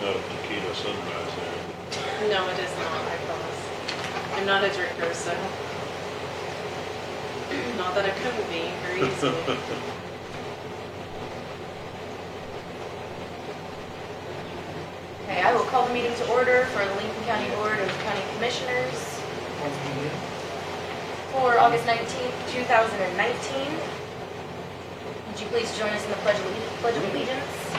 have Nikita Sunrise there. No, it is not, I promise. I'm not a drinker, so. Not that I couldn't be very easily. Okay, I will call the meeting to order for the Lincoln County Board of County Commissioners for August 19th, 2019. Would you please join us in the Pledge of Allegiance?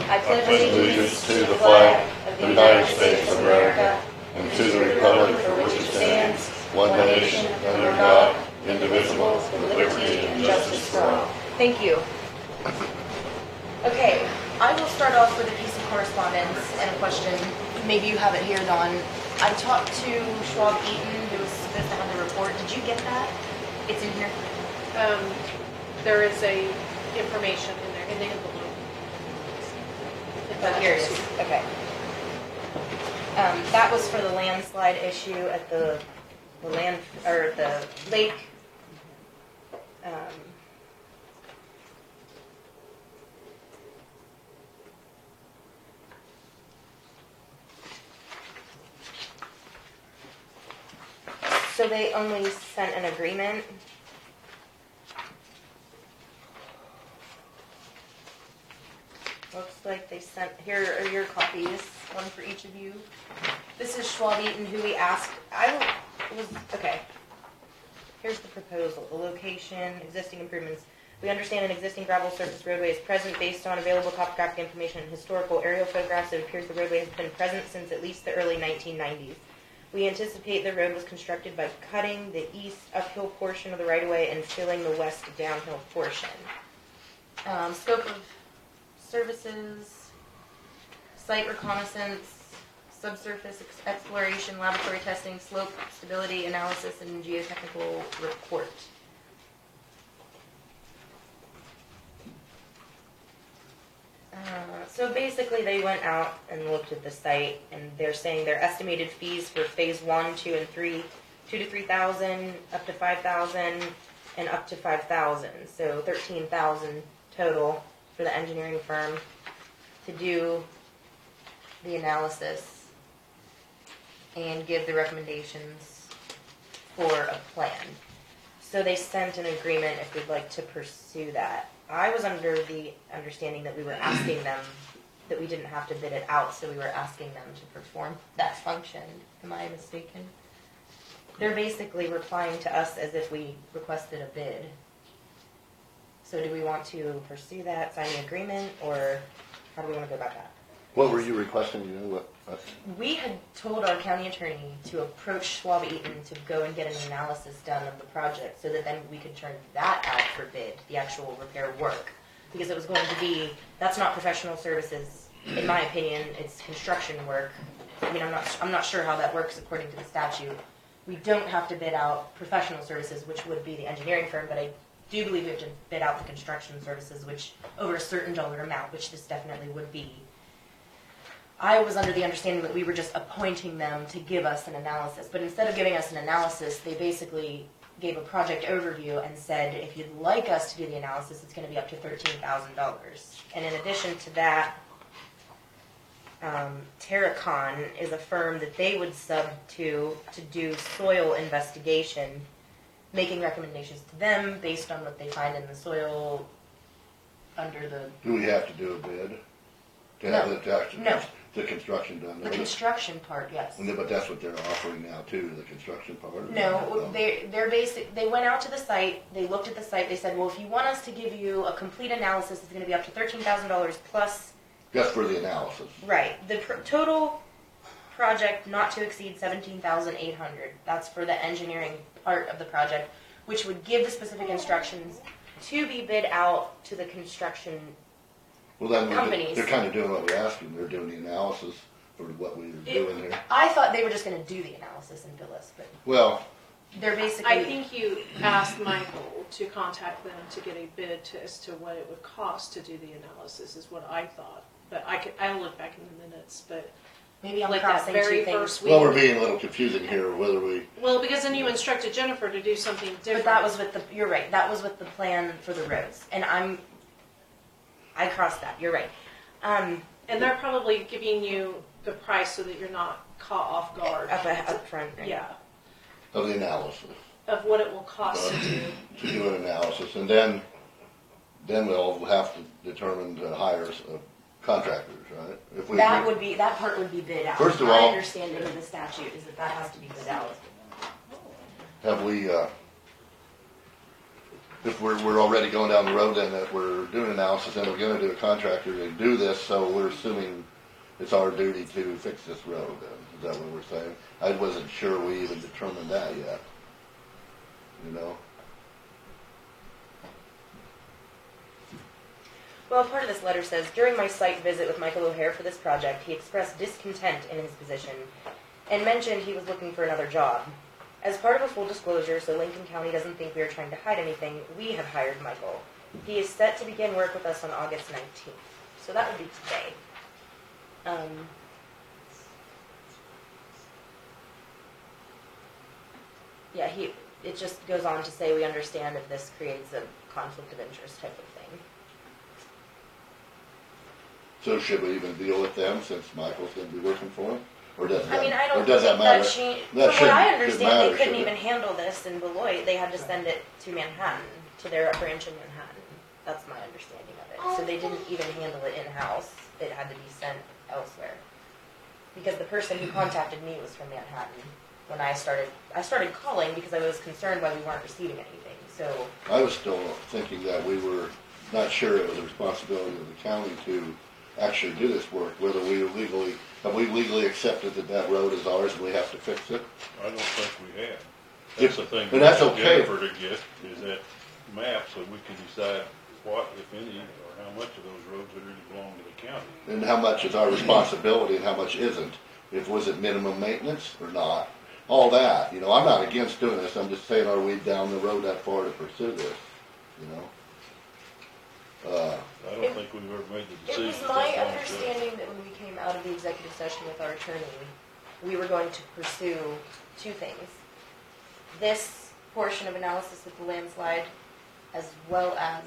I pledge allegiance to the flag of the United States of America and to the republic for which it stands, one nation, under God, indivisible, with liberty and justice for all. Thank you. Okay, I will start off with a piece of correspondence and a question. Maybe you have it here, Dawn. I talked to Schwab Eaton, who was supposed to have the report. Did you get that? It's in here. There is a information in there, in the envelope. Oh, here it is. Okay. That was for the landslide issue at the lake. So they only sent an agreement. Looks like they sent, here are your copies, one for each of you. This is Schwab Eaton, who we asked, okay. Here's the proposal, the location, existing improvements. We understand an existing gravel surface roadway is present based on available topographic information and historical aerial photographs. It appears the roadway has been present since at least the early 1990s. We anticipate the road was constructed by cutting the east uphill portion of the right-of-way and filling the west downhill portion. Scope of services, site reconnaissance, subsurface exploration, laboratory testing, slope stability analysis, and geotechnical report. So basically they went out and looked at the site, and they're saying their estimated fees for phase 1, 2, and 3, 2 to 3,000, up to 5,000, and up to 5,000. So 13,000 total for the engineering firm to do the analysis and give the recommendations for a plan. So they sent an agreement if we'd like to pursue that. I was under the understanding that we were asking them, that we didn't have to bid it out, so we were asking them to perform that function. Am I mistaken? They're basically replying to us as if we requested a bid. So do we want to pursue that, sign the agreement, or how do we want to go about that? What were you requesting? You know what? We had told our county attorney to approach Schwab Eaton to go and get an analysis done of the project so that then we could turn that out for bid, the actual repair work. Because it was going to be, that's not professional services. In my opinion, it's construction work. I mean, I'm not sure how that works according to the statute. We don't have to bid out professional services, which would be the engineering firm, but I do believe we have to bid out the construction services, which over a certain dollar amount, which this definitely would be. I was under the understanding that we were just appointing them to give us an analysis, but instead of giving us an analysis, they basically gave a project overview and said, if you'd like us to do the analysis, it's going to be up to $13,000. And in addition to that, Terracon is a firm that they would sub to do soil investigation, making recommendations to them based on what they find in the soil under the... Do we have to do a bid? To have the construction done? The construction part, yes. But that's what they're offering now too, the construction part? No, they're basic. They went out to the site, they looked at the site, they said, well, if you want us to give you a complete analysis, it's going to be up to $13,000 plus... Just for the analysis. Right. The total project not to exceed $17,800. That's for the engineering part of the project, which would give the specific instructions to be bid out to the construction companies. They're kind of doing what we asked them. They're doing the analysis for what we were doing here. I thought they were just going to do the analysis and bill us, but well, they're basically. I think you asked Michael to contact them to get a bid as to what it would cost to do the analysis. Is what I thought, but I'll look back in the minutes, but. Maybe I'm like crossing that very two things. first week. Well, we're being a little confusing here, whether we... Well, because then you instructed Jennifer to do something different. But that was with the... You're right. That was with the plan for the roads. And I crossed that. You're right. And And they're probably giving you the price so that you're not caught off guard. Up front, right? Yeah, of the analysis, of what it will cost to do. to do an analysis, and then we'll have to determine to hire contractors, right? If we That agree- part would be bid out. First of My all- understanding of the statute is that has to be bid out. Have we, if we're already going down the road then that we're doing analysis and we're gonna do a contractor to do this, so we're assuming it's our duty to fix this road then, is that what we're saying? I wasn't sure we even determined that yet, you know? Well, part of this letter says, during my site visit with Michael O'Hare for this project, he expressed discontent in his position and mentioned he was looking for another job. As part of a full disclosure, so Lincoln County doesn't think we are trying to hide anything, we have hired Michael. He is set to begin work with us on August 19th. So that would be today. Yeah, it just goes on to say we understand if this creates a conflict of interest type of thing. So should we even deal with them since Michael's gonna be working for them? Or does that, I mean, I or don't does think that matter? that changed. That From what I shouldn't understand, matter, they couldn't should it? even handle this in Beloit. They had to send it to Manhattan, to their branch in Manhattan. That's my understanding of it. So they didn't even handle it in-house. It had to be sent elsewhere. Because the person who contacted me was from Manhattan. When I started calling because I was concerned why we weren't receiving anything. So I was still thinking that we were not sure it was a responsibility of the county to actually do this work, whether have we legally accepted that road is ours and we have to fix it? I don't think we have. That's the thing. And that's okay. Jennifer to get is that map so we can decide what, if any, or how much of those roads really belong to the county. And how much is our responsibility and how much isn't? Was it minimum maintenance or not? All that, I'm not against doing this, I'm just saying, are we down the road that far to pursue this, I don't think we've ever made the it decision. was my understanding that when we came out of the executive session with our attorney, we were going to pursue two things. This portion of analysis of the landslide, as well as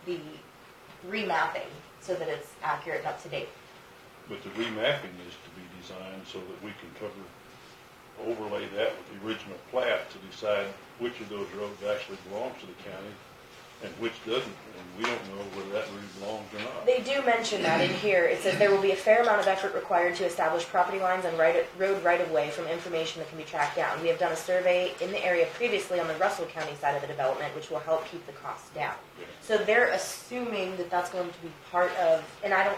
the remapping, so that it's accurate and up to date. But the remapping is to be designed so that we can overlay that with the original plat to decide which of those roads actually belongs to the county and which doesn't, and we don't know whether that really belongs or not. They do mention that in here. It says there will be a fair amount of effort required to establish property lines and road right-of-way from information that can be tracked down. We have done a survey in the area previously on the Russell County side of the development, which will help keep the costs down. Yeah. So they're assuming that that's going to be part of, and I don't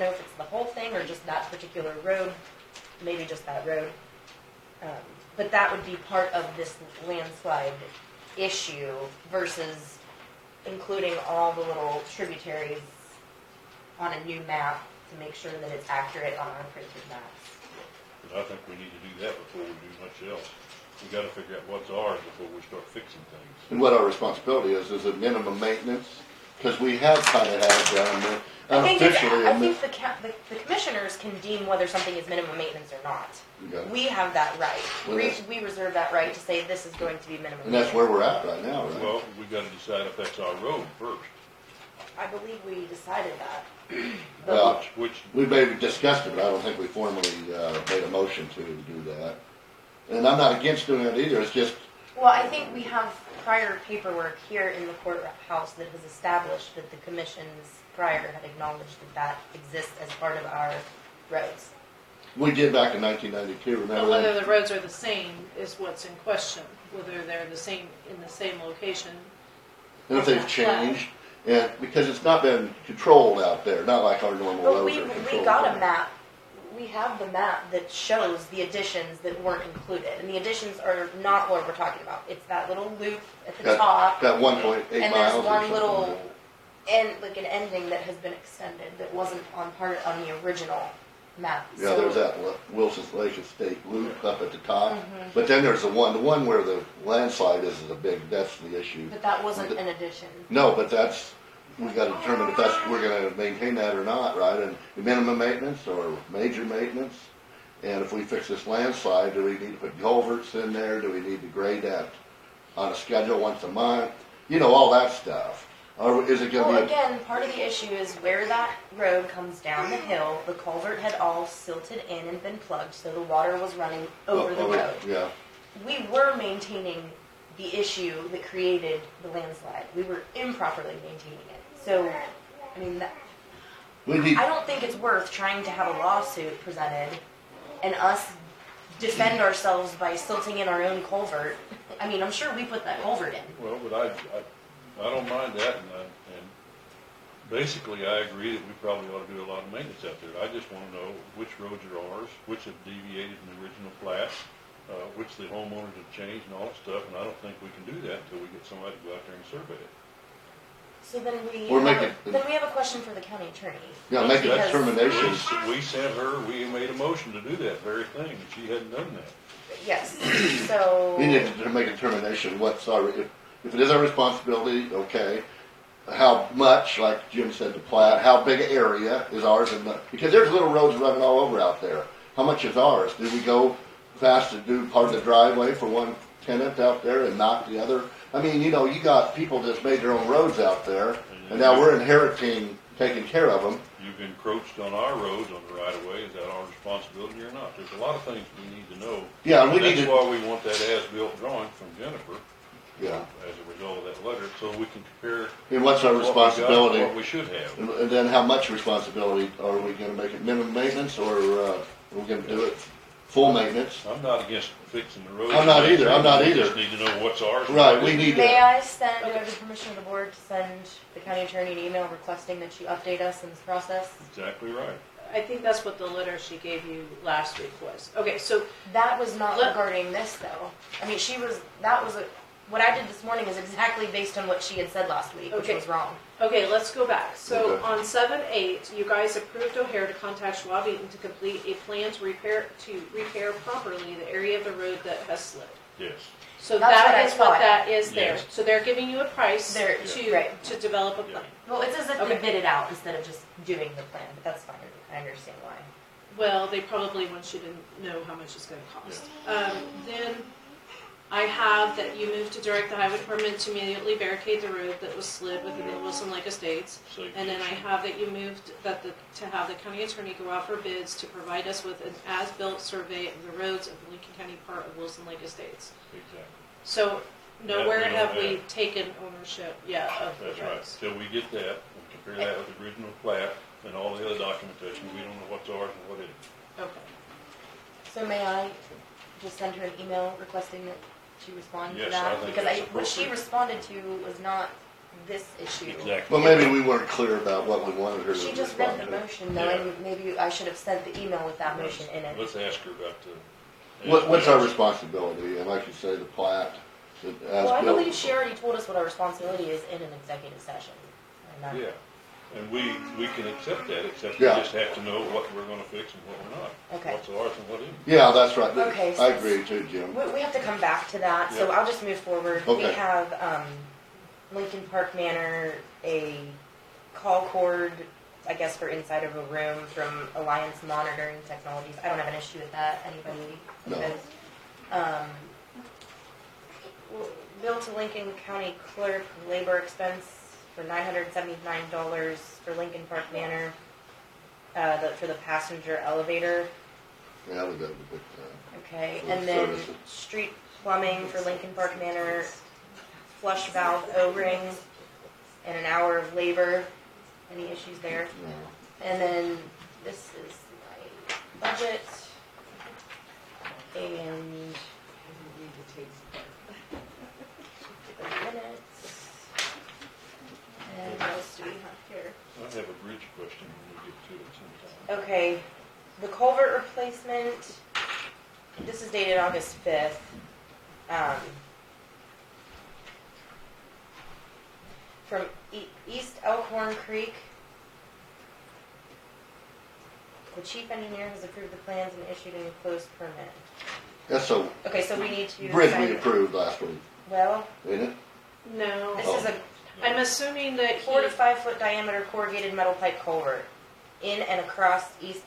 know if it's the whole thing or just that particular road, maybe just that road. But that would be part of this landslide issue versus including all the little tributaries on a new map to make sure that it's accurate on our printed maps. But I think we need to do that before we do much else. We gotta figure out what's ours before we start fixing things. And what our responsibility is it minimum maintenance? Because we have kind of had it down there unofficially. I think the commissioners can deem whether something is minimum maintenance or not. Okay. We have that right. Well, We reserve that right to say this is going to be minimum And that's maintenance. where we're at right now, right? Well, we gotta decide if that's our road first. I believe we decided that. Well, Which, we maybe discussed it, but I don't think we formally made a motion to do that. And I'm not against doing it either, it's just, Well, I think we have prior paperwork here in the courthouse that has established that the commissions prior had acknowledged that that exists as part of our roads. we did back in 1992, But remember whether that? the roads are the same is what's in question, whether they're the same, in the same location. And if they've changed, and because it's not been controlled out there, not like our normal But roads are controlled. we got a map. We have the map that shows the additions that weren't included. And the additions are not what we're talking about. It's that little loop at the top. That 1.8 And miles there's or one something. little like an ending that has been extended that wasn't on the original map. Yeah, So- there's that Wilson's Lake Estate loop up at the top. Mhm. But then there's the one where the landslide is that's the issue. But that wasn't an addition. No, but we gotta determine if we're gonna maintain that or not, right? And minimum maintenance or major maintenance. And if we fix this landslide, do we need to put culverts in there? Do we need to grade that on a schedule once a month? All that stuff. Or is it Well, gonna be, again, part of the issue is where that road comes down the hill, the culvert had all silted in and been plugged, so the water was running over the road. Yeah, We were maintaining the issue that created the landslide. We were improperly maintaining it. So, I mean, we need, I don't think it's worth trying to have a lawsuit presented and us defend ourselves by silting in our own culvert. I mean, I'm sure we put that culvert in. Well, but I don't mind that, and basically I agree that we probably ought to do a lot of maintenance out there. I just wanna know which roads are ours, which have deviated from the original plat, which the homeowners have changed and all that stuff, and I don't think we can do that until we get somebody to go out there and survey it. So then we have a question for the county attorney. yeah, make a Because- determination. We sent her, we made a motion to do that very thing, and she hadn't done that. Yes, so. We need to make a determination what's our, if it is our responsibility, okay. How much, like Jim said, the plat, how big an area is ours and because there's little roads running all over out there. How much is ours? Do we go fast to do part of the driveway for one tenant out there and not the other? I mean, you know, you got people that's made their own roads out there and now we're inheriting, taking care of them. You've encroached on our roads on the right of way, is that our responsibility or not? There's a lot of things we need to know. Yeah, and we need That's to, why we want that as-built drawing from Jennifer, yeah. as a result of that letter, so we can compare And what's our what we got and responsibility? what we should have. And then how much responsibility? Are we gonna make it minimum maintenance or, are we gonna do it full maintenance? I'm not against fixing the roads. I'm not either, I'm not We either. just need to know what's ours. and Right, what we isn't. need May to, I send, do I have the permission of the board to send the county attorney an email requesting that you update us in this process? Exactly right. I think that's what the letter she gave you last week was. Okay, so That was not Let- regarding this though. I mean, what I did this morning is exactly based on what she had said last week, which Okay. was wrong. okay, let's go back. So Okay. on 7/8, you guys approved O'Hare to contact Schwab Eaton to complete a plan to repair properly the area of the road that has slid. Yes. So That's what I that is what thought. that is there. Yes. So they're giving you a price They're- right. to develop a plan. Well, it's as if Okay. they bid it out instead of just doing the plan, but that's fine. I understand why. Well, they probably want you to know how much it's going to cost. Then I have that you moved to direct the highway department to immediately barricade the road that was slid within the Wilson Lake Estates. Safety And then I issue. have that you moved to have the county attorney go out for bids to provide us with an as-built survey of the roads of the Lincoln County part of Wilson Lake Estates. Exactly. So nowhere That we don't have we have. taken ownership yet of the That's right. roads. Till we get that, and compare that with the original plat and all the other documentation, we don't know what's ours and what isn't. Okay. So may I just send her an email requesting that she respond to Yes, that? I think Because that's what she appropriate. responded to was not this issue. Exactly. well, maybe we weren't clear about what we wanted her to She just respond read the to. motion though, Yeah. and maybe I should have sent the email with that motion in it. Let's ask her about the. What's our responsibility? And like you say, the plat, as Well, I built. believe she already told us what our responsibility is in an executive session. And that- Yeah, and we can accept that, except we Yeah. just have to know what we're gonna fix and what we're not. Okay. What's ours and what isn't. Yeah, that's right. Okay, I so- agree too, Jim. We have to come back to that, so Yeah. I'll just move forward. We Okay. have Lincoln Park Manor, a call cord, I guess for inside of a room from Alliance Monitoring Technologies. I don't have an issue with that. Anybody? No. Does? Bill to Lincoln County Clerk labor expense for $979 for Lincoln Park Manor, for the passenger elevator. Yeah, we got to put Okay, For and then services. street plumbing for Lincoln Park Manor, flush valve O-ring, and an hour of labor. Any issues there? no. And then this is my budget. And the minutes. And what else do we have here? I have a bridge question when we get to it sometime. Okay, the culvert replacement, this is dated August 5th. From East Elkhorn Creek. The chief engineer has approved the plans and issued an enclosed permit. That's so, Okay, so we need to. bridge sign- we approved last week, Well, ain't it? No. this Oh. is a I'm assuming that 4 to 5 foot diameter corrugated metal pipe culvert in and across East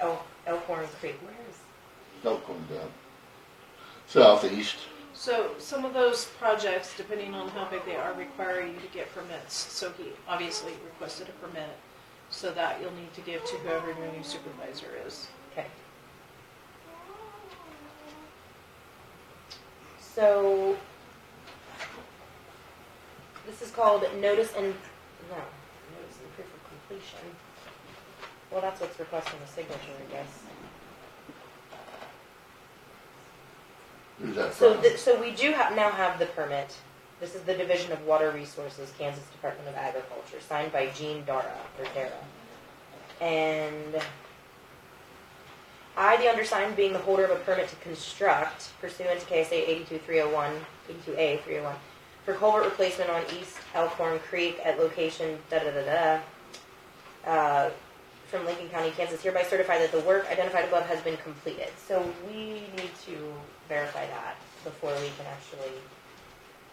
Elkhorn Creek. Where is? Don't come down. Southeast. So some of those projects, depending on how big they are, require you to get permits. So he obviously requested a permit, so that you'll need to give to whoever your new supervisor is. Okay. So, this is called notice and proof of completion. Well, that's what's requesting the signature, I guess. Who's that So, from? so we do now have the permit. This is the Division of Water Resources, Kansas Department of Agriculture, signed by Gene Dara. And I, the undersigned, being the holder of a permit to construct pursuant to KSA 82301, 82A301, for culvert replacement on East Elkhorn Creek at location from Lincoln County, Kansas, hereby certify that the work identified above has been completed. So we need to verify that before we can actually.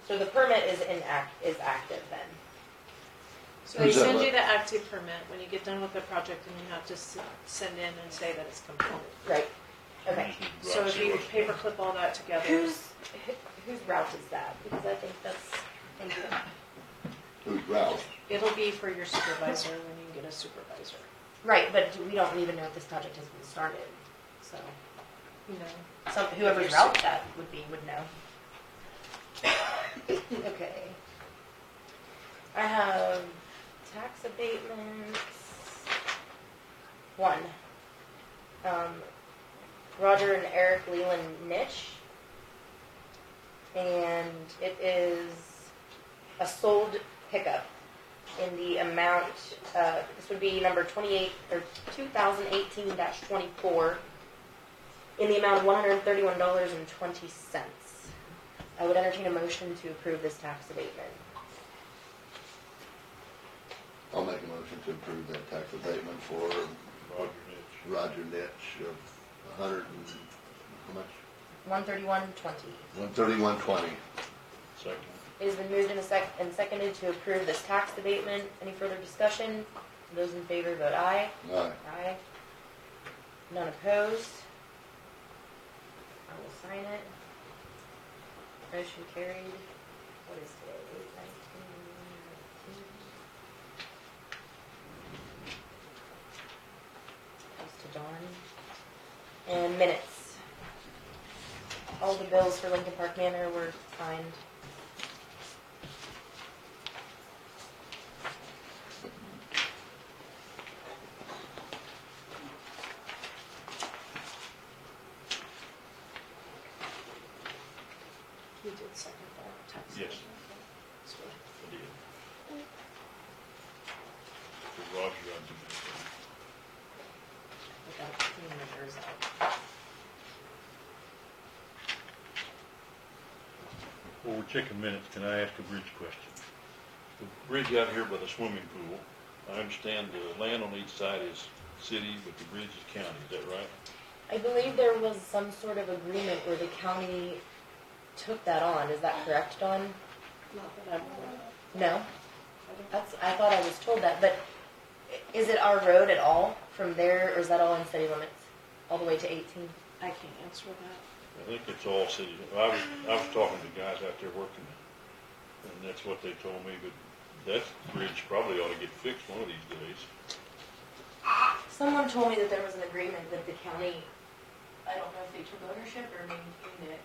So the permit is active then. So they send you the active permit when you get done with the project, and you have to send in and say that it's complete. Right. Okay. So if you paperclip all that together. Whose route is that? Because I think that's. Who's Ralph? It'll be for your supervisor when you get a supervisor. Right, but we don't even know if this project has been started. So whoever's route that would know. Okay. I have tax abatements. One. Roger and Eric Leland Nitch. And it is a sold pickup in the amount, this would be number 2018-24, in the amount of $131.20. I would entertain a motion to approve this tax abatement. I'll make a motion to approve that tax abatement for Roger Nitch of 100 and, how much? $131.20. $131.20. Second. It has been moved and seconded to approve this tax abatement. Any further discussion? Those in favor vote aye. Aye. Aye. None opposed. I will sign it. Motion carried. What is today? 8/19. Goes to Dawn. And minutes. All the bills for Lincoln Park Manor were signed. You did second that tax. Yes. abatement. So, I did. For Roger, I did. Without cleaning the doors out. Well, we're checking minutes. Can I ask a bridge question? The bridge out here by the swimming pool, I understand the land on each side is city, but the bridge is county. Is that right? I believe there was some sort of agreement where the county took that on. Is that correct, Dawn? Not that I'm aware of. No? I thought I was told that, but is it our road at all from there, or is that all in city limits? All the way to 18? I can't answer that. I think it's all city. I was talking to guys out there working, and that's what they told me, but that bridge probably ought to get fixed one of these days. Someone told me that there was an agreement that the county, I don't know if they took ownership or maintained it.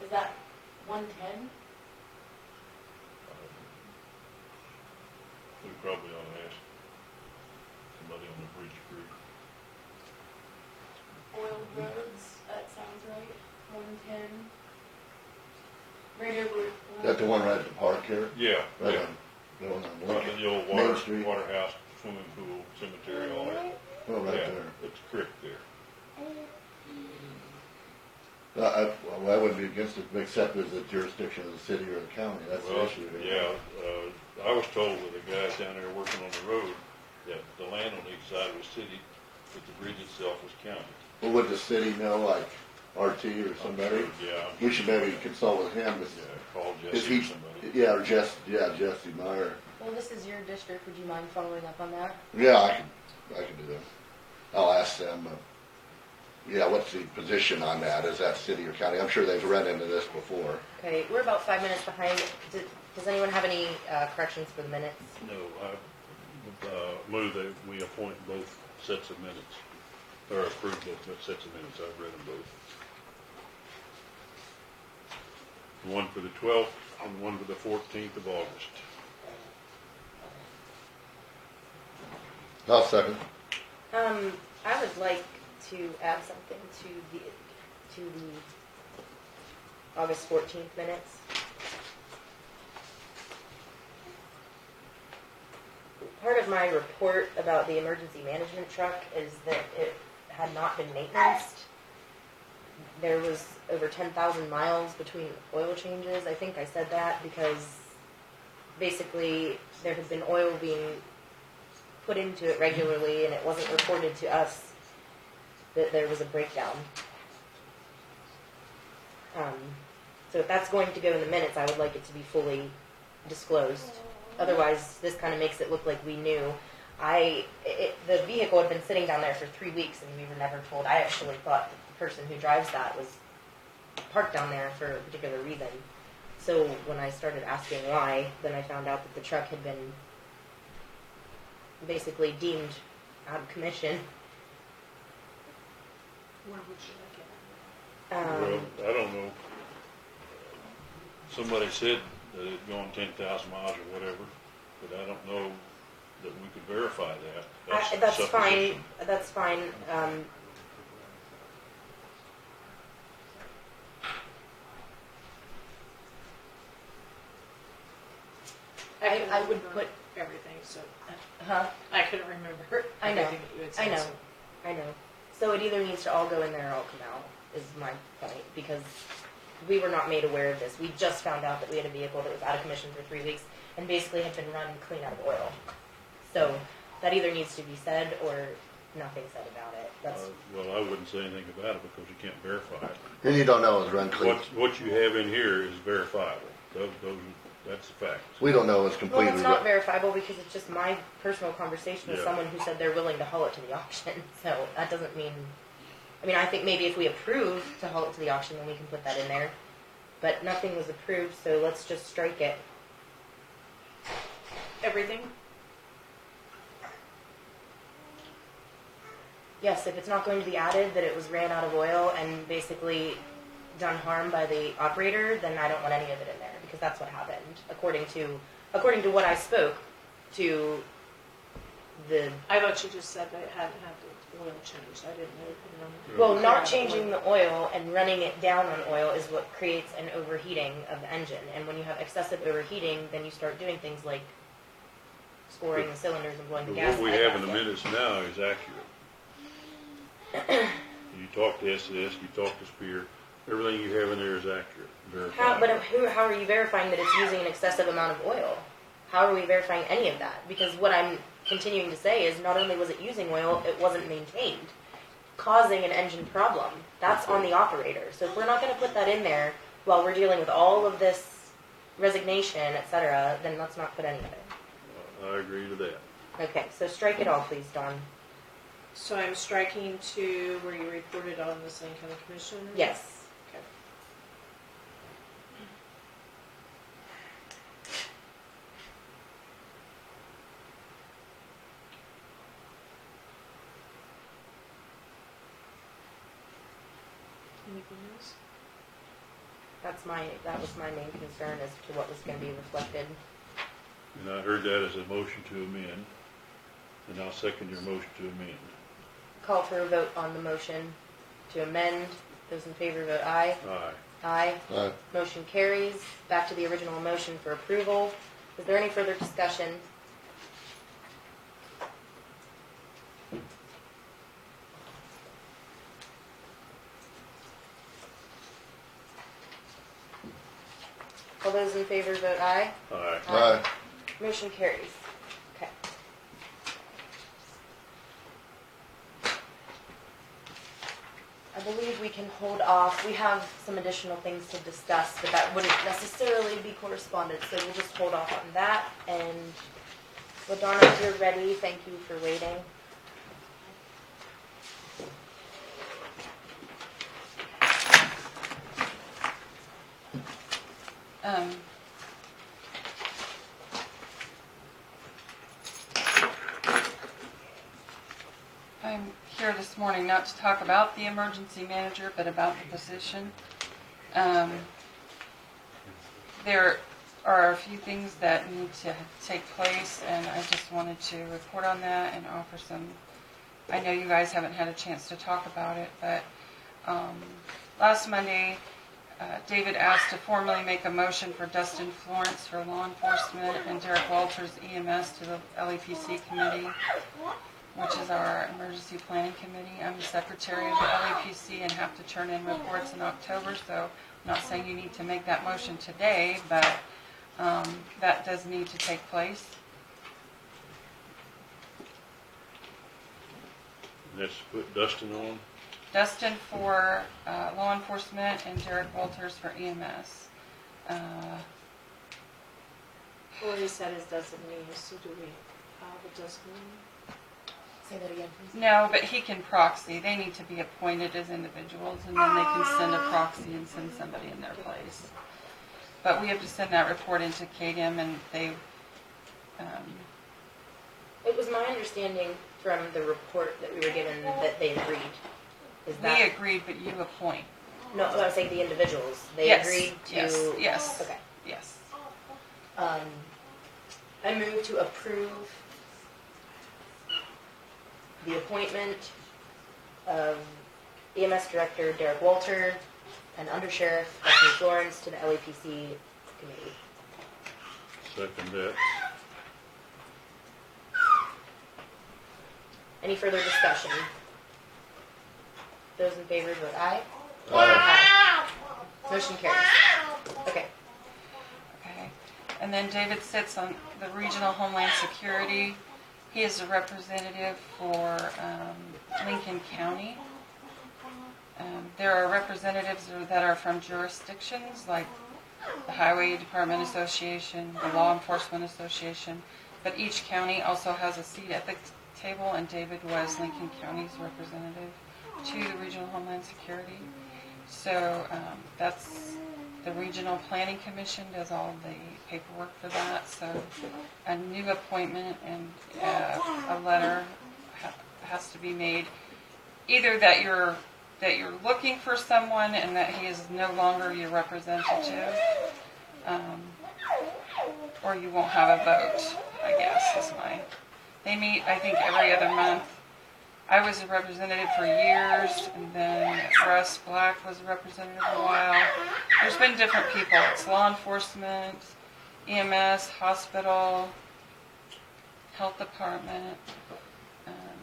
Is that 110? We probably ought to ask somebody on the bridge crew. Oil roads, that sounds right. 110. Right over. Is that the one right at the park here? Yeah, Right yeah. on, the one on Right Lincoln. in the old Main Street. water house, swimming pool, cemetery, all that. Oh, right Yeah, there. it's a creek there. I wouldn't be against it, except as a jurisdiction of the city or the county. That's the Well, issue here. yeah, I was told with the guys down there working on the road that the land on each side was city, but the bridge itself was county. Well, would the city know, like RT or somebody? Yeah, We should maybe consult with him. yeah, call Is Jesse or he? somebody. Yeah, or Jesse Meyer. Well, this is your district. Would you mind following up on that? Yeah, I can do that. I'll ask them. yeah, what's the position on that? Is that city or county? I'm sure they've run into this before. Okay, we're about 5 minutes behind. Does anyone have any corrections for the minutes? No, I move that we appoint both sets of minutes, or approve both sets of minutes. I've read them both. One for the 12th and one for the 14th of August. I'll second. I would like to add something to the August 14th minutes. Part of my report about the emergency management truck is that it had not been maintained. There was over 10,000 miles between oil changes. I think I said that because basically there had been oil being put into it regularly and it wasn't reported to us that there was a breakdown. So if that's going to go in the minutes, I would like it to be fully disclosed. Otherwise, this kind of makes it look like we knew. The vehicle had been sitting down there for 3 weeks and we were never told. I actually thought the person who drives that was parked down there for a particular reason. So when I started asking why, then I found out that the truck had been basically deemed out of commission. Where would you like it? Well, I don't know. Somebody said that it going 10,000 miles or whatever, but I don't know that we could verify that. That's fine. supposition. That's fine. I would remember put- everything, so Huh? I couldn't remember I know. everything that you had said. I know. so- I know. So it either needs to all go in there or all come out, is my point, because we were not made aware of this. We just found out that we had a vehicle that was out of commission for 3 weeks and basically had been run clean out of oil. So that either needs to be said or nothing said about it. That's Well, I wouldn't say anything about it because you can't verify it. And you don't know it's run clean. What you have in here is verifiable. That's the facts. We don't know it's well, completely it's not run. verifiable because it's just my personal conversation with Yeah. someone who said they're willing to haul it to the auction. So that doesn't mean. I mean, I think maybe if we approve to haul it to the auction, then we can put that in there. But nothing was approved, so let's just strike it. Everything? Yes, if it's not going to be added that it was ran out of oil and basically done harm by the operator, then I don't want any of it in there because that's what happened, according to what I spoke to the. I thought you just said that it hadn't had the oil changed. I didn't know. Well, not changing the oil and running it down on oil is what creates an overheating of the engine. And when you have excessive overheating, then you start doing things like scoring the cylinders and blowing the But gas. what we pipe have out in the there. minutes now is accurate. You talk to SS, you talk to Spear, everything you have in there is accurate, verifiable. How are you verifying that it's using an excessive amount of oil? How are we verifying any of that? Because what I'm continuing to say is not only was it using oil, it wasn't maintained, causing an engine problem. That's on the operator. So if we're not going to put that in there while we're dealing with all of this resignation, etc., then let's not put any of it. I agree to that. Okay, so strike it all, please, Dawn. So I'm striking to where you reported on the St. County Commission? Yes. Okay. Anything else? That was my main concern as to what was going to be reflected. And I heard that as a motion to amend, and I'll second your motion to amend. Call for a vote on the motion to amend. Those in favor vote aye. Aye. Aye. Motion carries. Back to the original motion for approval. Is there any further discussion? All those in favor vote aye. Aye. Aye. Motion carries. Okay. I believe we can hold off. We have some additional things to discuss, but that wouldn't necessarily be correspondence, so we'll just hold off on that. And Ladonna, if you're ready, thank you for waiting. I'm here this morning not to talk about the emergency manager, but about the position. There are a few things that need to take place, and I just wanted to report on that and offer some. I know you guys haven't had a chance to talk about it, but last Monday, David asked to formally make a motion for Dustin Florence for law enforcement and Derek Walters EMS to the LEPC committee, which is our emergency planning committee. I'm the secretary of the LEPC and have to turn in reports in October, so I'm not saying you need to make that motion today, but that does need to take place. Let's put Dustin on. Dustin for law enforcement and Derek Walters for EMS. Well, he said his designee, so do we have a designee? Say that again, please. No, but he can proxy. They need to be appointed as individuals, and then they can send a proxy and send somebody in their place. But we have to send that report into KDM, and they... It was my understanding from the report that we were given that they agreed. Is that... We agreed, but you appoint. No, I was saying the individuals. They Yes, agreed to... yes. Okay. Yes. I move to approve the appointment of EMS Director Derek Walter and Undersheriff Dustin Florence to the LEPC committee. Second that. Any further discussion? Those in favor vote aye. Aye. Motion carries. Okay. Okay. And then David sits on the Regional Homeland Security. He is a representative for Lincoln County. There are representatives that are from jurisdictions like the Highway Department Association, the Law Enforcement Association, but each county also has a seat at the table, and David was Lincoln County's representative to the Regional Homeland Security. So that's the Regional Planning Commission does all the paperwork for that. So a new appointment and a letter has to be made, either that you're looking for someone and that he is no longer your representative, or you won't have a vote, I guess is my. They meet, I think, every other month. I was a representative for years, and then Russ Black was a representative for a while. There's been different people. It's law enforcement, EMS, hospital, health department.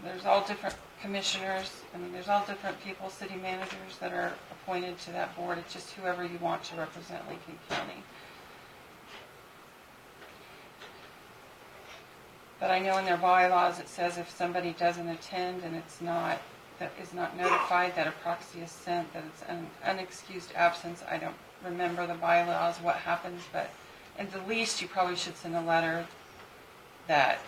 There's all different commissioners. I mean, there's all different people, city managers that are appointed to that board. It's just whoever you want to represent Lincoln County. But I know in their bylaws it says if somebody doesn't attend and is not notified that a proxy is sent, that it's an unexcused absence. I don't remember the bylaws, what happens, but at the least you probably should send a letter that...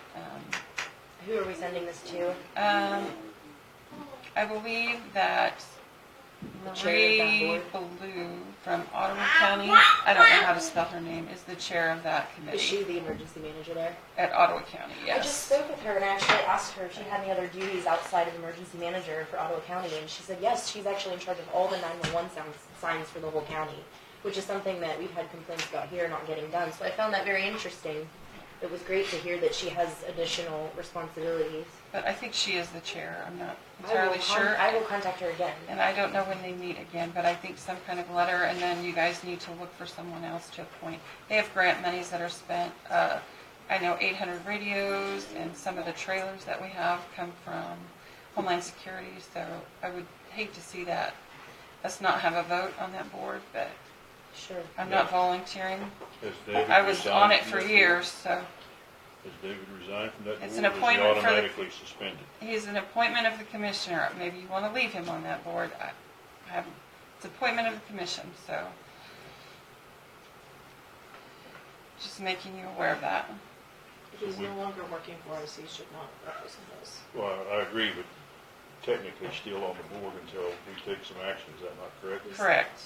Who are we sending this to? I believe that Marie Ballou from Ottawa County, I don't know how to spell her name, is the chair of that committee. Is she the emergency manager there? At Ottawa County, yes. I just spoke with her and I actually asked her if she had any other duties outside of emergency manager for Ottawa County, and she said yes, she's actually in charge of all the 911 signs for the whole county, which is something that we've had complaints about here not getting done. So I found that very interesting. It was great to hear that she has additional responsibilities. But I think she is the chair. I'm not entirely sure. I will contact her again. And I don't know when they meet again, but I think some kind of letter, and then you guys need to look for someone else to appoint. They have grant monies that are spent. I know 800 radios and some of the trailers that we have come from Homeland Security, so I would hate to see us not have a vote on that board, but sure. I'm not volunteering. Has David I was resigned on it from for that years, so board? Has David resigned from that It's board, an or appointment is he for the- automatically suspended? he's an appointment of the commissioner. Maybe you want to leave him on that board. It's appointment of the commission, so just making you aware of that. He's no longer working for us, he should not represent us. Well, I agree, but technically still on the board until we take some action. Is that not correct? Correct.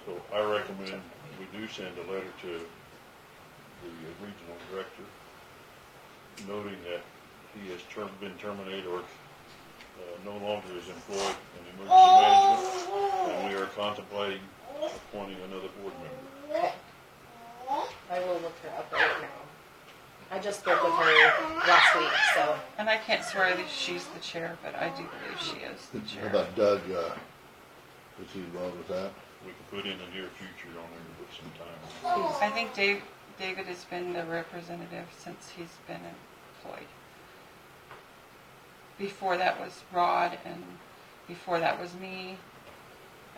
So I recommend we do send a letter to the regional director noting that he has been terminated or no longer is employed in emergency management, and we are contemplating appointing another board member. Okay. I will look her up right now. I just spoke with her last week, so. And I can't swear that she's the chair, but I do believe she is the How chair. about Doug, is he involved with that? We can put in the near future on there to put some time. I think David has been the representative since he's been employed. Before that was Rod, and before that was me,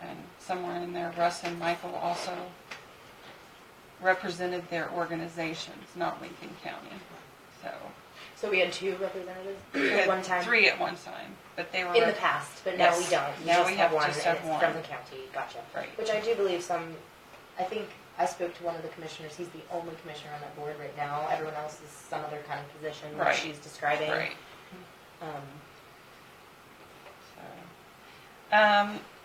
and somewhere in there, Russ and Michael also represented their organizations, not Lincoln County. So we had 2 representatives We at had one time? 3 at one time, but they were In the past, but now we Yes. don't. Now we have one, just and have it's one. from the county. Gotcha. Right. Which I do believe I think I spoke to one of the commissioners. He's the only commissioner on that board right now. Everyone else is some other kind of position that Right. she's describing. right. Um,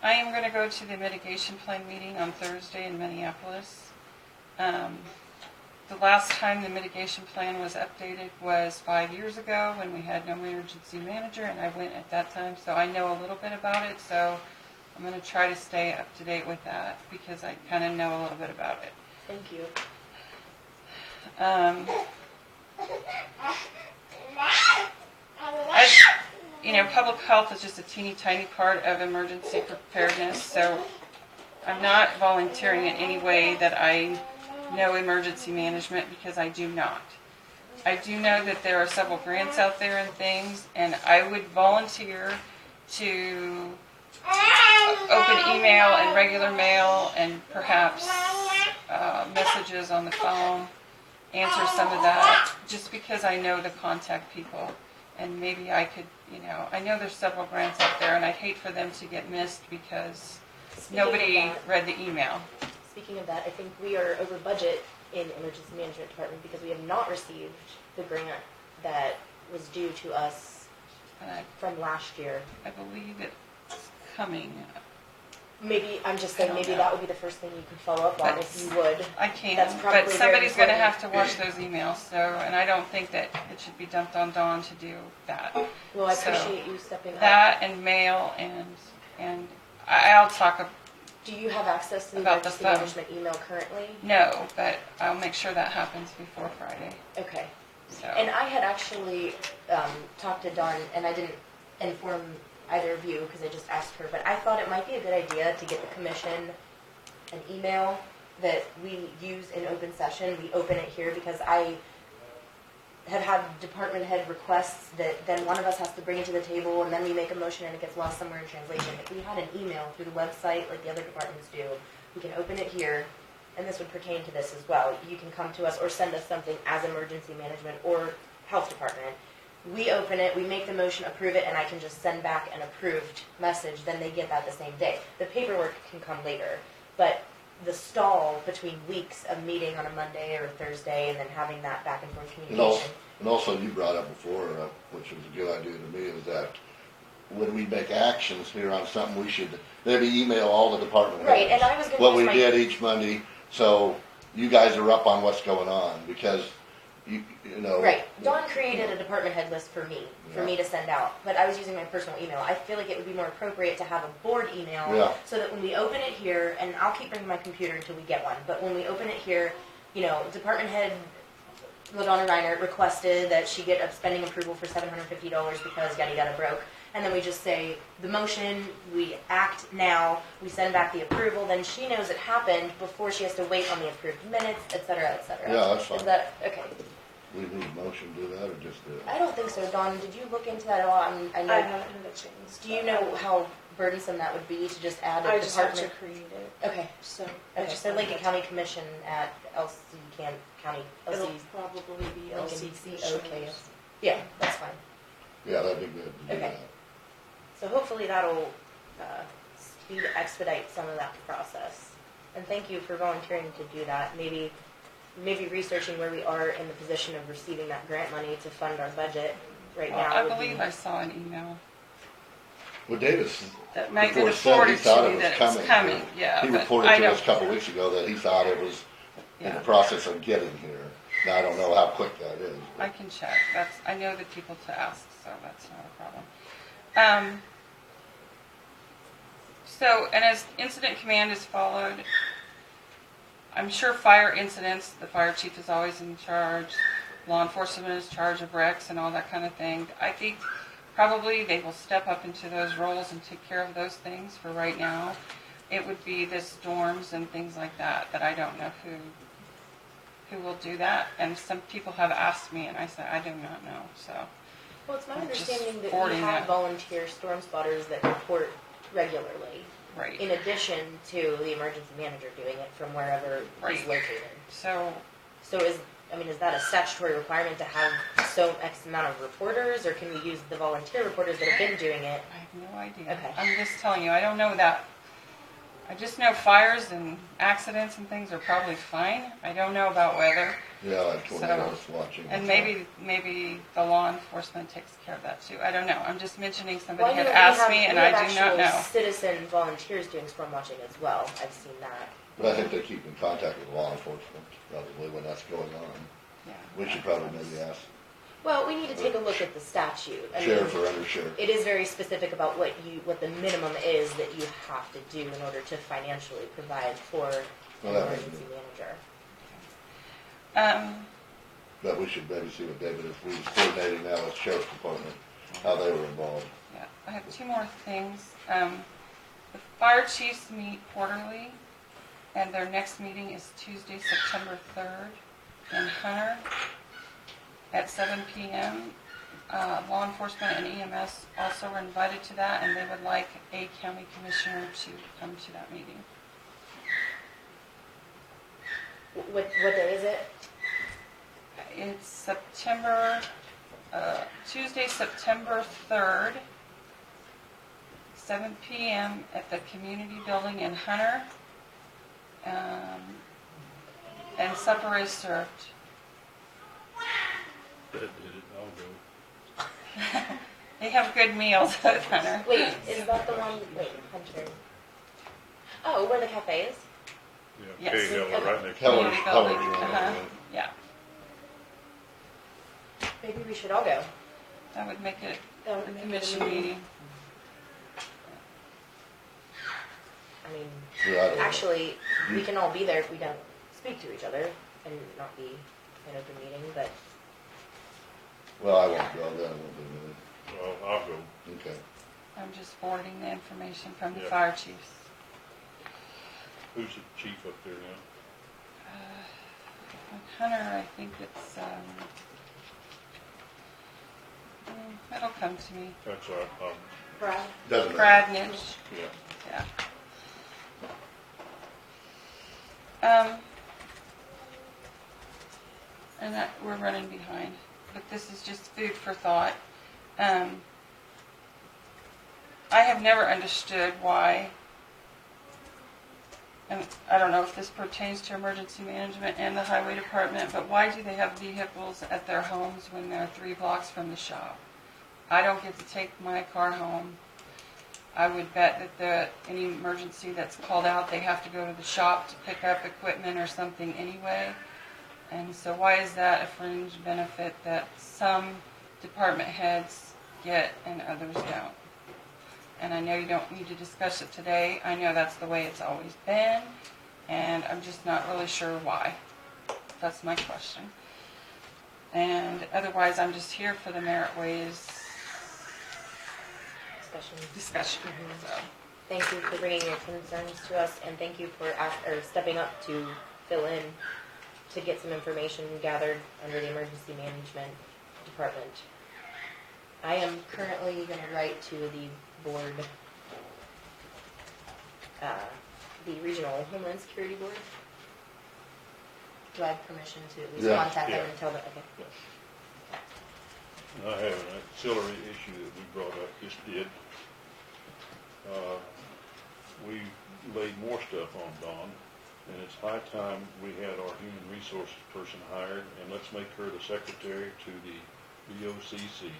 I am going to go to the mitigation plan meeting on Thursday in Minneapolis. The last time the mitigation plan was updated was 5 years ago when we had no emergency manager, and I went at that time, so I know a little bit about it. So I'm going to try to stay up to date with that because I kind of know a little bit about it. thank you. Public health is just a teeny tiny part of emergency preparedness, so I'm not volunteering in any way that I know emergency management because I do not. I do know that there are several grants out there and things, and I would volunteer to open email and regular mail and perhaps messages on the phone, answer some of that, just because I know the contact people. And maybe I could, I know there's several grants out there, and I'd hate for them to get missed because nobody read the email. Speaking of that, I think we are over budget in emergency management department because we have not received the grant that was due to us And from last year. I believe it's coming. Maybe, I'm just saying, I don't maybe know. that would be the first thing you could follow up on if you would. I can, That's probably but very somebody's going to important. have to watch those emails. So, and I don't think that it should be dumped on Dawn to do that. Well, I So, appreciate you stepping up. That and mail and I'll talk. Do you have access to the About the emergency phone. management email currently? No, but I'll make sure that happens before Friday. Okay. So. And I had actually talked to Dawn, and I didn't inform either of you because I just asked her, but I thought it might be a good idea to get the commission an email that we use in open session. We open it here because I have had department head requests that then one of us has to bring it to the table and then we make a motion and it gets lost somewhere in translation. If we had an email through the website like the other departments do, we can open it here, and this would pertain to this as well. You can come to us or send us something as emergency management or health department. We open it, we make the motion, approve it, and I can just send back an approved message. Then they get that the same day. The paperwork can come later, but the stall between weeks of meeting on a Monday or Thursday and then having that back and forth communication. And also you brought up before, which was a good idea to me, is that when we make actions here on something, we should maybe email all the department heads. Right, and I was going to what we did each Monday, so you guys are up on what's going on, because you know. Right. Dawn created a department head list for me Yeah. to send out, but I was using my personal email. I feel like it would be more appropriate to have a board email Yeah. so that when we open it here, and I'll keep bringing my computer until we get one, but when we open it here, department head Ladonna Reinert requested that she get a spending approval for $750 because yada yada broke. And then we just say, the motion, we act now, we send back the approval, then she knows it happened before she has to wait on the approved minutes, et cetera, et cetera. Yeah, that's fine. Is that, okay. We need a motion to do that, or just do it? I don't think so, Dawn. Did you look into that at all? I know. I haven't had a chance. Do you know how burdensome that would be to just add a I just have department? to create it. Okay. So Okay. So Lincoln County Commission at County It'll LC's. probably be Lincoln LC okay. Yeah, that's fine. Yeah, that'd be good to do Okay. that. So hopefully that'll expedite some of that process. And thank you for volunteering to do that. Maybe researching where we are in the position of receiving that grant money to fund our budget right Well, now. I would believe be, I saw an email. Well, Davis, that Megan before had said he forwarded thought to it me was that coming. it's coming, yeah. He but reported I to us don't- a couple weeks ago that he thought it was in Yeah. the process of getting here. Now, I don't know how quick that is. I can check. I know the people to ask, so that's not a problem. So, and as incident command is followed, I'm sure fire incidents, the fire chief is always in charge, law enforcement is in charge of wrecks and all that kind of thing. I think probably they will step up into those roles and take care of those things for right now. It would be the storms and things like that I don't know who will do that. And some people have asked me, and I said, I do not know, so. Well, it's my I'm just understanding that we forwarding have that. volunteer storm spotters that report regularly, Right. in addition to the emergency manager doing it from wherever he's Right. located. So, So is that a statutory requirement to have so X amount of reporters, or can we use the volunteer reporters that have been doing it? I have no idea. Okay. I'm just telling you, I don't know that. I just know fires and accidents and things are probably fine. I don't know about weather. Yeah, like tornadoes watching. And maybe the law enforcement takes care of that too. I don't know. I'm just mentioning somebody Well, had we asked have- me and we I have do not actual know. citizen volunteers doing storm watching as well. I've seen that. But I think they keep in contact with law enforcement, probably, when that's going on. Yeah. We should probably maybe ask Well, we need to take a look at the statute. I sheriff mean, or undersheriff. it is very specific about what the minimum is that you have to do in order to financially provide for an Well, that makes emergency manager. But we should maybe see what David is, we was coordinating now with sheriff's department, how they were involved. Yeah. I have two more things. The fire chiefs meet quarterly, and their next meeting is Tuesday, September 3rd in Hunter at 7 p.m. Law enforcement and EMS also are invited to that, and they would like a county commissioner to come to that meeting. What day is it? It's Tuesday, September 3rd, 7 p.m. at the community building in Hunter. And supper is served. That did it, I'll go. They have good meals at Hunter. Wait, is that the one? Wait, Hunter. Oh, where the cafe is? Yeah, Yes. K Hill, right next to Hell, it. Community building. Howard, Yeah, Maybe we should all go. that would make it That a would make it a commission meeting. meeting. I mean, Yeah, I don't know. actually, we can all be there if we don't speak to each other and not be an open meeting, but Well, I won't go, then I won't do Well, I'll go. anything. Okay. I'm just forwarding the information from the Yeah. fire chiefs. Who's the chief up there now? Hunter, I think it's, it'll come to me. That's all right, Brad, Doesn't matter. Brad Nitch, yeah. yeah. And that, we're running behind, but this is just food for thought. I have never understood why, and I don't know if this pertains to emergency management and the highway department, but why do they have vehicles at their homes when they're 3 blocks from the shop? I don't get to take my car home. I would bet that any emergency that's called out, they have to go to the shop to pick up equipment or something anyway. And so why is that a fringe benefit that some department heads get and others don't? And I know you don't need to discuss it today. I know that's the way it's always been, and I'm just not really sure why. That's my question. And otherwise, I'm just here for the merit ways discussion. So, thank you for bringing your concerns to us, and thank you for stepping up to fill in to get some information gathered under the emergency management department. I am currently going to write to the board, the regional Homeland Security Board. Do I have permission to at least Yeah. contact them Yeah. and tell them? Okay. I have an auxiliary issue that we brought up, just did. We laid more stuff on Dawn, and it's high time we had our human resources person hired, and let's make her the secretary to the BOCC.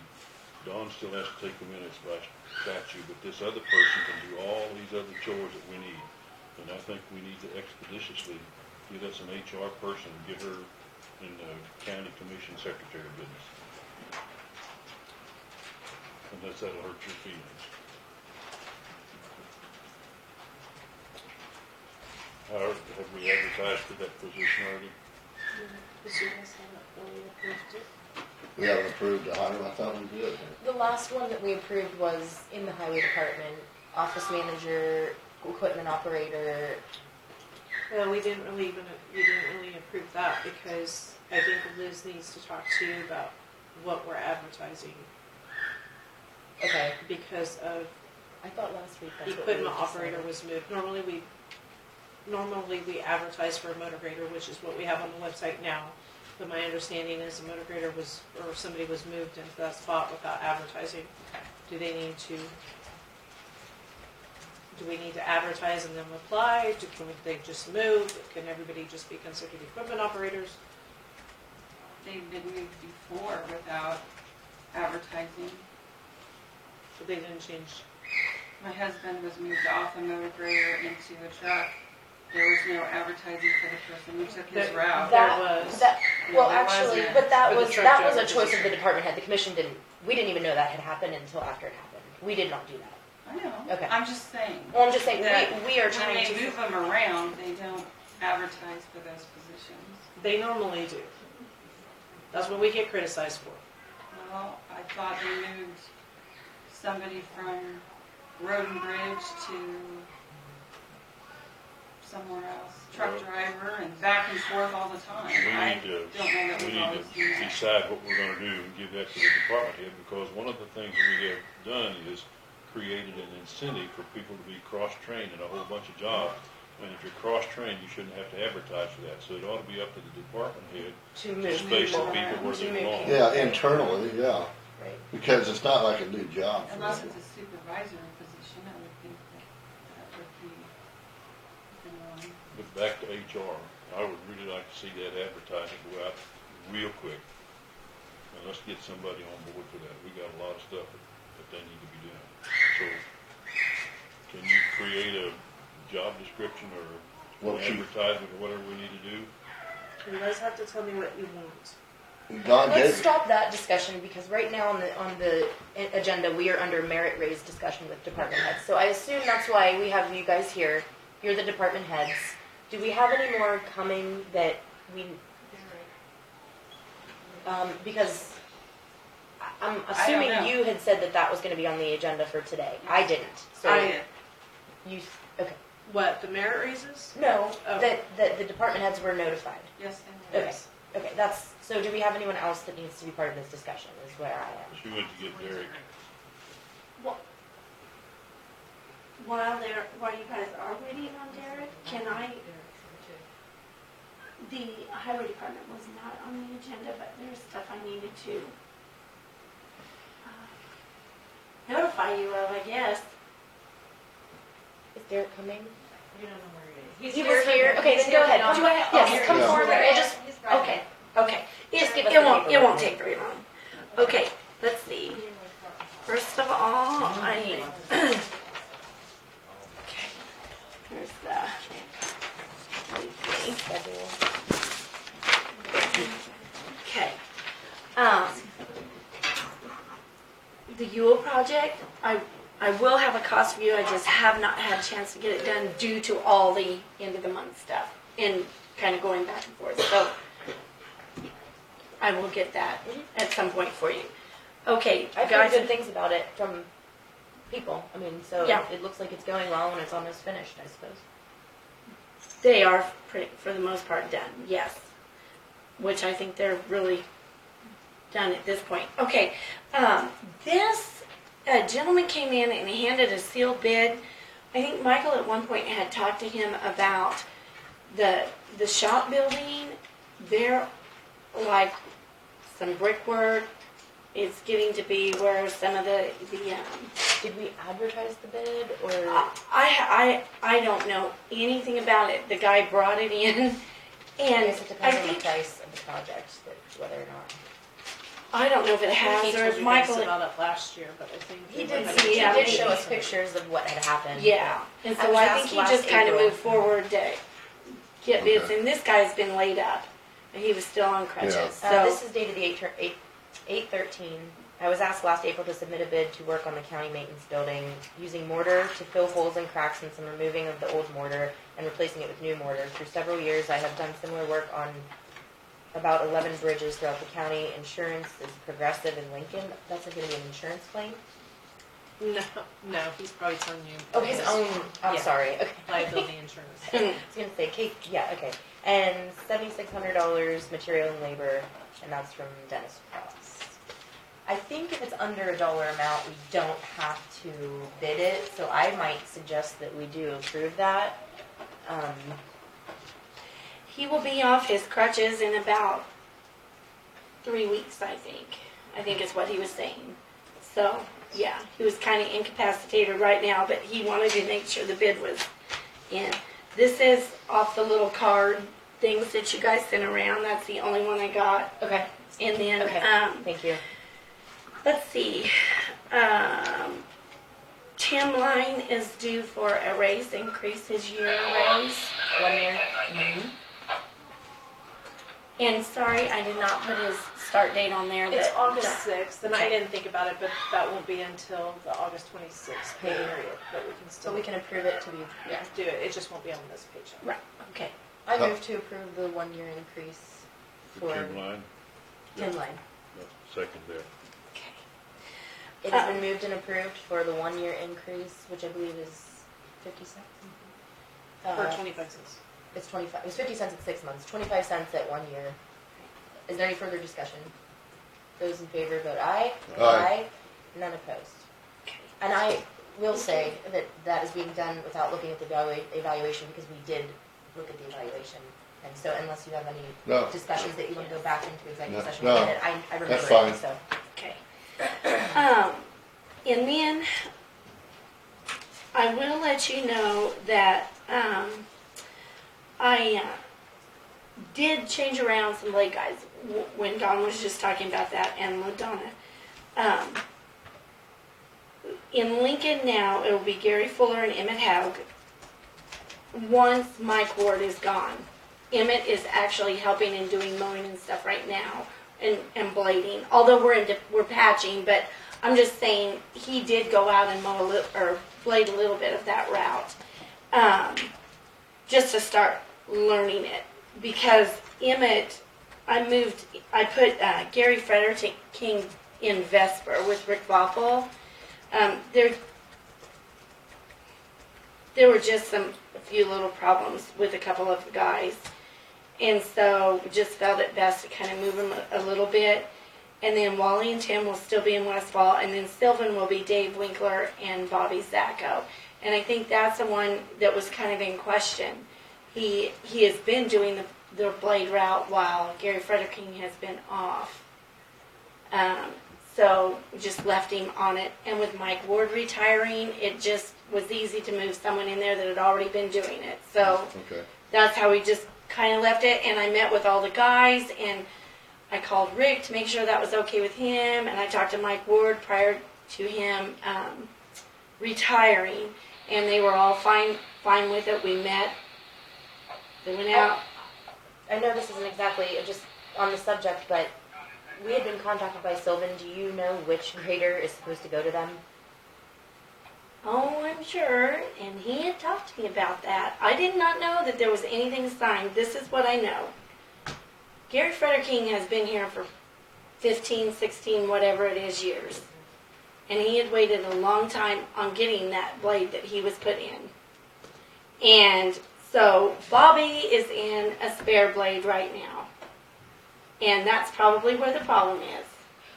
Dawn still has to take the minutes by statute, but this other person can do all these other chores that we need. And I think we need to expeditiously get us an HR person and get her in the county commission secretary business. Unless that'll hurt your feelings. Have we advertised for that position already? Because you guys haven't really approved it. We haven't approved the hire, I thought we did. The last one that we approved was in the highway department, office manager, equipment operator. Well, we didn't really approve that because I think Liz needs to talk to you about what we're advertising Okay, because of I thought last week that's what we equipment decided. operator was moved. Normally we advertise for a motor grader, which is what we have on the website now. But my understanding is a motor grader somebody was moved into that spot without advertising. Do we need to advertise and then apply? Can they just move? Can everybody just be considered equipment operators? They've been moved before without advertising. But they didn't change. My husband was moved off a motor grader into a truck. There was no advertising for the person who took his route. There was. Well, there actually, wasn't. but that For the was truck a driver choice of position. the department head. The commission we didn't even know that had happened until after it happened. We did not do that. I know. Okay. I'm just saying. Well, I'm just saying, that we are trying when to. they move them around, they don't advertise for those positions. They normally do. That's what we get criticized for. Well, I thought they moved somebody from Road and Bridge to somewhere else, truck driver, and back and forth all the time. We I need to, don't know that we we've need always to done that. decide what we're gonna do and give that to the department head, because one of the things that we have done is created an incentive for people to be cross-trained in a whole bunch of jobs. And if you're cross-trained, you shouldn't have to advertise for that, so it ought to be up to the department head To to move space the people people where around, they to move belong. people. Yeah, internally, yeah, Right. because it's not like a new job. for Unless them. it's a supervisory position, I would think that would be, you know, But back to HR, I would really like to see that advertising go out real quick. And let's get somebody on board for that. We got a lot of stuff that they need to be doing. So, can you create a job description or Well, an advertisement or whatever we need to do? You guys have to tell me what you want. Don Let's gave, stop that discussion because right now on the agenda we are under merit raise discussion with department heads. So I assume that's why we have you guys here. You're the department heads. Do we have any more coming that we? Because I'm assuming know. you had said that was going to be on the agenda for today. I didn't. So I- you okay? What, the merit raises? No, Oh. that the department heads were notified. yes, they would. Okay. Okay, that's, so do we have anyone else that needs to be part of this discussion is where I am. She went to get Derek. While you guys are waiting on Derek, the highway department was not on the agenda, but there's stuff I needed to notify you of, I guess. Is Derek coming? We don't know where he is. He was here, okay, then go ahead. Yes, come Yeah. forward, we'll just, Okay. just give us It the won't paperwork. take very long. Okay, let's see. First of all, I need, okay, here's the, Schedule. okay. The Yule project, I will have a cost review, I just have not had a chance to get it done due to all the end of the month stuff and kind of going back and forth, so I will get that at some point for you. Okay, I've heard guys, good things about it from people, I mean, so Yeah. it looks like it's going well and it's almost finished, I suppose. they are for the most part done, yes. Which I think they're really done at this point. Okay, this gentleman came in and he handed a sealed bid. I think Michael at one point had talked to him about the shop building. They're like some brickwork. It's getting to be where some of the Did we advertise the bid or? I don't know anything about it. The guy brought it in, I and guess it I depends on the think price of the project, whether or not. I don't know if it He has or told if you guys Michael. about it last year, but I think He they did were see, he yeah, did maybe. show us pictures of what had happened. Yeah, and I so was I asked think he last just kind of April. moved forward to get bids, Okay. and this guy's been laid up. He was still on crutches, Yeah. so. This is dated the 8/13. I was asked last April to submit a bid to work on the county maintenance building using mortar to fill holes and cracks and some removing of the old mortar and replacing it with new mortar. Through several years, I have done similar work on about 11 bridges throughout the county. Insurance is Progressive in Lincoln. That's going to be an insurance claim. No, he's probably telling you. Oh, his own. I'm Yeah. sorry. Okay. Liability insurance. I was going to say, Kate, yeah, okay. And $7,600 material and labor, and that's from Dennis Cross. I think if it's under a dollar amount, we don't have to bid it, so I might suggest that we do approve that. He will be off his crutches in about 3 weeks, I think. I think is what he was saying. So, yeah, he was kind of incapacitated right now, but he wanted to make sure the bid was in. This is off the little card things that you guys sent around. That's the only one I got. Okay. And then, Okay. Thank you. let's see. Tim Line is due for a raise, increase his year raise. 1 year. And sorry, I did not put his start date on there. It's but- August 6th, and I didn't think about it, but that won't be until the August 26th pay period. But we can still So we can approve it to be. do it. It just won't be on this paycheck. Right, okay. I move to approve the 1 year increase for Tim Line, Tim Line. second there. Okay. It has been moved and approved for the 1 year increase, which I believe is 50 cents. For 25 cents. It's 25. It was 50 cents at 6 months. 25 cents at 1 year. Is there any further discussion? Those in favor vote aye. Aye. None opposed. Okay. And I will say that that is being done without looking at the evaluation because we did look at the evaluation. And so unless you have any No. discussions that you want to go back into executive No. session No. with it, I remember That's it. fine. So Okay. And then I will let you know that I did change around some blade guys when Don was just talking about that and Ladonna. In Lincoln now, it will be Gary Fuller and Emmett Haug. Once Mike Ward is gone, Emmett is actually helping and doing mowing and stuff right now and blading. Although we're patching, but I'm just saying he did go out and mow or blade a little bit of that route, just to start learning it. Because Emmett, I put Gary Fredericking King in Vesper with Rick Voppel. There were just a few little problems with a couple of the guys. And so we just felt it best to kind of move them a little bit. And then Wally and Tim will still be in Westfall. And then Sylvan will be Dave Winkler and Bobby Zacco. And I think that's the one that was kind of in question. He has been doing the blade route while Gary Fredericking has been off. So we just left him on it. And with Mike Ward retiring, it just was easy to move someone in there that had already been doing it. So Okay. that's how we just kind of left it. And I met with all the guys, and I called Rick to make sure that was okay with him. And I talked to Mike Ward prior to him retiring, and they were all fine with it. We met. They went out. I know this isn't exactly just on the subject, but we had been contacted by Sylvan. Do you know which grader is supposed to go to them? Oh, I'm sure. And he had talked to me about that. I did not know that there was anything signed. This is what I know. Gary Fredericking has been here for 15, 16, whatever it is, years. And he had waited a long time on getting that blade that he was put in. And so Bobby is in a spare blade right now. And that's probably where the problem is.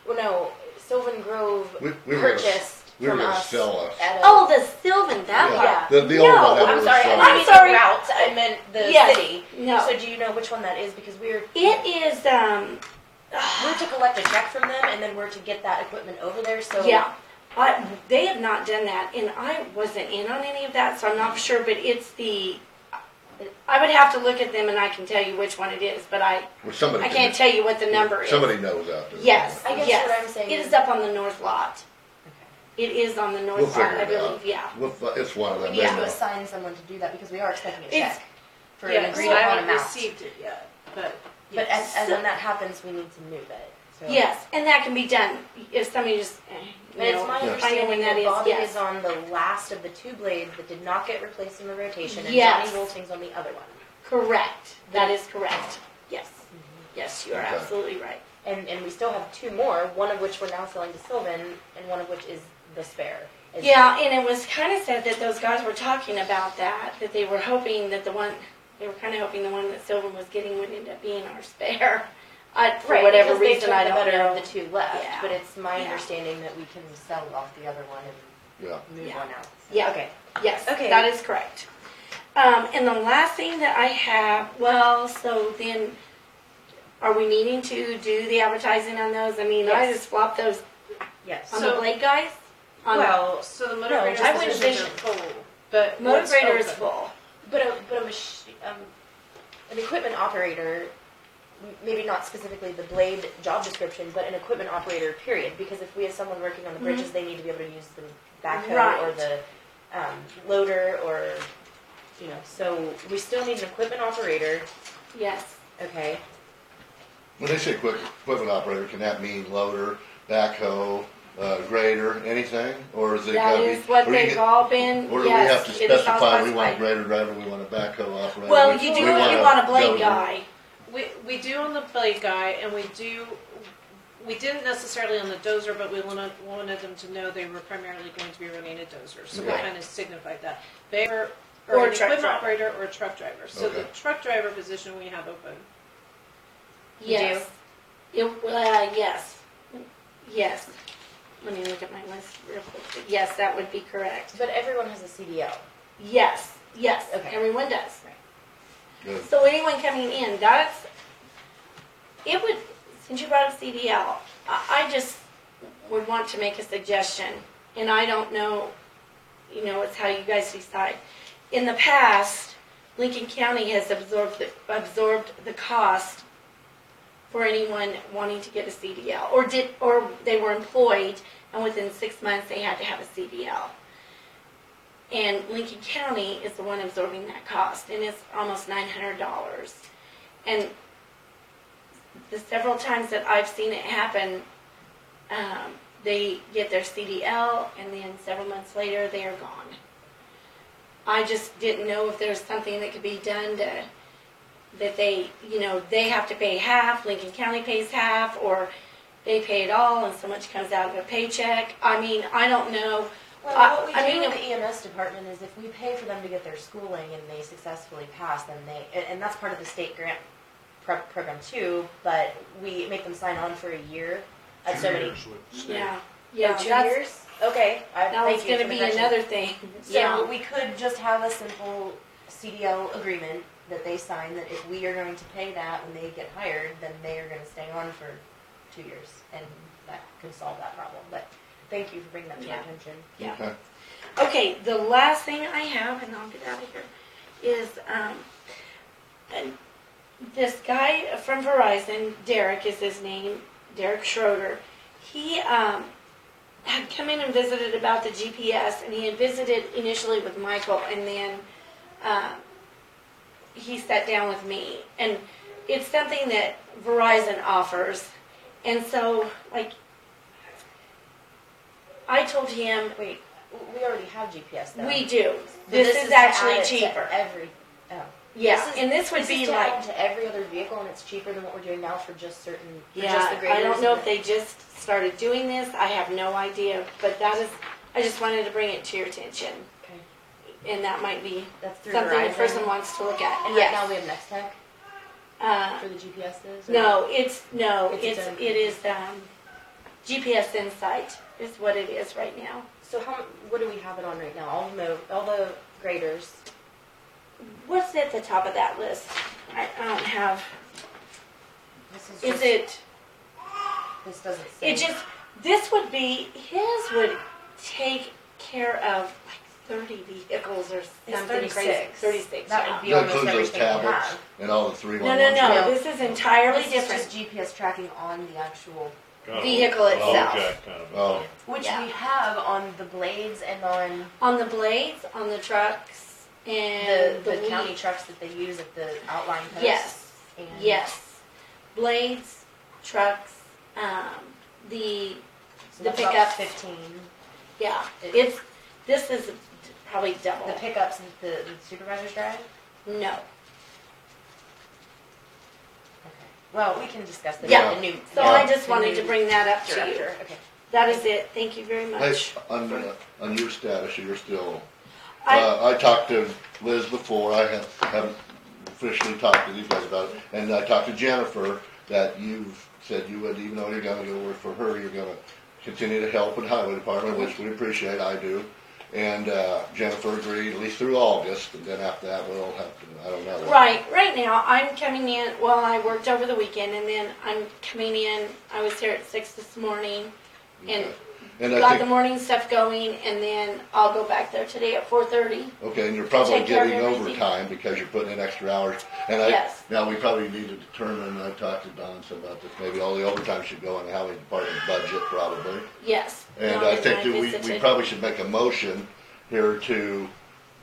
Well, no. Sylvan Grove We were purchased we were from gonna us sell us. at a- Oh, the Sylvan, that one. Yeah. The old No, one that I'm we sorry. were selling. I didn't mean sorry. the route. I meant the Yes. city. No. So do you know which one that is? Because we're It is, to collect a check from them, and then we're to get that equipment over there. So yeah. They have not done that, and I wasn't in on any of that, so I'm not sure, but it's the I would have to look at them and I can tell you which one it is, but I Somebody can't tell you what the number is. Somebody knows out there. Yes, I guess yes. what I'm saying It is- is up on the north lot. It is on the north We'll lot, figure I it out. believe, yeah. It's one of We them. need They to know. assign someone to do that because we are expecting a It's- check for an Yes, agreed I upon haven't amount. received it yet, but. But yes. as when that happens, we need to move it. So. Yes, and that can be done if somebody just, And it's my I know understanding when that that is, Bobby yes. is on the last of the two blades that did not get replaced in the rotation, and Yes. Johnny Wolting's on the other one. Correct, that is correct, yes. Mm-hmm. Yes, you are Okay. absolutely right. And we still have two more, one of which we're now selling to Sylvan, and one of which is the spare. Is- Yeah, and it was kind of said that those guys were talking about that they were hoping that they were kind of hoping the one that Sylvan was getting would end up being our spare. For Right, whatever because they reason, took I the don't better know. of the two left, Yeah. but it's my Yeah. understanding that we can sell off the other one and Yeah. move Yeah. one out. Yeah. Okay. Yes, Okay. that is correct. And the last thing that I have, well, so then, are we needing to do the advertising on those? I mean, I Yes. just flopped those Yes. on So- the blade guys. Well, So the No, motivator's I wouldn't positions are think- full, but what's Motivator is open? full. but an equipment operator, maybe not specifically the blade job description, but an equipment operator, period. Because if we have someone working on the bridges, they need to be able to use the backhoe or Right. the loader, or So we still need an equipment operator. Yes. Okay. When they say equipment operator, can that mean loader, backhoe, grader, anything? Or is it That gotta be? is what or you they've get- all been, Or do we have yes. to It is all specify, we want a specified. grader driver, we want a backhoe operator? Well, we- you do we if you want a blade dozer. guy. We do on the blade guy, and we didn't necessarily on the dozer, but we wanted them to know they were primarily going to be running a dozer, so we Right. kind of signified that. They were, Or or a an truck equipment driver. operator or a truck driver. So the Okay. truck driver position we have open. Yes. Yes. Yes. Let me look at my list real quick. Yes, that would be correct. But everyone has a CDL. Yes, yes, Okay. everyone does. Good. So anyone coming in, it would, since you brought up CDL, I just would want to make a suggestion, and I don't know, it's how you guys decide. In the past, Lincoln County has absorbed the cost for anyone wanting to get a CDL, or they were employed, and within 6 months they had to have a CDL. And Lincoln County is the one absorbing that cost, and it's almost $900. And the several times that I've seen it happen, they get their CDL, and then several months later they are gone. I just didn't know if there's something that could be done that they have to pay half, Lincoln County pays half, or they pay it all and so much comes out of a paycheck. I mean, I don't know. Well, what we I do mean, in the EMS department is if we pay for them to get their schooling and they successfully pass, then and that's part of the state grant program too, but we make them sign on for a year at so many. Yeah, Yeah, 2 years? Okay. That thank was you going to for the be correction. another thing. So Yeah. we could just have a simple CDL agreement that they sign that if we are going to pay that when they get hired, then they are going to stay on for 2 years, and that could solve that problem. But thank you for bringing that to my Yeah. attention. Yeah. Okay. Okay, the last thing I have, and I'll get out of here, is and this guy from Verizon, Derek is his name, Derek Schroeder. He had come in and visited about the GPS, and he had visited initially with Michael, and then he sat down with me. And it's something that Verizon offers, and so, I told him, Wait, we already have GPS though. we do. So This is to add actually it to cheaper. Oh. Yeah, This is- and this would This be is to like, add to every other vehicle, and it's cheaper than what we're doing now for just certain. For yeah, just the I graders don't know and if they just started doing this. I have no idea, but I just wanted to bring it to your attention, Okay. and that might be That's through something Verizon. a person wants to look at. And Yes. right now we have Next Tech for the GPSs. Or? No, It's its own it is GPS Insight is what it is right now. So what do we have it on right now? All the graders. What's at the top of that list? I don't have. This is. Is just, it? This doesn't say. This would be, his would take care of like 30 vehicles or It's something crazy. 36. 36, That yeah. would be That almost includes those everything we tablets have. and all the 311s. No, Yeah. this is entirely This different. is just GPS tracking on the actual, Kind of Vehicle a low itself. jack kind of a Oh. thing. which Yeah. we have on the blades and on On the blades, on the trucks, and the wheat. county trucks that they use at the outlying posts. Yes, And yes. Blades, trucks, the so the that's about pickups. 15. yeah. It- This is probably double. The pickups that the supervisors drive? No. Okay. Well, we can discuss the, Yeah. the new. So Yeah. I just the wanted new to bring that up to you. director. Okay. That is it. Thank you very Hey, much. on your status, you're still, I- I talked to Liz before, I haven't officially talked to these guys about it, and I talked to Jennifer, that you've said you would, even though you're gonna go work for her, you're gonna continue to help with the highway department, which we appreciate, I do. And, Jennifer agreed, at least through August, and then after that, we'll have to, I don't know. Right now, I'm coming in, well, I worked over the weekend, and then I'm coming in, I was here at 6 this morning, and Okay. And I got the think, morning stuff going, and then I'll go back there today at 4:30. okay, and you're probably Take care of getting everything. overtime because you're putting in extra hours. And Yes. now we probably need to determine, I talked to Don some about this, maybe all the overtime should go in the highway department budget, probably. Yes. And Now I that think I that we visited. probably should make a motion here to,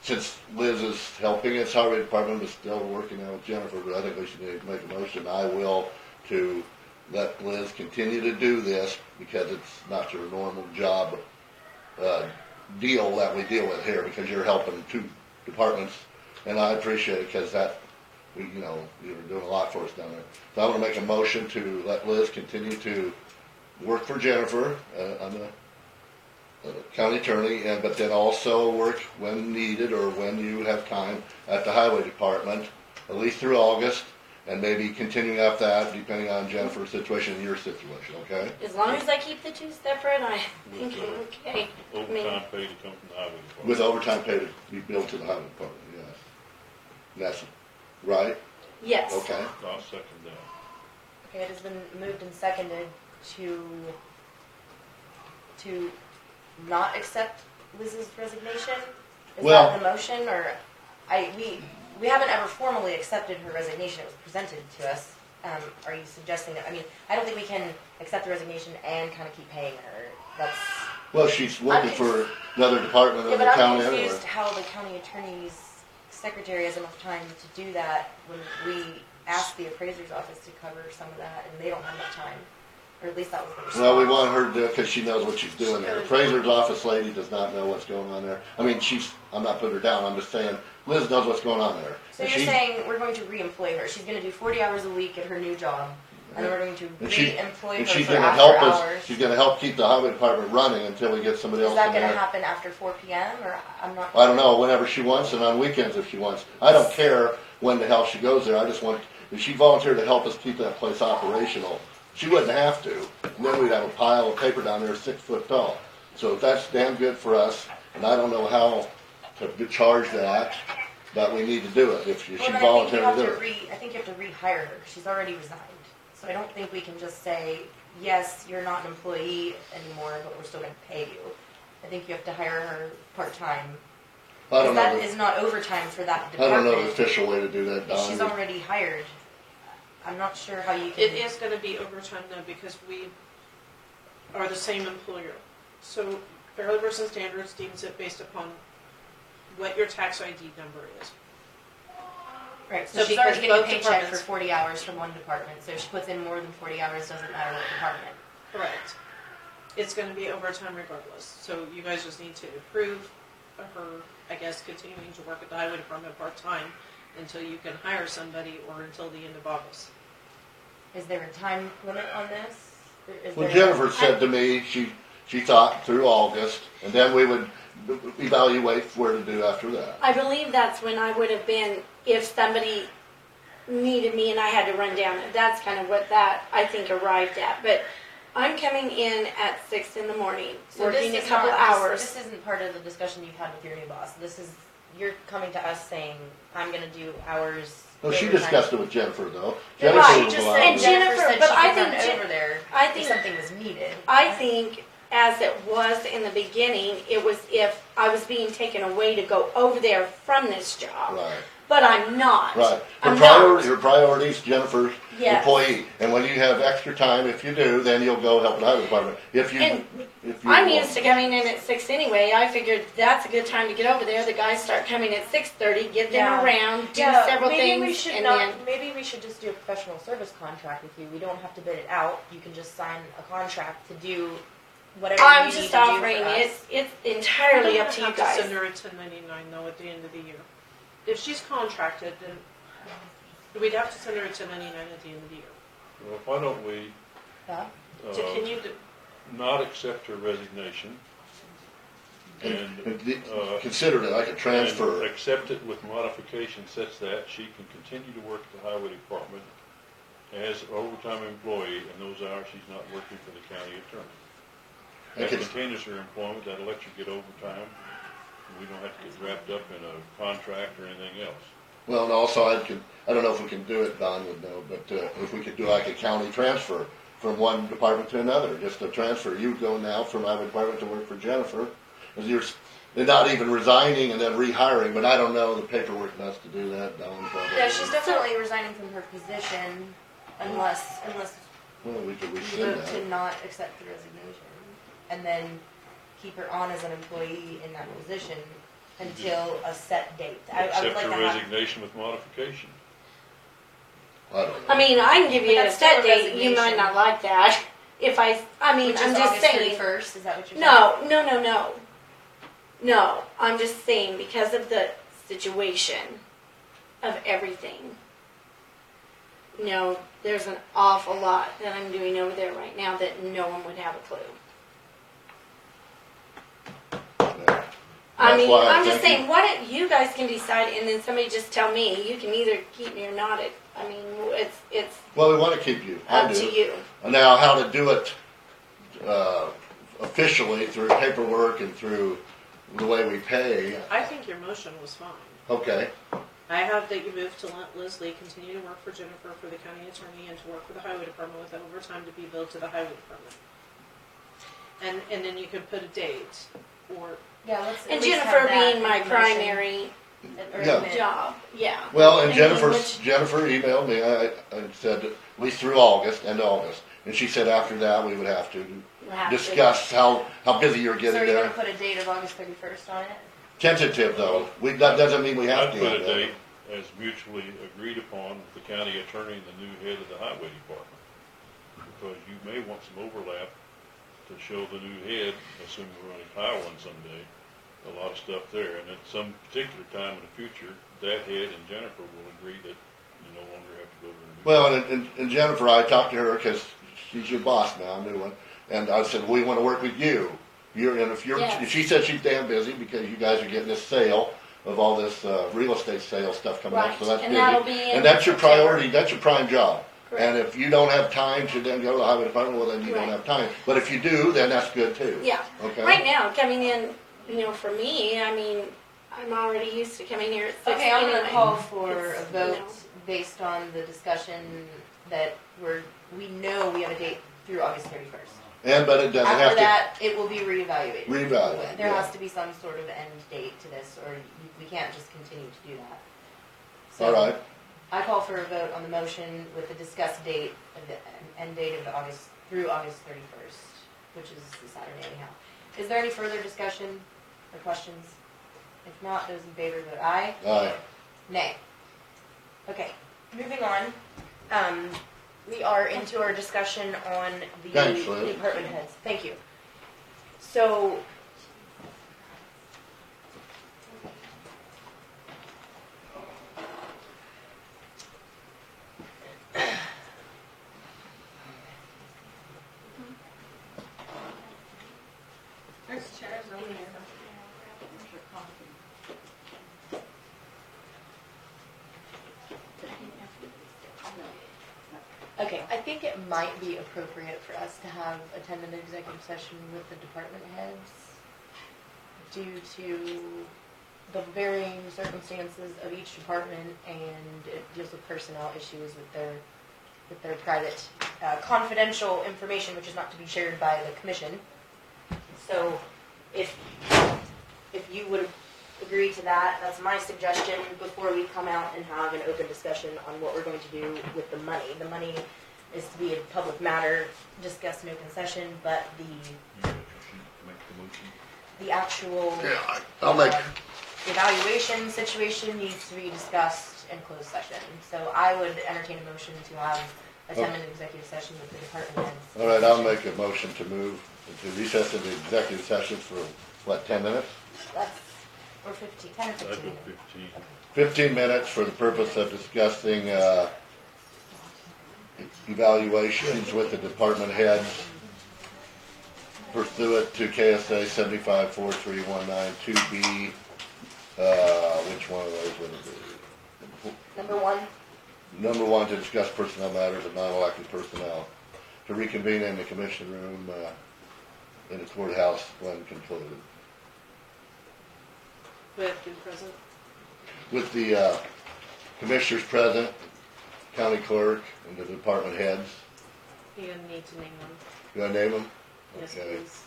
since Liz is helping its highway department, but still working out with Jennifer, but I think we should make a motion, I will, to let Liz continue to do this, because it's not your normal job, deal that we deal with here, because you're helping two departments, and I appreciate it, because that, you're doing a lot for us down there. So I wanna make a motion to let Liz continue to work for Jennifer, on the county attorney, but then also work when needed or when you have time at the highway department, at least through August, and maybe continuing after that, depending on Jennifer's situation and your situation, okay? As long as I keep the two separate, I think I'm okay. Overtime pay to come from the highway department. With overtime pay to be billed to the highway department, yes. That's right, Yes. okay? I'll second that. Okay, it has been moved and seconded to not accept Liz's resignation? Is Well- that the motion, or, we haven't ever formally accepted her resignation, it was presented to us. Are you suggesting that, I don't think we can accept the resignation and kind of keep paying her, that's. Well, she's working for another department Yeah, of the but I'm county anyway. confused how the county attorney's secretary has enough time to do that when we asked the appraiser's office to cover some of that, and they don't have enough time. Or at least that was the response. Well, we want her to do it because she knows what she's doing there. Appraiser's office lady does not know what's going on there. I'm not putting her down, I'm just saying, Liz knows what's going on there. So And you're she- saying we're going to re-employ her, she's gonna do 40 hours a week at her new job, and then we're going to And she- re-employ her And she's for gonna after help hours? us, she's gonna help keep the highway department running until we get somebody else Is in that there. gonna happen after 4 p.m., or I'm not? I don't know, whenever she wants and on weekends if she wants. I don't care when the hell she goes there, I just want, if she volunteered to help us keep that place operational, she wouldn't have to. And then we'd have a pile of paper down there 6 foot tall. So that's damn good for us, and I don't know how to charge that, but we need to do it if she Well, then volunteered to do it. I think you have to rehire her, she's already resigned. So I don't think we can just say, yes, you're not an employee anymore, but we're still gonna pay you. I think you have to hire her part-time. I don't That know, is not overtime for that I don't know the department. official way to do that, If she's Don. already hired, I'm not sure how you can. It is gonna be overtime though, because we are the same employer. So Fair Labor and Standards deems it based upon what your tax ID number is. Right, so So she's because already getting a both paycheck for departments- 40 hours from one department, so if she puts in more than 40 hours, doesn't matter what department. Correct. It's gonna be overtime regardless. So you guys just need to approve her, I guess, continuing to work at the highway department part-time until you can hire somebody or until the end of August. Is there a time limit on this? Is Well, there- Jennifer said to me, she thought through August, and then we would evaluate where to do after that. I believe that's when I would have been, if somebody needed me and I had to run down. That's kind of what that, I think, arrived at. But I'm coming in at 6 in the morning, So this working a is couple not- hours. This isn't part of the discussion you've had with your new boss. This is, you're coming to us saying, I'm gonna do hours. Well, she overtime." discussed it with Jennifer, though. Right, Jennifer she will just go said, out And and- Jennifer Jennifer- said but she I could think run Jen- over there I if think- something was needed. I think as it was in the beginning. It was if I was being taken away to go over there from this job. Right. But I'm not. Right. I'm not. Her priority's Jennifer's Yes. employee. And when you have extra time, if you do, then you'll go help the highway department. If you I'm used to coming in at 6 anyway. I figured that's a good time to get over there. The guys start coming at 6:30, get them Yeah. around, do Yeah, several maybe things, we should and not. then Maybe we should just do a professional service contract with you. We don't have to bid it out. You can just sign a contract to do whatever I'm you just need to offering do for it. us. It's entirely up to you Have guys. to send her a 1099 though at the end of the year. If she's contracted, then we'd have to send her a 1099 at the end of the year. Well, why don't we, Yeah. So can you do? not accept her resignation and, consider it like a transfer. and accept it with modification such that she can continue to work at the highway department as an overtime employee, and those hours she's not working for the county attorney. That Okay. continues her employment, that'll let you get overtime, and we don't have to get wrapped up in a contract or anything else. Well, and also I don't know if we can do it, Don would know, but if we could do like a county transfer from one department to another, just a transfer. You go now from highway department to work for Jennifer, and they're not even resigning and then rehiring, but I don't know the paperwork enough to do that, Don. Probably. Yeah, she's definitely resigning from her position, unless Well, we could to, rescind that. to not accept the resignation, and then keep her on as an employee in that position until a set date. I would Accept like her to have. resignation with modification. I don't know. I mean, I can give But you a that's still a set date. You resignation. might not like that. If I mean, Which I'm is just August saying. 31st. Is that what you're saying? No. No, I'm just saying because of the situation of everything. You know, there's an awful lot that I'm doing over there right now that no one would have a clue. Yeah. I That's mean, why I I'm just think saying, what if you guys can decide and then somebody just tell me, you can either keep me or not. I mean, it's Well, we want to keep you. I up do. to you. Now, how to do it officially through paperwork and through the way we pay. I think your motion was fine. Okay. I have that you move to let Leslie continue to work for Jennifer for the county attorney and to work for the highway department with overtime to be billed to the highway department. And then you could put a date or Yeah, let's. at And least Jennifer have that being my information primary or Yeah. admit. job, yeah. Well, and I mean, Jennifer emailed me. I said at least through August, end of August, and she said after that we would have to We'll have to- discuss how busy you're So getting are you there. going to put a date of August 31st on it? Tentative though. That doesn't mean we have I'd to. put a have that. date as mutually agreed upon with the county attorney and the new head of the highway department. Because you may want some overlap to show the new head, assuming we're going to hire one someday, a lot of stuff there. And at some particular time in the future, that head and Jennifer will agree that you no longer have to go to the new. Well, and Jennifer, I talked to her because she's your boss now, a new one, and I said we want to work with you. Yes. She said she's damn busy because you guys are getting this sale of all this real estate sale stuff coming up, so Right, that's and busy. that'll be in And that's your September. priority. That's your prime job. Correct. And if you don't have time to then go to the highway department, well, then you don't Right. have time. But if you do, then that's good too. Yeah. Okay. Right now, coming in, for me, I mean, I'm already used to coming here at 6 Okay, I'm going anyway. to call for a It's, vote based on the discussion that we know we have a date through August 31st. But it doesn't After have to. that, it will be reevaluated. Reevaluated, There yeah. has to be some sort of end date to this, or we can't just continue to do that. So All right. I call for a vote on the motion with the discussed date of the end date of August through August 31st, which is the Saturday anyhow. Is there any further discussion or questions? If not, those in favor vote aye. Aye. Nay. Okay, moving on. We are into our discussion on the Thanks, Liz. department heads. Thank you. So, there's chairs over here. okay, I think it might be appropriate for us to attend an executive session with the department heads due to the varying circumstances of each department, and it deals with personnel issues with their private, confidential information, which is not to be shared by the commission. So if you would agree to that, that's my suggestion before we come out and have an open discussion on what we're going to do with the money. The money is to be a public matter, discussed in open session, but the actual Yeah, I'll make, evaluation situation needs to be discussed in closed session. So I would entertain a motion to have a 10-minute executive session with the department heads. all right, I'll make a motion to move, to recess into executive session for, what, 10 minutes? That's, or 15, 10 or I 15 go minutes. 15. 15 minutes for the purpose of discussing, evaluations with the department heads pursuant to KSA 754319 2B, which one of those would it be? Number one, Number one, to discuss personnel matters of non-elected personnel, to reconvene in the commission room, in the courthouse when concluded. With who present? With the, commissioners present, county clerk, and the department heads. You need to name them. You wanna name them? Yes, Okay. please.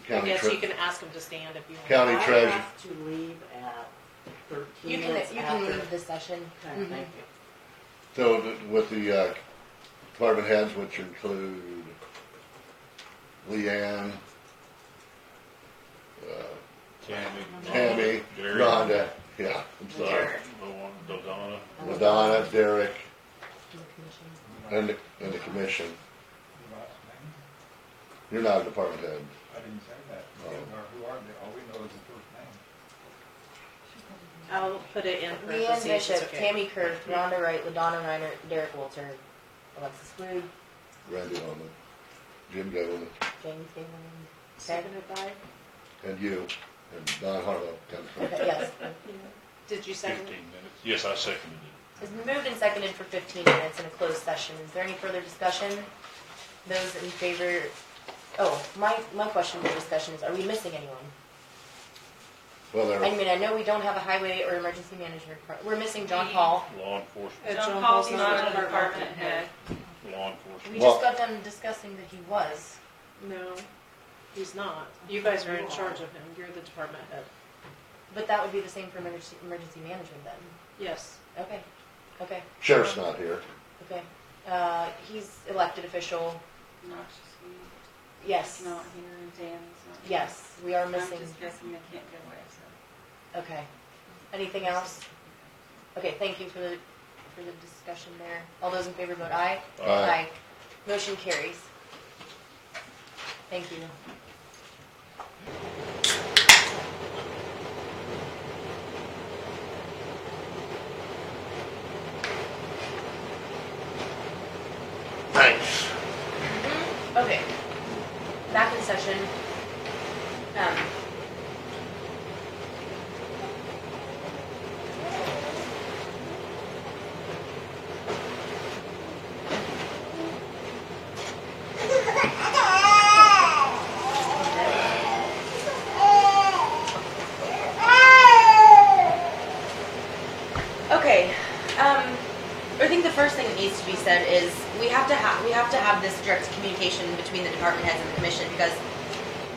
I County guess tre- you can ask them to stand if you want. County I treasurer. have to leave at 13 you minutes can after. leave the session. Okay, thank you. So with the, department heads, which include Leanne, Tammy, Derek. Rhonda, yeah, I'm sorry, Derek. Ladonna. Ladonna, Derek, And the commission. and the commission. You're not a department head. I didn't say that. Oh. Who are they? All we know is the first name. I'll put it in Leanne parentheses, it's Bishop, okay. Tammy Kirk, Rhonda Wright, Ladonna Reinert, Derek Walter, Alexis Wood, Randy Holman, Jim Govan, James Galen. Okay. Seconded by? and you, and Don Harlow comes from. Okay, yes. Did you 15 second? minutes. Yes, I seconded it. It's moved and seconded for 15 minutes in a closed session. Is there any further discussion? Those in favor, my question for discussion is, are we missing anyone? Well, I there, mean, I know we don't have a highway or emergency management. We're missing John Hall. Law enforcement. John Paul's Paul's not not a department head. Law enforcement. We Well- just got done discussing that he was. No, he's not. You guys are in charge of him. You're the department head. But that would be the same for emergency management then. Yes. Okay, okay, sheriff's not here. okay. He's elected official. Noxious weed, Yes. not here, and Dan's not here. Yes, we are I'm missing. just guessing they can't get away, so. Okay. Anything else? Okay, thank you for the discussion there. All those in favor vote aye. Aye. Motion carries. Thank you. Thanks. Okay. Back in session. Okay. I think the first thing that needs to be said is we have to have this direct communication between the department heads and the commission because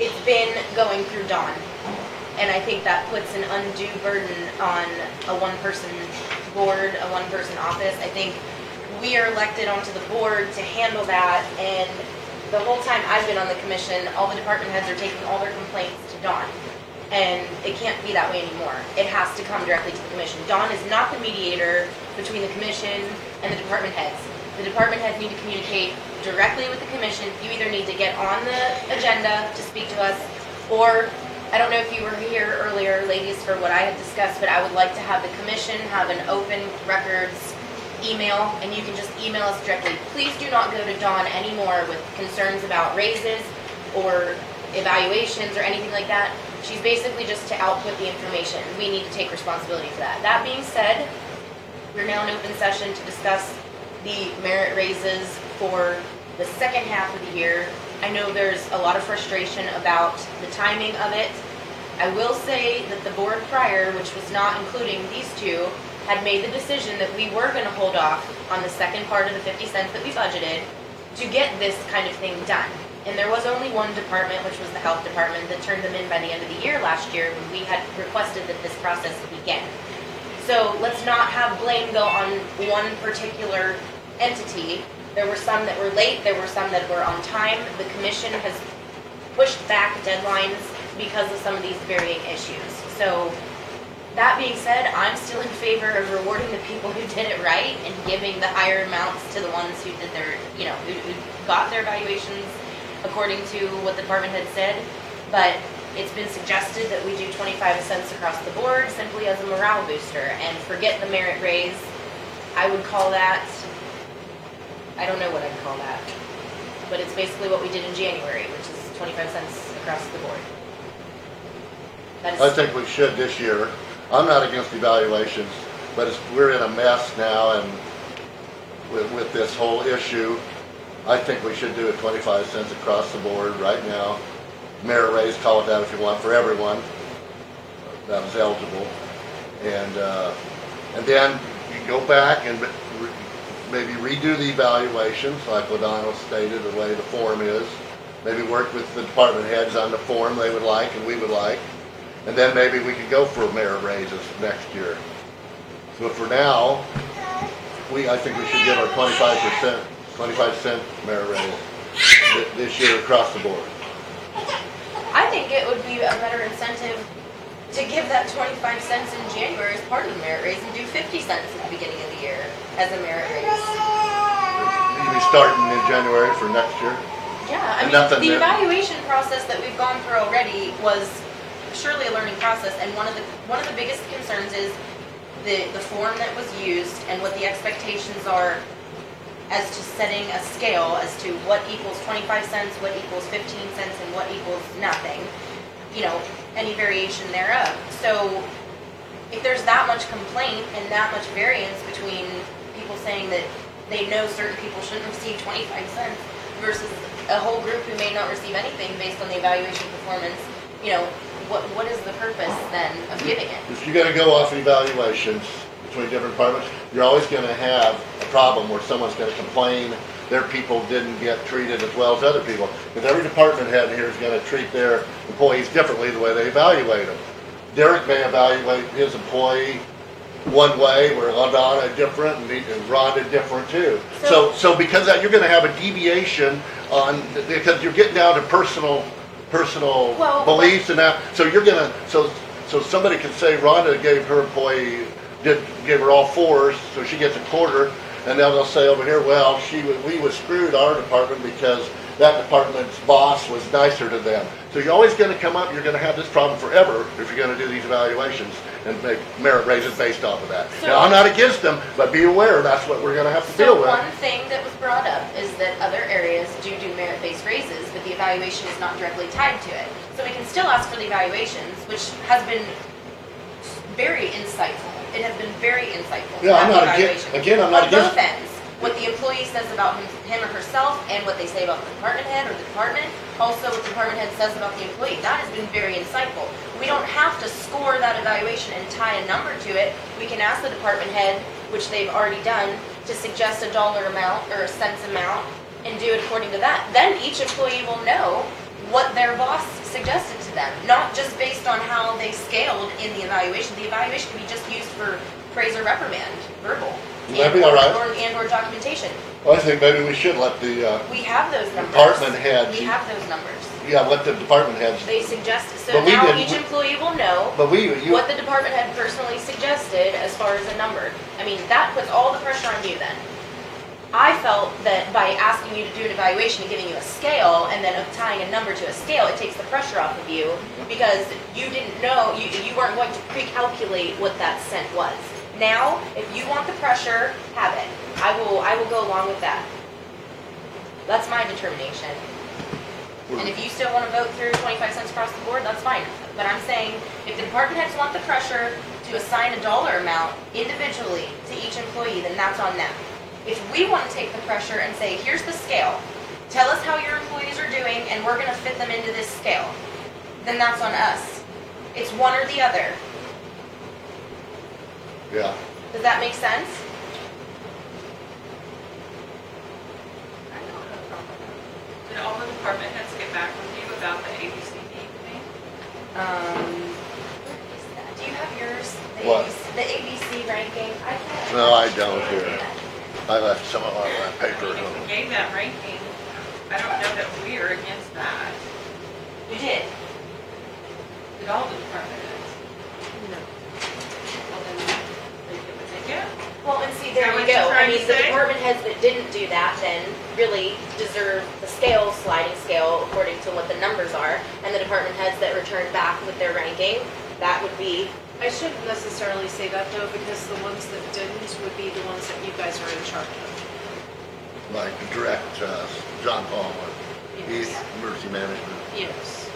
it's been going through Dawn, and I think that puts an undue burden on a one-person board, a one-person office. I think we are elected onto the board to handle that, and the whole time I've been on the commission, all the department heads are taking all their complaints to Dawn. And it can't be that way anymore. It has to come directly to the commission. Dawn is not the mediator between the commission and the department heads. The department heads need to communicate directly with the commission. You either need to get on the agenda to speak to us, or, I don't know if you were here earlier, ladies, for what I had discussed, but I would like to have the commission have an open records email, and you can just email us directly. Please do not go to Dawn anymore with concerns about raises or evaluations or anything like that. She's basically just to output the information. We need to take responsibility for that. That being said, we're now in open session to discuss the merit raises for the second half of the year. I know there's a lot of frustration about the timing of it. I will say that the board prior, which was not including these two, had made the decision that we were going to hold off on the second part of the 50 cents that we budgeted to get this kind of thing done. And there was only one department, which was the health department, that turned them in by the end of the year last year when we had requested that this process begin. So let's not have blame go on one particular entity. There were some that were late, there were some that were on time. The commission has pushed back deadlines because of some of these varying issues. So that being said, I'm still in favor of rewarding the people who did it right and giving the higher amounts to the ones who did their, who got their evaluations according to what the department had said. But it's been suggested that we do 25 cents across the board simply as a morale booster and forget the merit raise. I would call that, I don't know what I'd call that, but it's basically what we did in January, which is 25 cents across the board. That is, I think we should this year. I'm not against evaluations, but we're in a mess now, and with this whole issue, I think we should do it 25 cents across the board right now. Merit raise, call it that if you want, for everyone that was eligible. And then you can go back and maybe redo the evaluations, like Ladonna stated, the way the form is. Maybe work with the department heads on the form they would like and we would like. And then maybe we could go for merit raises next year. So for now, I think we should give our 25 cent merit raise this year across the board. I think it would be a better incentive to give that 25 cents in January as part of the merit raise and do 50 cents at the beginning of the year as a merit raise. You'll be starting in January for next year. Yeah, I And mean, nothing the that- evaluation process that we've gone through already was surely a learning process, and one of the biggest concerns is the form that was used and what the expectations are as to setting a scale as to what equals 25 cents, what equals 15 cents, and what equals nothing. Any variation thereof. So if there's that much complaint and that much variance between people saying that they know certain people shouldn't receive 25 cents versus a whole group who may not receive anything based on the evaluation performance, what is the purpose then of giving it? If you're gonna go off evaluations between different departments, you're always gonna have a problem where someone's gonna complain their people didn't get treated as well as other people. Because every department head here is gonna treat their employees differently the way they evaluate them. Derek may evaluate his employee one way, where Ladonna different, and Rhonda different too. So because that, you're gonna have a deviation because you're getting down to personal beliefs and that. So you're gonna, so somebody can say Rhonda gave her employee, gave her all fours, so she gets a quarter, and then they'll say over here, well, we was screwed our department because that department's boss was nicer to them. So you're always gonna come up, you're gonna have this problem forever if you're gonna do these evaluations and make merit raises based off of that. Now, I'm not against them, but be aware, that's what we're gonna have to deal So with. one thing that was brought up is that other areas do merit-based raises, but the evaluation is not directly tied to it. So we can still ask for the evaluations, which has been very insightful. It has been very insightful. Yeah, I'm not evaluation. again, I'm not On against. both ends. What the employee says about him or herself, and what they say about the department head or the department, also what the department head says about the employee. That has been very insightful. We don't have to score that evaluation and tie a number to it. We can ask the department head, which they've already done, to suggest a dollar amount or a cents amount and do it according to that. Then each employee will know what their boss suggested to them, not just based on how they scaled in the evaluation. The evaluation can be just used for praise or reprimand, verbal. That'd be all right. Or documentation. Well, I think maybe we should let the We have those numbers. department heads, We have those numbers. let the department heads. They suggested, so But we now didn't- each employee will know But what the department head personally suggested as far as a number. I mean, that puts all the pressure on you then. I felt that by asking you to do an evaluation and giving you a scale and then tying a number to a scale, it takes the pressure off of you because you didn't know, you weren't going to pre-calculate what that cent was. Now, if you want the pressure, have it. I will go along with that. That's my determination. And if you still want to vote through 25 cents across the board, that's fine. But I'm saying, if the department heads want the pressure to assign a dollar amount individually to each employee, then that's on them. If we want to take the pressure and say, here's the scale, tell us how your employees are doing, and we're going to fit them into this scale, then that's on us. It's one or the other. Yeah. Does that make sense? Did all the department heads get back with you about the ABCD thing? Do you have yours? The What? The ABC ranking? I can't. No, I don't here. I left some of my I paper. mean, if we gave that ranking, I don't know that we are against that. You did. Did all the department heads? No. Well, then they get what they get. Well, and see, there Is that you what you're go. I trying to mean, the say? department heads that didn't do that then really deserve the scale, sliding scale, according to what the numbers are. And the department heads that returned back with their ranking, that would be, I shouldn't necessarily say that though, because the ones that didn't would be the ones that you guys are in charge of. Like the direct, John Palmer, Yes. East Emergency Management. Yes,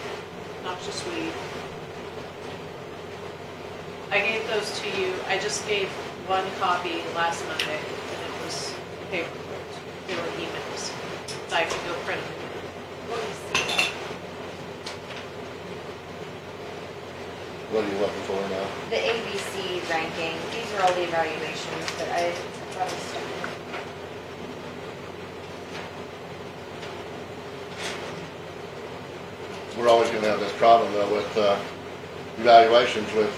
not just we. I gave those to you, I just gave one copy last Monday, and it was paperwork. They were emails. So I could go print them. let me see. What are you looking for now? The ABC ranking. These are all the evaluations that I probably started. We're always gonna have this problem though with, evaluations with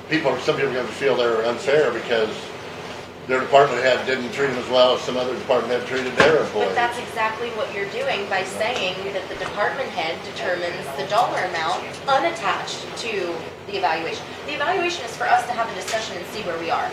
people, some people are gonna feel they're unfair because their department head didn't treat them as well as some other department head treated their But employees. that's exactly what you're doing by saying that the department head determines the dollar amount unattached to the evaluation. The evaluation is for us to have a discussion and see where we are.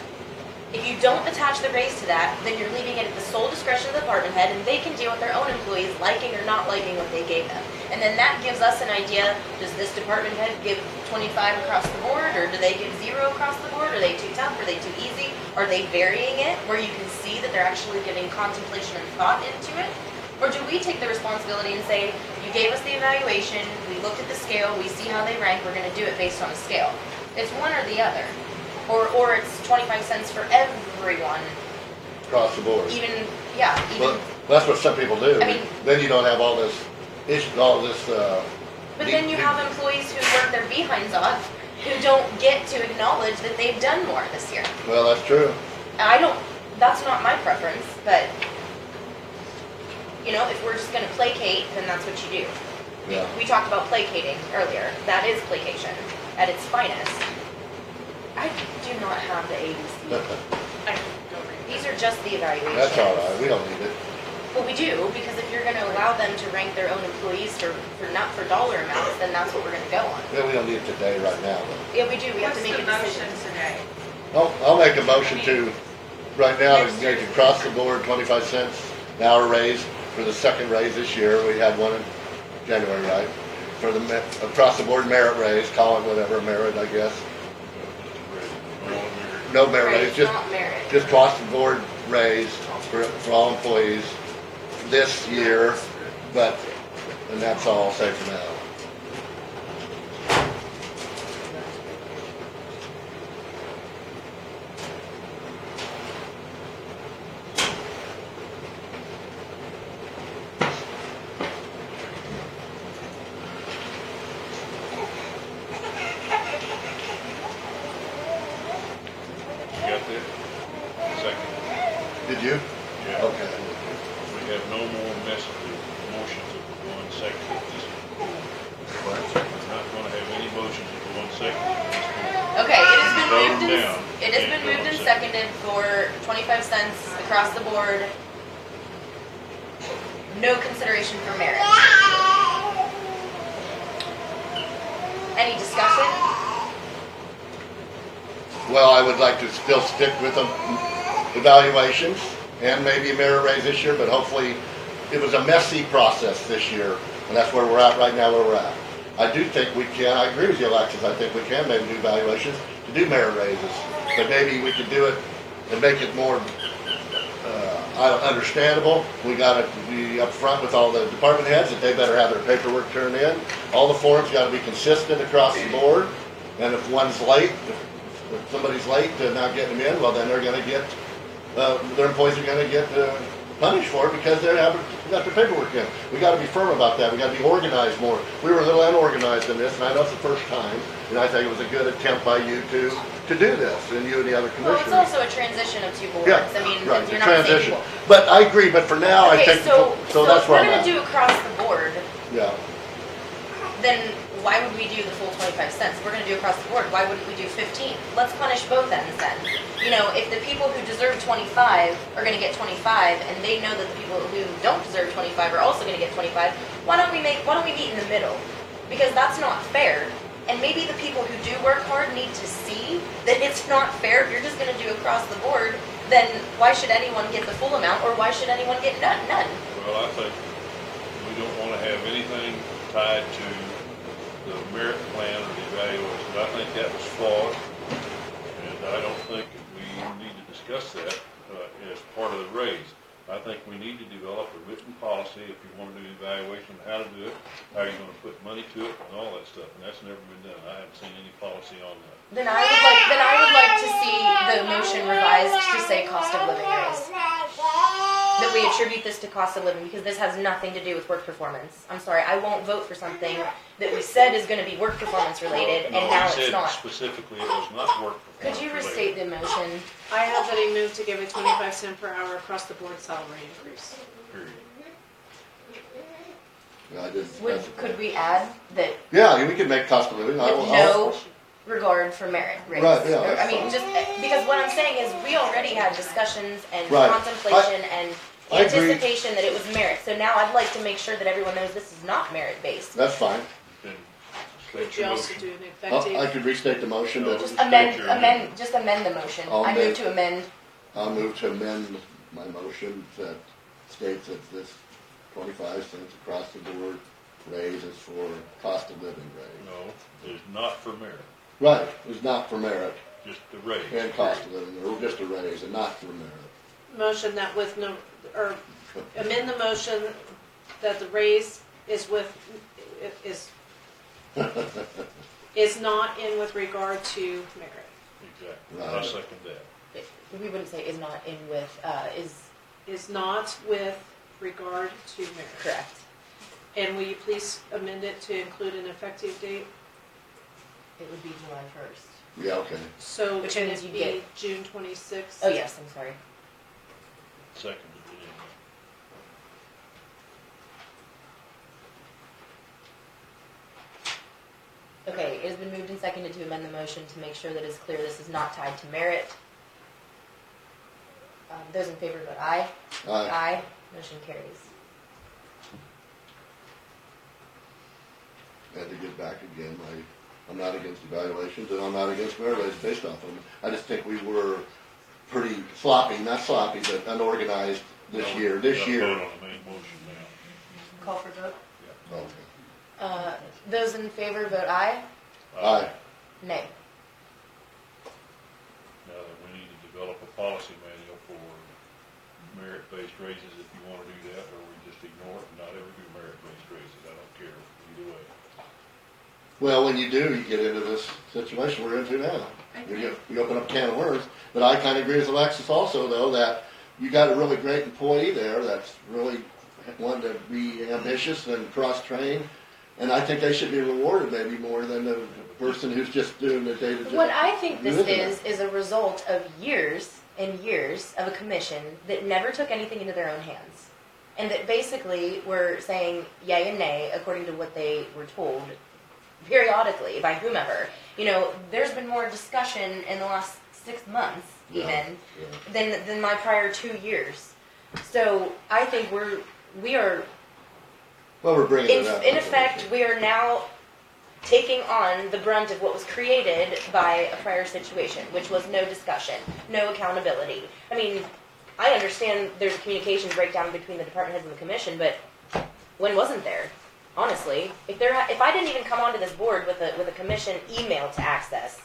If you don't attach the raise to that, then you're leaving it at the sole discretion of the department head, and they can deal with their own employees liking or not liking what they gave them. And then that gives us an idea, does this department head give 25 across the board, or do they give 0 across the board? Are they too tough? Are they too easy? Are they varying it, where you can see that they're actually giving contemplation and thought into it? Or do we take the responsibility and say, you gave us the evaluation, we looked at the scale, we see how they rank, we're gonna do it based on a scale? It's one or the other. Or it's 25 cents for everyone, Across the board. even, yeah, even, Well, that's what some people do. I mean- Then you don't have all this issue, all this, but then you have employees who work their behinds off, who don't get to acknowledge that they've done more this year. well, that's true. And I don't, that's not my preference, but, you know, if we're just gonna placate, then that's what you do. Yeah. We talked about placating earlier. That is placation at its finest. I do not have the ABC. I don't read. These are just the evaluations. That's all right, we don't need it. Well, we do, because if you're gonna allow them to rank their own employees for not for dollar amounts, then that's what we're gonna go on. Yeah, we don't need it today, right now, but. Yeah, we do, we have What's to make the a motion decision. today? I'll make a motion to, right now, to make across the board 25 cents an hour raise for the second raise this year. We had one in January, right? For the across the board merit raise, call it whatever, merit, I guess. No merit Right, raise, it's just, not merit. just across the board raise for all employees this year, and that's all I'll say for now. You got that? Second. Did you? Yeah. Okay. We have no more motions that will go unseconded at this point. We're not gonna have any motions that go unseconded at this point. Okay, it has been Vote moved them and, down. it has Can't been go moved and unseconded. seconded for 25 cents across the board. No consideration for merit. Any discussion? Well, I would like to still stick with the evaluations and maybe a merit raise this year, but hopefully, it was a messy process this year, and that's where we're at right now, where we're at. I do think we can, I agree with you, Alexis, I think we can maybe do evaluations to do merit raises, but maybe we could do it and make it more, understandable. We gotta be upfront with all the department heads that they better have their paperwork turned in. All the forms gotta be consistent across the board, and if one's late, if somebody's late to not getting them in, well, then they're gonna get, their employees are gonna get, punished for it because they haven't got their paperwork in. We gotta be firm about that, we gotta be organized more. We were a little unorganized in this, and I know it's the first time, and I think it was a good attempt by you to do this, and you and the other Well, it's commissioners. also a transition of two boards. Yeah, I mean, right, the you're not the same transition. people. But I agree, but for now, I Okay, think, so that's if where we're I'm gonna at. do across the board, Yeah, then why would we do the full 25 cents? If we're gonna do across the board, why wouldn't we do 15? Let's punish both ends then. You know, if the people who deserve 25 are gonna get 25, and they know that the people who don't deserve 25 are also gonna get 25, why don't we meet in the middle? Because that's not fair. And maybe the people who do work hard need to see that it's not fair. If you're just gonna do across the board, then why should anyone get the full amount, or why should anyone get none? Well, I think we don't wanna have anything tied to the merit plan or the evaluation. I think that was flawed, and I don't think that we need to discuss that as part of the raise. I think we need to develop a written policy if you want to do the evaluation, how to do it, how you're going to put money to it, and all that stuff, and that's never been done. I haven't seen any policy on that. Then I would like to see the motion revised to say cost of living raise. That we attribute this to cost of living, because this has nothing to do with work performance. I'm sorry, I won't vote for something that we said is gonna be work performance related, and No, now he it's said not. specifically it was not work Could performance you related. restate the motion? I have that he moved to give a 25 cent per hour across the board salary increase. Period. yeah, I didn't Would, specify. could we add that Yeah, we can make cost of living. with no regard for merit raise? Right, yeah, Or, I that's mean, fine. just, because what I'm saying is, we already had discussions and Right. contemplation and I agree. anticipation that it was merit. So now I'd like to make sure that everyone knows this is not merit-based. That's fine. Then Could state you your also motion. do an I effective? could restate the motion that Just Just amend the motion. I'll I move amend. to amend. I'll move to amend my motion that states that this 25 cents across the board raise is for cost of living raise. No, it's not for merit, Right, it's not for merit just the raise. and cost of living, or just a raise and not for merit. Motion that with no, or amend the motion that the raise is with, is not in with regard to merit. Exactly. Right. I second that. We wouldn't say is not in with, Is not with regard to merit. correct. And will you please amend it to include an effective date? It would be July 1st. Yeah, okay. So Which can means it you be get- June 26th? Oh, yes, I'm sorry. Seconded it. Okay, it has been moved and seconded to amend the motion to make sure that it's clear this is not tied to merit. Those in favor vote aye. Aye. Aye. Motion carries. And to get back again, I'm not against evaluations and I'm not against merit raises based off of them. I just think we were pretty sloppy, not sloppy, but unorganized this No, year. we gotta This vote year. on the main motion now. Call for vote. Okay. Those in favor vote aye. Aye. Nay. Now that we need to develop a policy manual for merit-based raises if you wanna do that, or we just ignore it and not ever do merit-based raises. I don't care either way. Well, when you do, you get into this situation we're into now. You open up a can of worms. But I kind of agree with Alexis also, though, that you got a really great employee there that's really wanting to be ambitious and cross-train. And I think they should be rewarded maybe more than the person who's just doing the day-to-day. What I think this Isn't it? is a result of years and years of a commission that never took anything into their own hands. And that basically were saying yay and nay according to what they were told periodically by whomever. You know, there's been more discussion in the last 6 months even than my prior 2 years. So I think we are Well, we're bringing it up. in effect, we are now taking on the brunt of what was created by a prior situation, which was no discussion, no accountability. I mean, I understand there's a communication breakdown between the department heads and the commission, but when wasn't there? Honestly, if I didn't even come onto this board with a commission email to access,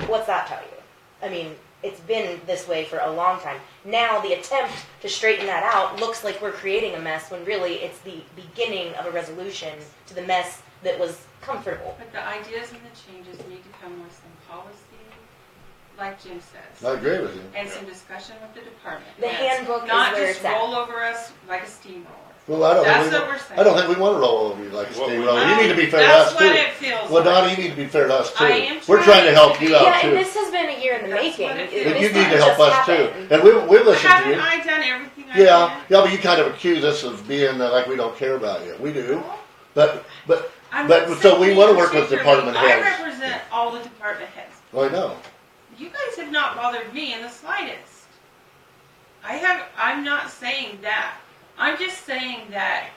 what's that tell you? I mean, it's been this way for a long time. Now the attempt to straighten that out looks like we're creating a mess when really it's the beginning of a resolution to the mess that was comfortable. But the ideas and the changes need to come with some policy like Jim says. I agree with you. And some discussion with the department. The heads, handbook is not where just it's at. roll over us like a steamroller. Well, I don't That's think we, what we're saying. I don't think we want to roll over you like a What we steamroller. do- You need to be fair to That's us too. what it feels Well, like. Donna, you need to be fair to us too. I am We're trying to help you Yeah, out and too. this has been a year in the That's making. what it This is. But you didn't need to help just us too. happen. And we listen to Haven't you. I done everything I Yeah, can? yeah, but you kind of accuse us of being like we don't care about you. We do. But I'm But- not so saying we me wanna work with particularly. department heads. I represent all the department heads. well, I know. You guys have not bothered me in the slightest. I'm not saying that. I'm just saying that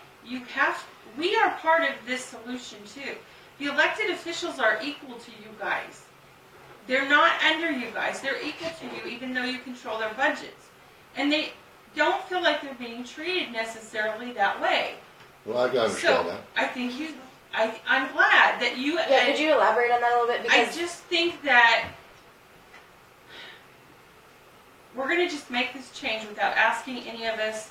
we are part of this solution too. The elected officials are equal to you guys. They're not under you guys. They're equal to you even though you control their budgets. And they don't feel like they're being treated necessarily that way. Well, I can understand So that. I think I'm glad that you. Yeah, could you elaborate on that a little bit? I Because just think that we're going to just make this change without asking any of us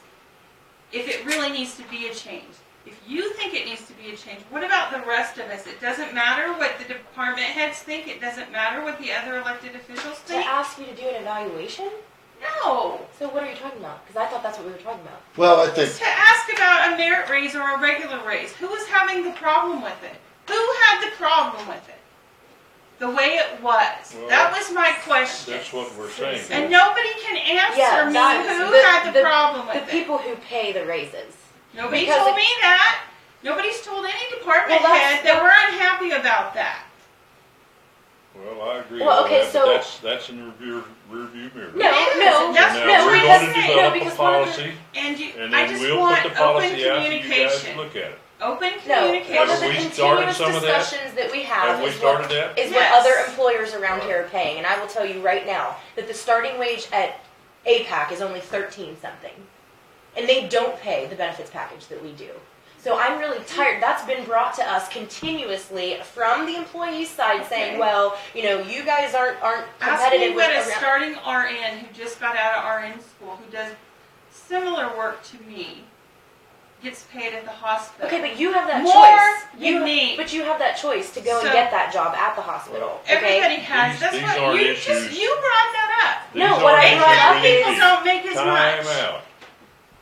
if it really needs to be a change. If you think it needs to be a change, what about the rest of us? It doesn't matter what the department heads think. It doesn't matter what the other elected officials to think. ask you to do an evaluation? No. So what are you talking about? Because I thought that's what we were talking about. Well, I think To ask about a merit raise or a regular raise. Who was having the problem with it? Who had the problem with it? The way it was. Well, That was my question. That's what we're saying. And nobody can answer Yeah, me that's who the- had the problem with The it. people who pay the raises. Nobody because told it- me that. Nobody's told any department Well, that's- head that we're unhappy about that. Well, I agree Well, with okay, that, so- but that's in the rearview mirror. No, It is, no, and that's Now, no, we're because- going to no, develop a because one of the- policy, And and I then just we'll want put the open policy out and you guys communication. look at it. Open No, communication. one of Have the we continuous started some of that? discussions that we have Have we is started what, that? is Yes. what other employers around here are paying. And I will tell you right now that the starting wage at APAC is only 13 something. And they don't pay the benefits package that we do. So I'm really tired. That's been brought to us continuously from the employee side saying, Okay. well, you guys aren't Ask competitive me with what a around. starting RN who just got out of RN school, who does similar work to me, gets paid at the hospital. Okay, but you have that More choice. than me. But you have that choice to go So- and get that job at the hospital. Okay? Everybody has. These- That's these what aren't you issues. you brought that up. No, These what aren't I issues brought that up we need is- to People don't make as time much. out.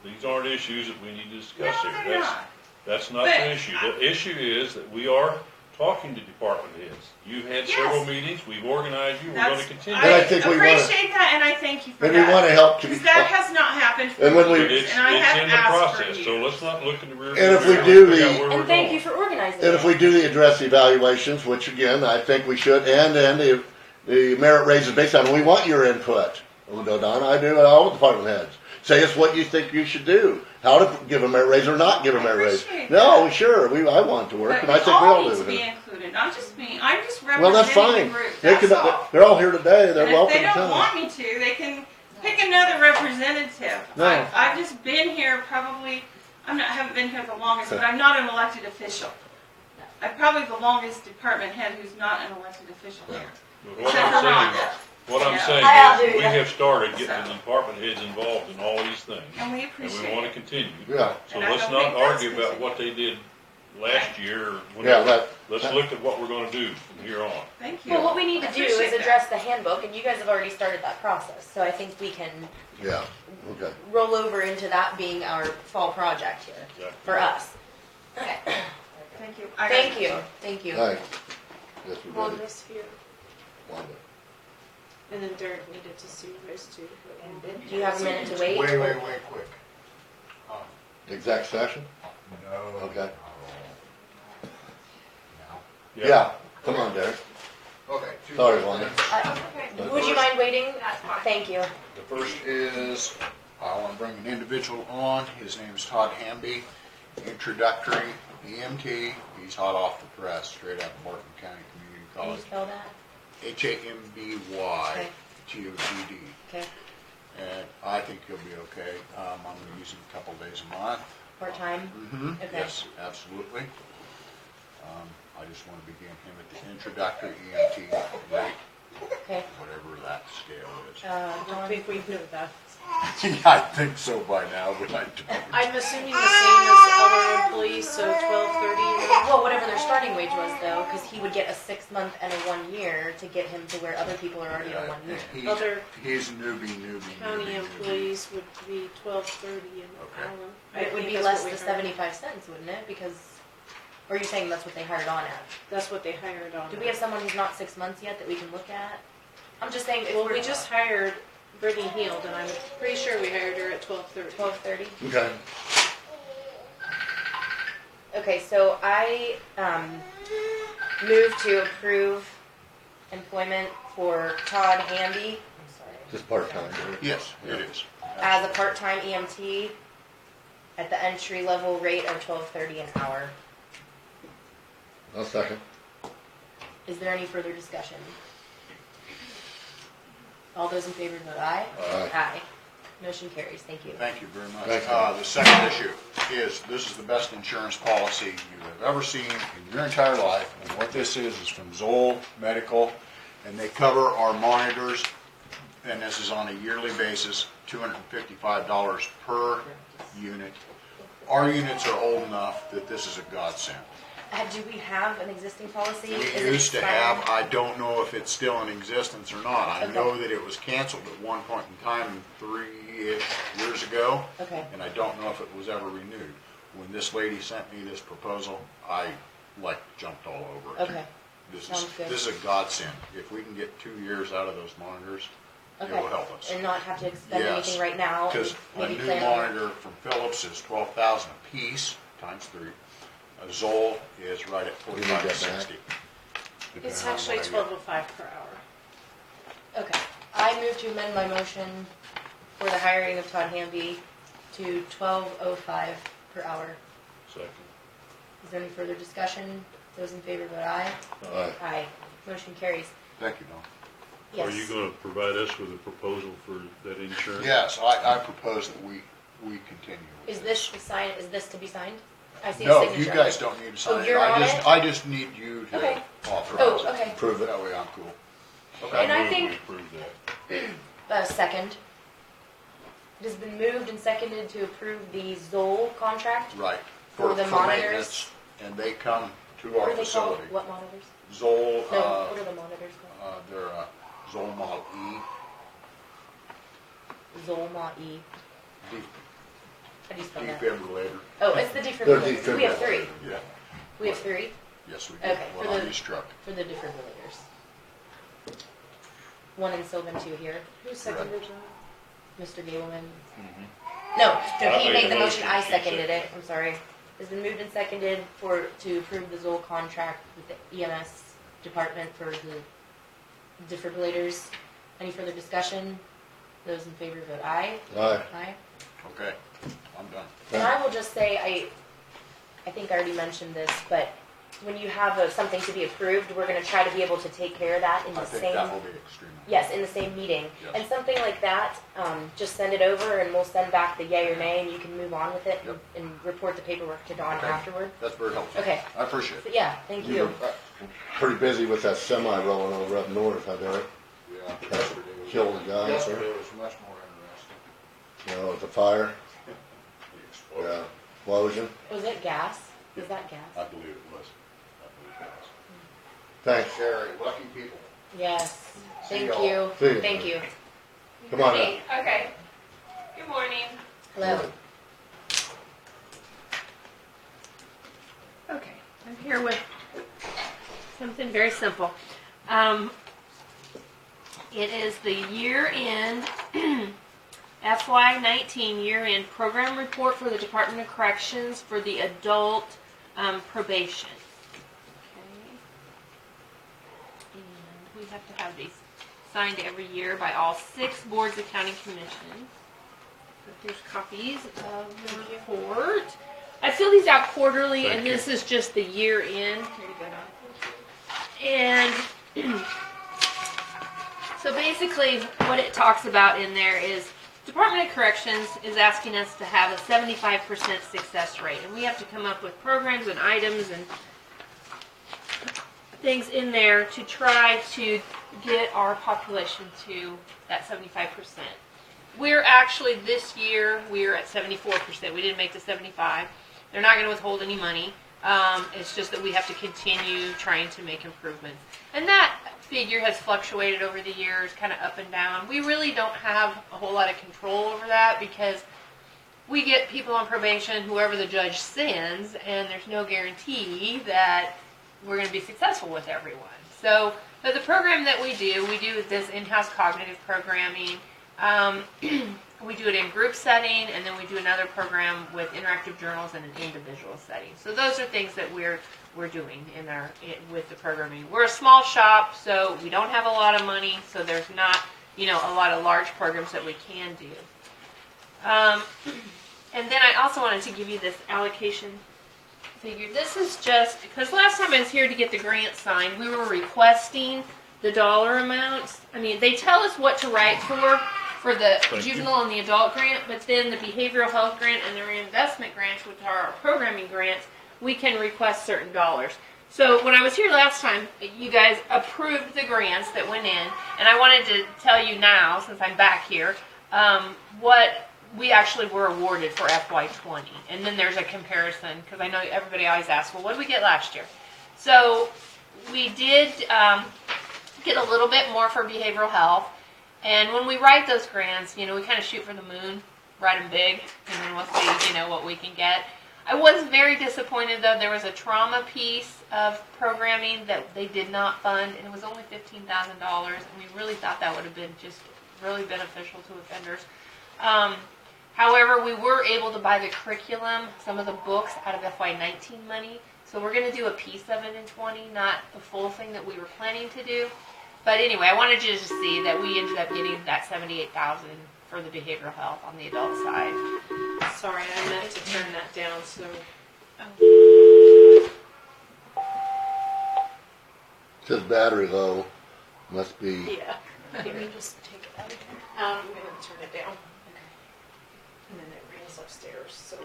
These aren't issues that we need to discuss No, here. they're not. That's not But the issue. The issue is that we are talking to department heads. You've had Yes. several meetings, we've organized you, we're gonna continue. And I think we wanna- appreciate that, and I thank you for and that. we want to help Because to. that has not happened for And when we- But years, it's and I have in the asked process, for so years. let's not look in the rear. And if view we mirror. do Let's figure the- out where And we're thank going. you for organizing And if it. we do the address evaluations, which again, I think we should, and the merit raises based on, we want your input. Ladonna, I do, all the department heads. Say us what you think you should do, how to give a merit raise or not give a I merit raise. appreciate No, that. sure, I want it to work, But and I we think we all all need to do. be included, not just me. I'm just representing Well, that's fine. the group. They That's all. they're all here today, they're And if welcome they to don't come. want me to, they can pick another representative. No. I've just been here probably. Haven't been here the longest, but I'm not an elected official. I'm probably the longest department head who's not an elected official here. But what Except I'm for saying, Rhonda. what I'm Yeah. saying I'll is, do we that. have started getting So. the department heads involved in all these things. And we And appreciate we wanna it. continue. Yeah, So And I let's don't not think that's argue about continued. what they did last year or yeah, whatever. Let's look at what we're gonna do from here on. Thank you. Well, what we need to I do appreciate is that. address the handbook, and you guys have already started that process. So I think we can yeah, okay. roll over into that being our fall project here Exactly. for us. Okay. Thank you. Thank you. Thank you. All right. Yes, we're ready. Wanda's here, Wanda. and then Derek needed to see you guys too. Do you have a minute to wait? Way quick. Exec session? No. Okay. Now. Yeah, come on, Derek. Okay. two Sorry, things. Wanda. Would you mind waiting? Thank you. The first is, I want to bring an individual on. His name is Todd Hamby, introductory EMT. He's hot off the press, straight out of Martin County Community Can you College. spell that? Hamby Okay. TODD. Okay. And I think he'll be okay. I'm going to use him a couple days a month. Part time? Mm-hmm. Okay. Yes, absolutely. I just want to begin him at the introductory EMT rate. Okay. whatever that scale is. I don't think we know that. I think so by now, but I don't. I'm assuming the same as other employees, so 12.30. Well, whatever their starting wage was, though, because he would get a 6 month and a 1 year to get him to where other people are already on 1 year. Other He's newbie. county employees would be 12.30 an Okay. hour. But it would be less than 75 cents, wouldn't it? Because, or are you saying that's what they hired on at? That's what they hired on. Do we have someone who's not 6 months yet that we can look at? I'm just saying, if Well, we're we just hired Brittany Heald, and I'm pretty sure we hired her at 12.30. 12:30. Okay. Okay, so I move to approve employment for Todd Hamby. I'm sorry. Just part-time. Yes, it is. As a part-time EMT at the entry level rate of $12.30 an hour. I'll second. Is there any further discussion? All those in favor vote aye. Aye. Aye. Motion carries. Thank you. Thank you very much. Thank you. The second issue is, this is the best insurance policy you have ever seen in your entire life. And what this is from Zoll Medical, and they cover our monitors, and this is on a yearly basis, $255 per unit. Our units are old enough that this is a godsend. Do we have an existing policy? We Is it used to expired? have, I don't know if it's still in existence or not. I Okay. know that it was canceled at one point in time 3-ish years ago. Okay. And I don't know if it was ever renewed. When this lady sent me this proposal, I jumped all over it. Okay. Sounds good. This is a godsend. If we can get 2 years out of those monitors, it Okay. will help us. And not have to expend Yes. anything right now. and Because a maybe new plan on- monitor from Philips is $12,000 a piece, times 3. A Zoll is right at You need $45 to that $60. It's depending on actually what I get. 12.05 per hour. Okay. I move to amend my motion for the hiring of Todd Hamby to $12.05 per hour. Second. Is there any further discussion? Those in favor vote aye. Aye. Aye. Motion carries. Thank you, Don. Yes. Are you gonna provide us with a proposal for that insurance? Yes, I propose that we continue with Is this the sign? Is this to be signed? I see a No, signature. you guys don't need to sign it. you're on it? I just need you to Okay. authorize Oh, it. okay. Prove it. That way I'm cool. And I move think- we approve that. Second. It has been moved and seconded to approve the Zoll contract. Right. For the monitors? maintenance, and they come to What our are they called? facility. What monitors? Zoll, No, what are the monitors called? they're Zoll Model E. Zolma E. de- How do you spell that? defibrillator. Oh, it's the They're defibrillators. We have defibrillator. three. Yeah, We have three yes, we do. Okay, One for on the- each truck. for the defibrillators. One in Sylvan, two here. Who seconded that? Mr. Gableman. Mm-hmm. No, I he made made the the motion, motion, I she seconded it, seconded. I'm sorry. It's been moved and seconded to approve the Zoll contract with the EMS department for the defibrillators. Any further discussion? Those in favor vote aye. Aye. Aye. Okay, I'm done. And I will just say, I think I already mentioned this, but when you have something to be approved, we're gonna try to be able to take care of that in I the think same. that will be extremely. Yes, in the same meeting. Yes. And something like that, just send it over and we'll send back the yay or nay and you can move on with it Yep. and report the paperwork to Dawn Okay. afterward. That's very helpful. Okay. I appreciate But it. yeah, thank You you. were pretty busy with that semi rolling over up north, huh, Derek? Yeah, yesterday was. Killed a guy, Yesterday sir. was much more interesting. You know, with the fire, The explosion. yeah, explosion. Was it gas? Was that gas? I believe it was. I believe it was. Thanks. Sherry, lucky people. Yes. See Thank y'all. you. See you. Thank you. Come on up. Okay. Good morning. Hello. Okay, I'm here with something very simple. It is the year-end FY19 year-end program report for the Department of Corrections for the adult probation. Okay. And we have to have these signed every year by all 6 boards of county commissions. So here's copies of the report. I fill these out quarterly, Thank and you. this is just the year end. Here you go, Don. And so basically, what it talks about in there is Department of Corrections is asking us to have a 75% success rate, and we have to come up with programs and items and things in there to try to get our population to that 75%. We're actually, this year, we're at 74%. We didn't make the 75. They're not going to withhold any money. It's just that we have to continue trying to make improvements. And that figure has fluctuated over the years, kind of up and down. We really don't have a whole lot of control over that because we get people on probation, whoever the judge sends, and there's no guarantee that we're going to be successful with everyone. So, but the program that we do this in-house cognitive programming. We do it in group setting, and then we do another program with interactive journals in an individual setting. So those are things that we're doing with the programming. We're a small shop, so we don't have a lot of money, so there's not a lot of large programs that we can do. And then I also wanted to give you this allocation figure. This is just because last time I was here to get the grant signed, we were requesting the dollar amounts. I mean, they tell us what to write for the juvenile and the adult grant, but then the behavioral health grant and the reinvestment grants, which are our programming grants, we can request certain dollars. So when I was here last time, you guys approved the grants that went in, and I wanted to tell you now, since I'm back here, what we actually were awarded for FY20. And then there's a comparison, because I know everybody always asks, well, what did we get last year? So we did get a little bit more for behavioral health. And when we write those grants, we kind of shoot for the moon, write them big, and then we'll see, what we can get. I was very disappointed, though. There was a trauma piece of programming that they did not fund, and it was only $15,000, and we really thought that would have been just really beneficial to offenders. However, we were able to buy the curriculum, some of the books, out of FY19 money. So we're going to do a piece of it in 20, not the full thing that we were planning to do. But anyway, I wanted you to see that we ended up getting that $78,000 for the behavioral health on the adult side. Sorry, I meant to turn that down, so. Says battery low, must be. Yeah. Let me just take it out of here. I'm going to turn it down. And then it rings upstairs, so.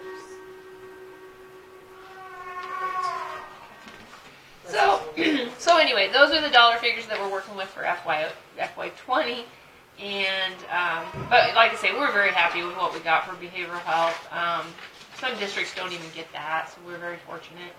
So anyway, those are the dollar figures that we're working with for FY20, and but like I say, we're very happy with what we got for behavioral health. Some districts don't even get that, so we're very fortunate.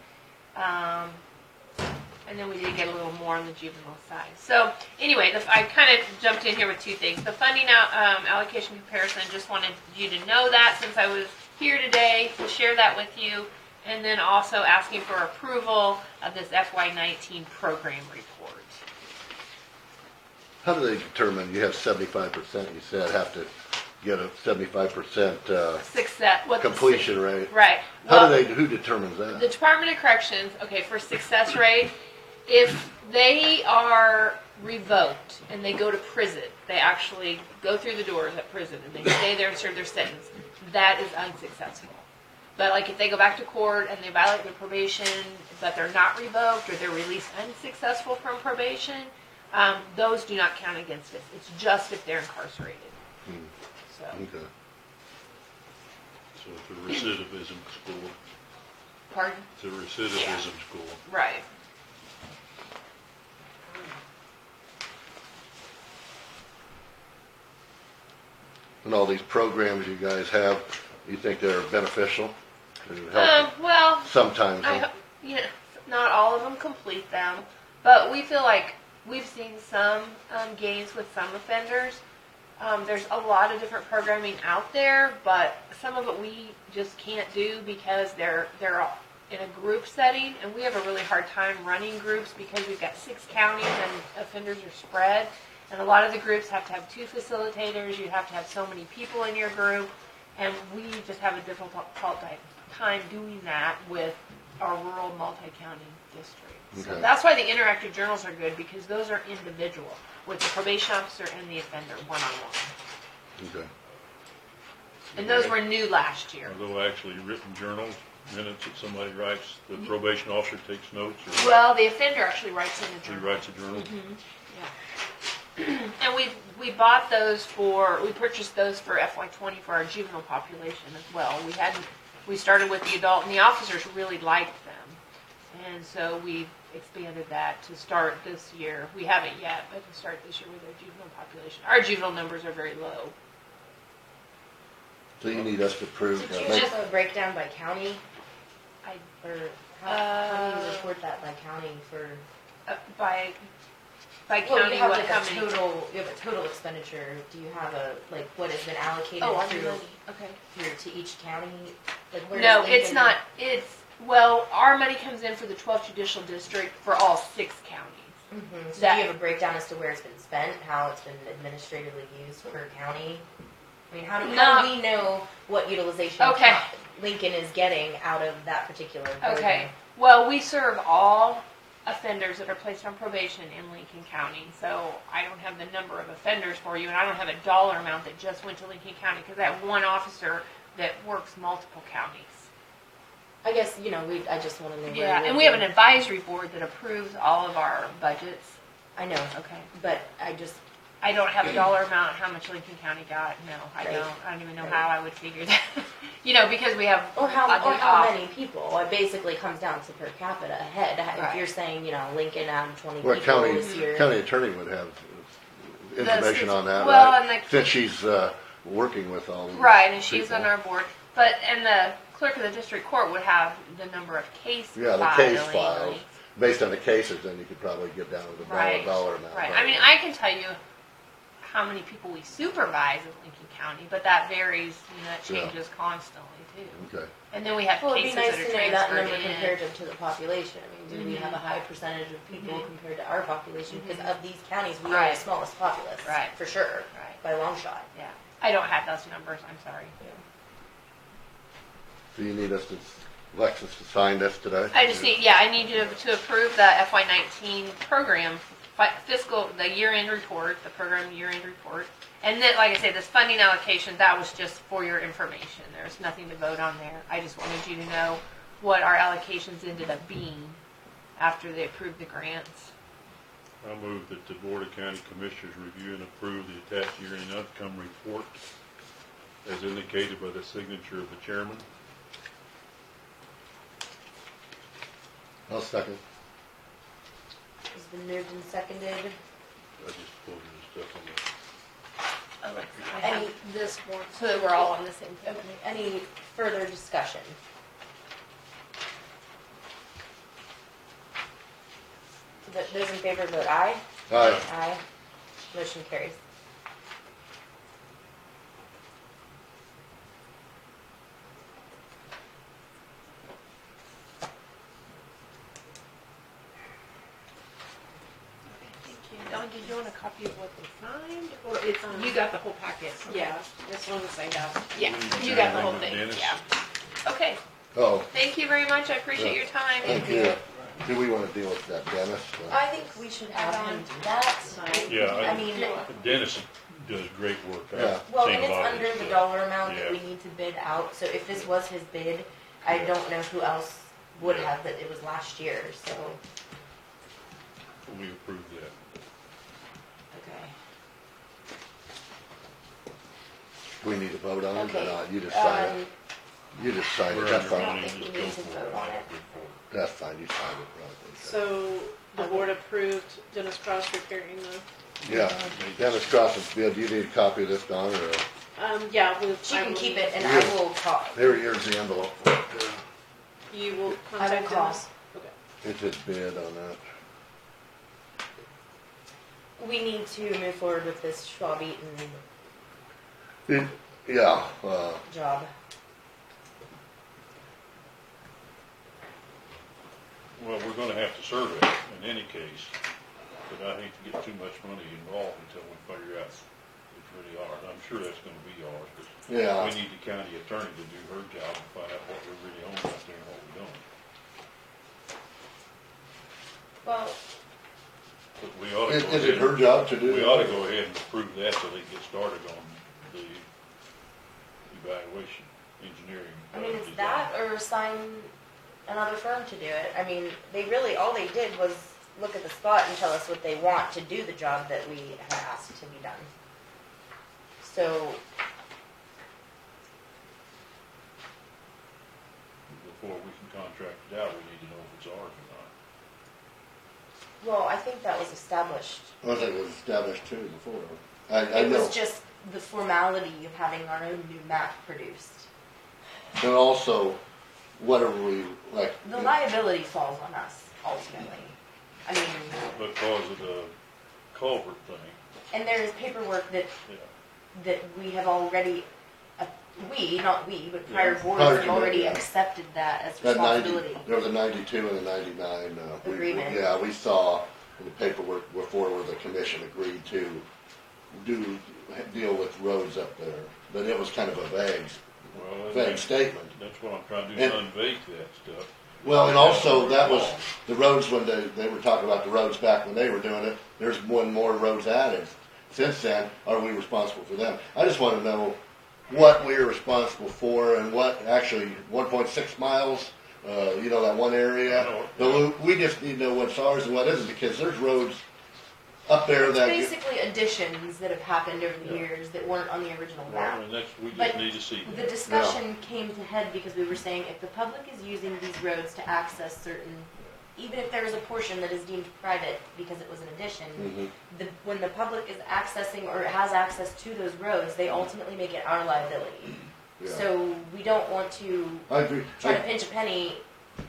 And then we did get a little more on the juvenile side. So anyway, I kind of jumped in here with two things. The funding allocation comparison, just wanted you to know that since I was here today to share that with you. And then also asking for approval of this FY19 program report. How do they determine, you have 75%, you said, have to get a 75% Success. completion rate. Right. Who determines that? The Department of Corrections, for success rate, if they are revoked and they go to prison, they actually go through the doors at prison and they stay there and serve their sentence, that is unsuccessful. But like if they go back to court and they violate their probation, but they're not revoked or they're released unsuccessful from probation, those do not count against it. It's just if they're incarcerated. So. Okay. So it's a recidivism school. Pardon? It's a recidivism school. Right. And all these programs you guys have, you think they're beneficial to help? Well, Sometimes. not all of them complete them, but we feel like we've seen some gains with some offenders. There's a lot of different programming out there, but some of it we just can't do because they're in a group setting, and we have a really hard time running groups because we've got 6 counties and offenders are spread. And a lot of the groups have to have 2 facilitators. You have to have so many people in your group. And we just have a difficult time doing that with our rural multi-county districts. So that's why the interactive journals are good, because those are individual with the probation officer and the offender one-on-one. Okay. And those were new last year. Are those actually written journals, minutes that somebody writes, the probation officer takes notes? Or Well, the offender actually writes in the journal. he writes a journal? Mm-hmm. Yeah. And we bought those we purchased those for FY20 for our juvenile population as well. We started with the adult, and the officers really liked them. And so we expanded that to start this year. We haven't yet, but to start this year with our juvenile population. Our juvenile numbers are very low. So you need us to prove, Did you make, have a breakdown by county, I, or how do you report that by county for? by Well, county, you have what, like how a many? total. You have a total expenditure. Do you have a like what has been allocated Oh, on the through, money, okay. through to each county? Like where No, does it's Lincoln- not, well, our money comes in for the 12th judicial district for all 6 counties. Mhm. So that- do you have a breakdown as to where it's been spent, how it's been administratively used per county? I mean, how do we know what utilization Okay. Lincoln is getting out of that particular building? Okay, well, we serve all offenders that are placed on probation in Lincoln County, so I don't have the number of offenders for you, and I don't have a dollar amount that just went to Lincoln County, because I have one officer that works multiple counties. I guess I just want to know. Yeah, where and we have an advisory board that approves all of our budgets. I know, Okay. but I don't have a dollar amount how much Lincoln County got. No, I Right. don't. I don't even know Right. how I would figure that. Because we have or how off. many people. It basically comes down to per capita a head. If Right. you're saying Lincoln had 20 what people county, this year. county attorney would have information on that, well, right? and the- Since she's, working with all these Right, and she's people. on our board. And the clerk of the district court would have the number of case Yeah, the case files, based on the cases, then you could probably get down to the Right. dollar amount. Right. I mean, I can tell you how many people we supervise in Lincoln County, but that varies. That Yeah. changes constantly too. Okay, And then we have Well, it'd be cases nice that are to know that transferred number in. comparative to the population. I mean, do we Mhm. have a high percentage of people Mhm. compared to our population? Because of these counties, we are Right. the smallest populace, Right. for sure, Right. by a long shot. Yeah. I don't have those numbers. I'm sorry. so you need us to, Alexis, to sign this today? I just need, I need you to approve the FY19 program the year-end report, the program year-end report. And then, like I said, this funding allocation, that was just for your information. There's nothing to vote on there. I just wanted you to know what our allocations ended up being after they approved the grants. I move that the Board of County Commissioners review and approve the attached year-end outcome report as indicated by the signature of the chairman. I'll second. It's been moved and seconded. I just quoted the stuff on the. I have Any- this one, so that we're all on the same page. Okay, any further discussion? Those in favor vote aye. Aye. Aye. Motion carries. Thank you. Dawn, did you want a copy of what they signed? Or it's, you got the whole packet? Yeah, this one was signed out. Yeah, Mm, you got the whole Dennis. thing, Dennis. yeah. Okay, Oh, thank you very much, I appreciate Yeah. your time. thank you. Do we wanna deal with that Dennis? I think we should have him do that. Yeah, I mean, Dennis does great work. I've Yeah. well, seen and a it's lot of under his the stuff. dollar amount that Yeah. we need to bid out, so if this was his bid, I don't know who else would Yeah. have, but it was last year, so, We approved that. okay. Do we need to vote on it or Okay, not? You just sign it. um, You just sign it, We're that's under I fine. don't money, think just we go need to for it. vote on it. That's fine, you sign it, right? So the board approved Dennis Cross repairing the, Yeah, Dennis Cross's bid, do you need a copy of this, Don, or? yeah, with. She can keep it, and Yeah. I will call. Here's the envelope. You will I will contact call. Dennis. Okay. It's his bid on that. We need to move forward with this Schwab Eaton Yeah, job. Well, we're gonna have to survey it in any case, but I hate to get too much money involved until we figure out it's really ours. I'm sure that's gonna be ours, but yeah. we need the county attorney to do her job and find out what we really own out there and what we don't. Well, But we ought to go Is it ahead, her job to do? we ought to go ahead and approve that so they can get started on the evaluation, engineering. I mean, it's design. that or assign another firm to do it. I mean, all they did was look at the spot and tell us what they want to do the job that we had asked to be done. So, Before we can contract it out, we need to know if it's ours or not. Well, I think that was established. I think it was established too before. I It know. was just the formality of having our own new map produced. And also, whatever we, like. The liability falls on us, ultimately. I mean, Because of the culvert thing, and there is paperwork that yeah. that we have already, not we, but prior Yeah. boards Prior have to already that, yeah. accepted that as That 90, responsibility. there was a 92 and a 99. Agreement. Yeah, we saw in the paperwork before where the commission agreed to deal with roads up there. But it was kind of a vague Well, statement. that's what I'm trying to do, And- unbake that stuff. Well, and also that was Wrong. the roads when they were talking about the roads back when they were doing it. There's one more roads added. Since then, are we responsible for them? I just want to know what we're responsible for and what actually 1.6 miles. That one area. I know. But we just need to know what's ours and what isn't because there's roads up there It's that. basically additions that have happened over the Yeah. years that weren't on the original Well, map. and we just But need to see The that. discussion came to head because we were saying if the public is using these roads to access certain, even if there is a portion that is deemed private because it was an addition, Mhm. when the public is accessing or has access to those roads, they ultimately make it our liability. Yeah. So we don't want to I agree. try to pinch a penny.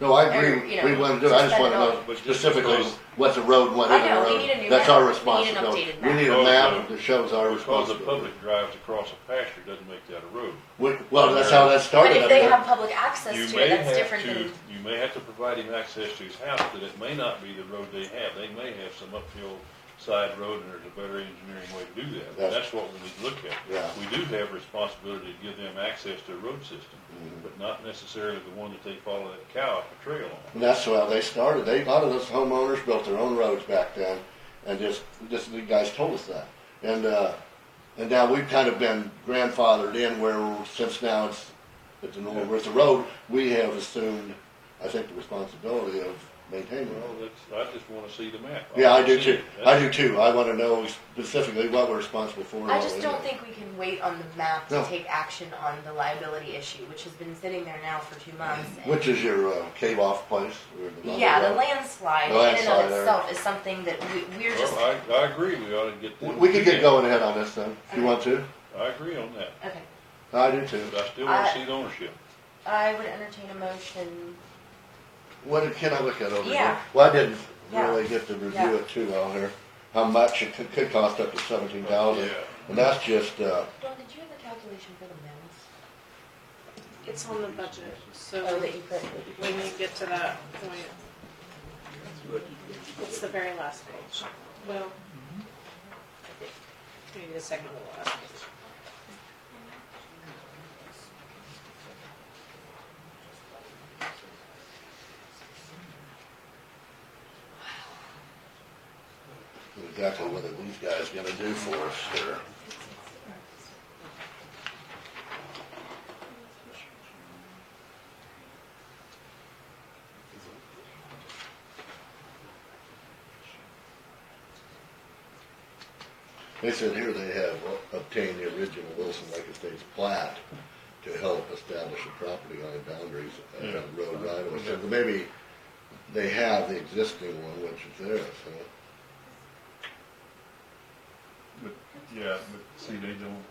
No, I or, agree. you know, We want to do it. I just suspend want it to all. know But just specifically because- what's a road and what I isn't a know, we road. need a new That's map. our We need an responsibility. updated We map. need a Because map that shows our Because the responsibility. public drives across a pasture doesn't make that a road. Well, that's how that But started if up they there. have public access You to may it, that's have different to, than. you may have to provide him access to his house, but it may not be the road they have. They may have some uphill side road and there's a better engineering way to do that. That's- That's what we need to look at. Yeah. We do have responsibility to give them access to a road system, but not necessarily the one that they follow that cow up the trail on. And that's how they started. A lot of those homeowners built their own roads back then, and just the guys told us that. And now we've kind of been grandfathered in where since now it's an old Worth road, we have assumed, I think, the responsibility of maintaining it. Well, I just wanna see the map. Yeah, I do wanna see too. it. I do too. I want to know specifically what we're responsible for. and I what just we don't isn't. think we can wait on the map to No. take action on the liability issue, which has been sitting there now for 2 months. and- Which is your cave off place? Yeah, the landslide The in and landslide of there. itself is something that we're just. Well, I agree, we ought to get. them We could get in. going ahead on this then, if you want to. I agree on that, Okay, I do too. but I still wanna see the ownership. I would entertain a motion. What can I look at over Yeah. here? Well, I didn't Yeah. really get to review Yeah. it too well here. How much it could cost up to 17,000, Yeah. and that's just Dawn, did you have the calculation for the mills? It's on the budget, so Oh, that you put. when you get to that point, it's the very last page. Well, maybe the second to the last page. exactly what are these guys gonna do for us here. They said here they have obtained the original Wilson Lake Estates plat to help establish the property line boundaries of the road right away. So maybe they have the existing one, which is theirs, huh? But, yeah, but see, they don't,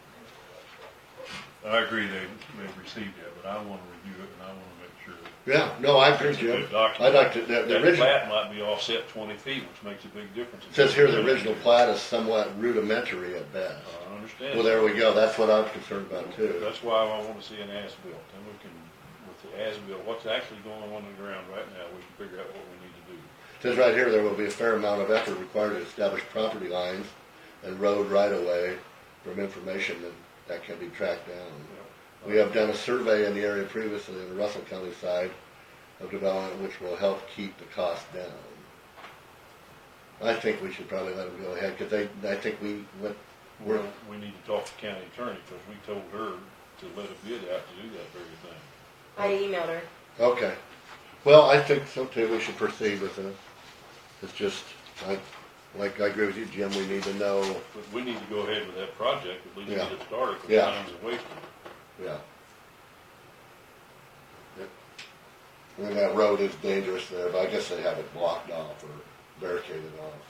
I agree, they've received that, but I wanna review it and I wanna make sure. Yeah, no, I agree, It's a Jim. good document. I'd like to, the That original, plat might be offset 20 feet, which makes a big difference. it says here the original plat is somewhat rudimentary at best. I understand. Well, there we go, that's what I'm concerned about too. That's why I wanna see an as-built, and we can, with the as-built, what's actually going on the ground right now, we can figure out what we need to do. It says right here, there will be a fair amount of effort required to establish property lines and road right-of-way from information that can be tracked down. We have done a survey in the area previously in the Russell County side of development, which will help keep the cost down. I think we should probably let them go ahead, because I think we're, We need to talk to county attorney, because we told her to let a bid out to do that very thing. I emailed her. okay. Well, I think so too, we should proceed with it. It's just, I agree with you, Jim, we need to know, But we need to go ahead with that project, at least Yeah. get it started, because Yeah. time's a wasted. yeah. And that road is dangerous there, but I guess they have it blocked off, or barricaded off.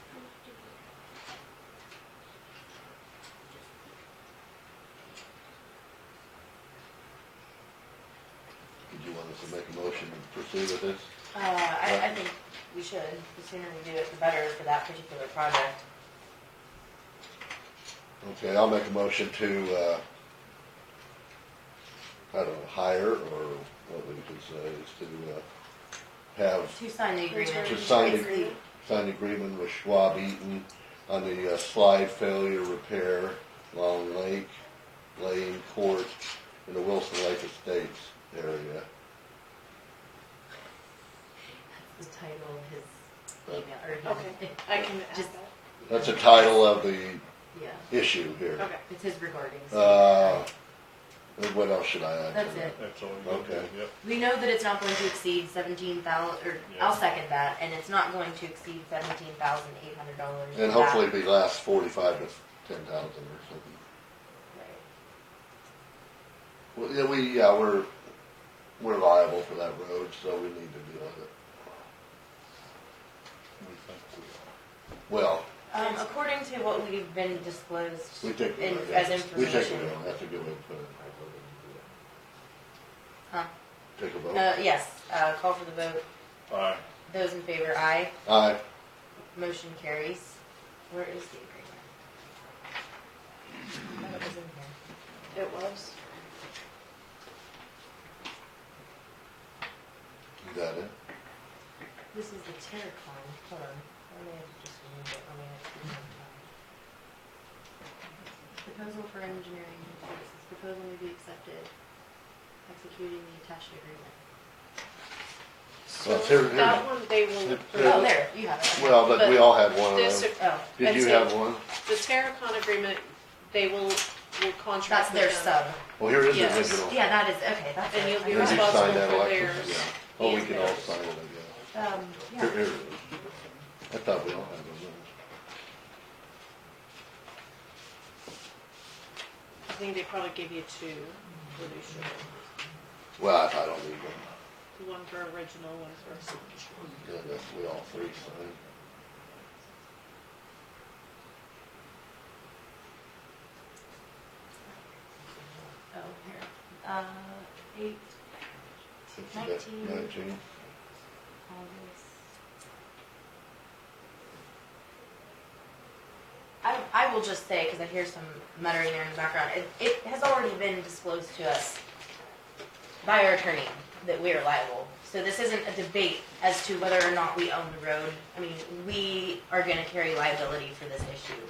Did you want us to make a motion to proceed with this? I think we should. The sooner we do it, the better for that particular project. Okay, I'll make a motion to, I don't know, hire, or what we could say is to have, To sign the agreement. to sign It's the, sign the agreement with Schwab Eaton on the slide failure repair along Lane Court in the Wilson Lake Estates area. the title of his email, or Okay, I can add Just- that. That's the title of the yeah, issue here. Okay. it's his recordings. And what else should I add? to That's that? it. That's all you got to Okay. do, yep. We know that it's not going to exceed 17,000, or Yeah. I'll second that, and it's not going to exceed $17,800. And hopefully it'll be last 45 to 10,000 or something. Right. Well, we're liable for that road, so we need to deal with it. We think Well, According to what we've been disclosed we think we in, will, as yes. We think information. we will have to go input. Huh? Take a vote. Yes, call for the vote. we are. Aye. Those in favor, aye. Aye. Motion carries. Where is the agreement? I thought it was in here. It was. You got it? This is the Terracon. Hold on. I may have just removed it. I may have to remove it. Proposal for engineering services. Proposal may be accepted. Executing the attached agreement. Well, So here- that one, they will Here- approve. Oh, there. You have it. Well, but we all had one of This, them. Oh, Did you that's have one? the Terracon agreement, they will contract that's with their them. sub. Well, here is the Yes. original. Yeah, that is, okay, that's And it. you'll be I Did got you it. responsible sign that, for Alexis? theirs. Yeah. Oh, we and can all theirs. sign it, I guess. Yeah. Here it is. I thought we all had one. I think they probably give you two, pretty sure. Well, I don't need one. One for original, one for signature. Yeah, that's, we all three signed. Oh, here. 8, Is that 19, 19. August. I will just say, because I hear some muttering there in the background, it has already been disclosed to us by our attorney that we are liable. So this isn't a debate as to whether or not we own the road. I mean, we are going to carry liability for this issue.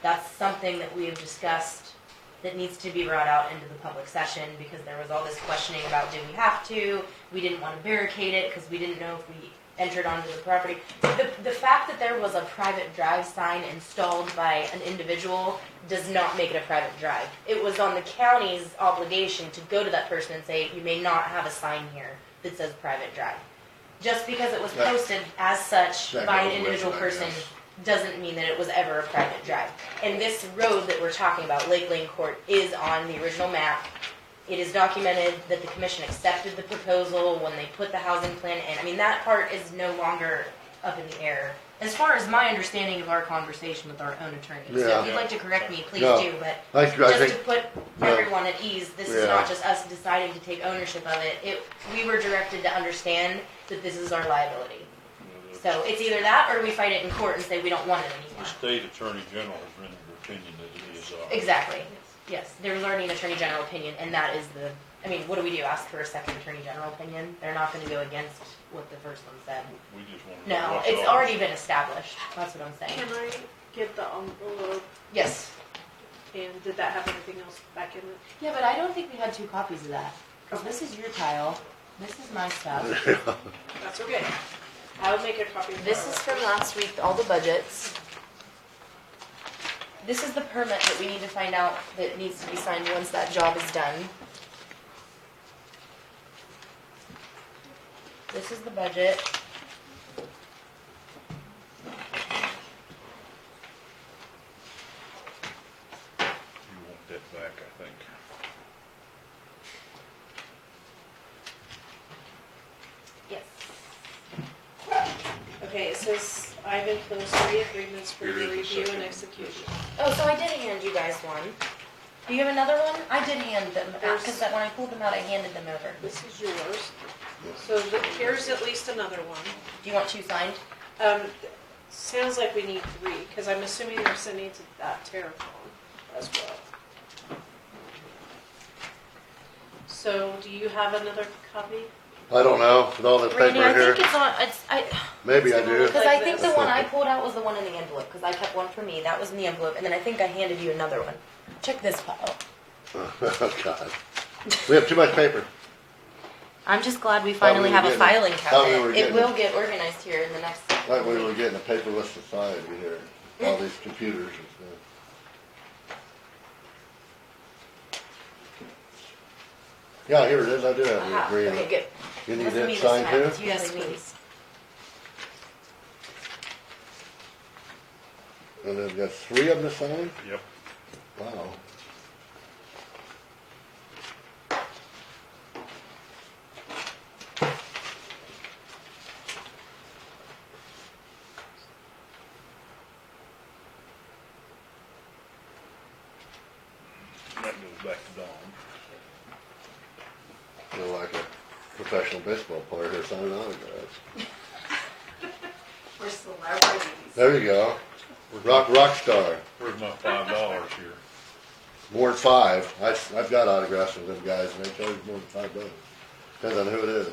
That's something that we have discussed that needs to be brought out into the public session, because there was all this questioning about, do we have to? We didn't want to barricade it because we didn't know if we entered onto the property. The fact that there was a private drive sign installed by an individual does not make it a private drive. It was on the county's obligation to go to that person and say, you may not have a sign here that says private drive. Just because it was That- posted as such that by an goes with individual it, I person guess. doesn't mean that it was ever a private drive. And this road that we're talking about, Lake Lane Court, is on the original map. It is documented that the commission accepted the proposal when they put the housing plan in. I mean, that part is no longer up in the air. As far as my understanding of our conversation with our own attorney. So Yeah. if you'd like to correct me, please No. do, but I just to think, put Yeah. everyone at ease, this is Yeah. not just us deciding to take ownership of it. We were directed to understand that this is our liability. So it's either that or we fight it in court and say we don't want it anymore. The state attorney general has rendered opinion that it is ours. Exactly. Yes, there was already an attorney general opinion, and that is the, I mean, what do? Ask for a second attorney general opinion? They're not gonna go against what the first one said. We just want to know No, what's it's ours. already been established. That's what I'm saying. Can I get the envelope, Yes. and did that have anything else back in it? Yeah, but I don't think we had 2 copies of that. Because this is your tile, this is my stuff. That's okay. I will make a copy of This is from last week, all the budgets. This is the permit that we need to find out that needs to be signed once that job is done. This is the budget. You want that back, I think. Yes. Okay, it says I I've enclosed 3 agreements for Here your is the review and second. execution. Oh, so I did hand you guys one. Do you have another one? I did hand them, because when I pulled them out, I handed them over. This is yours. So here's at least another one. Do you want 2 signed? Sounds like we need 3, because I'm assuming they're sending to that Terracon as well. So, do you have another copy? I don't know, with all this Randy, paper I here, think it's on, maybe I do. because I think the one I pulled out was the one in the envelope, because I kept one for me, that was in the envelope, and then I think I handed you another one. Check this pile. Oh, God. We have too much paper. I'm just glad we Thought finally we were have a getting- filing thought we were cabinet. It getting- will get organized here in the next Like we were week. getting a paperless society here, all these computers and stuff. Yeah, here it is, I do have the Aha, agreement. okay, good. You need Listen to me that this signed time. too? It's usually me. And then got 3 of them to sign? Yep. Wow. That goes back to Dawn. Feel like a professional baseball player here signing autographs. We're celebrities. There you go. Rock star. Where's my $5 here? More than 5. I've got autographs from them guys, and they charge more than $5. Depends on who it is.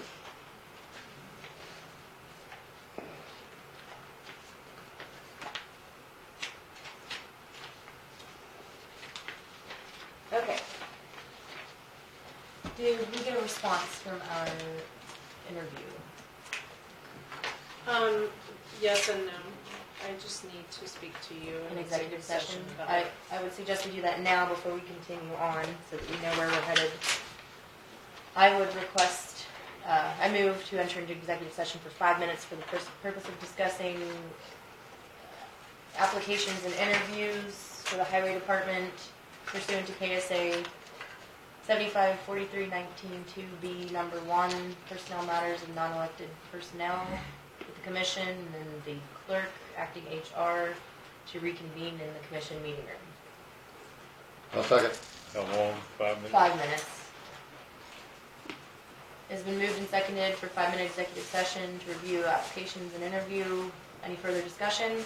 Okay. Did we get a response from our interview? Yes and no. I just need to speak to you In executive session? about I would suggest we do that now before we continue on, so that we know where we're headed. I would request, I move to enter into executive session for 5 minutes for the purpose of discussing applications and interviews for the highway department pursuant to KSA 754319-2B number 1, personnel matters of non-elected personnel with the commission and the clerk acting HR to reconvene in the commission meeting room. I'll second. How long? 5 minutes? 5 minutes. It's been moved and seconded for 5-minute executive session to review applications and interview. Any further discussion?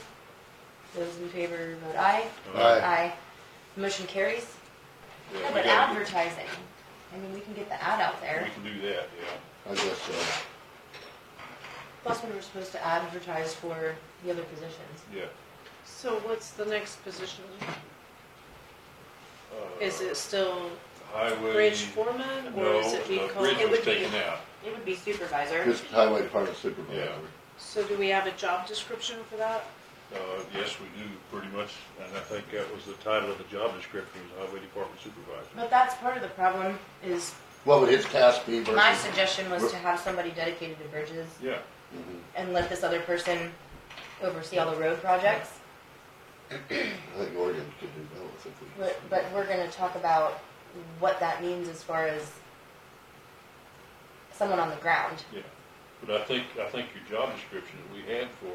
Those in favor vote aye. Aye. Aye. Motion carries. Yeah, Yeah, we but gotta advertising. I mean, we can get the ad out do- there. We can do that, yeah. I guess so. Plus, we were supposed to advertise for the other positions. Yeah. So what's the next position? Uh, Is it still Highway. bridge foreman, or No, is it being the called? bridge It was would be- taken out. It would be supervisor. Just highway department supervisor. Yeah. So do we have a job description for that? Yes, we do, pretty much, and I think that was the title of the job description, was Highway Department Supervisor. But that's part of the problem, is What would his task be versus? my suggestion was to have somebody dedicated to bridges Yeah, Mhm. and let this other person oversee all the road projects. I think Oregon could do both if we. But we're gonna talk about what that means as far as someone on the ground. yeah. But I think your job description that we had for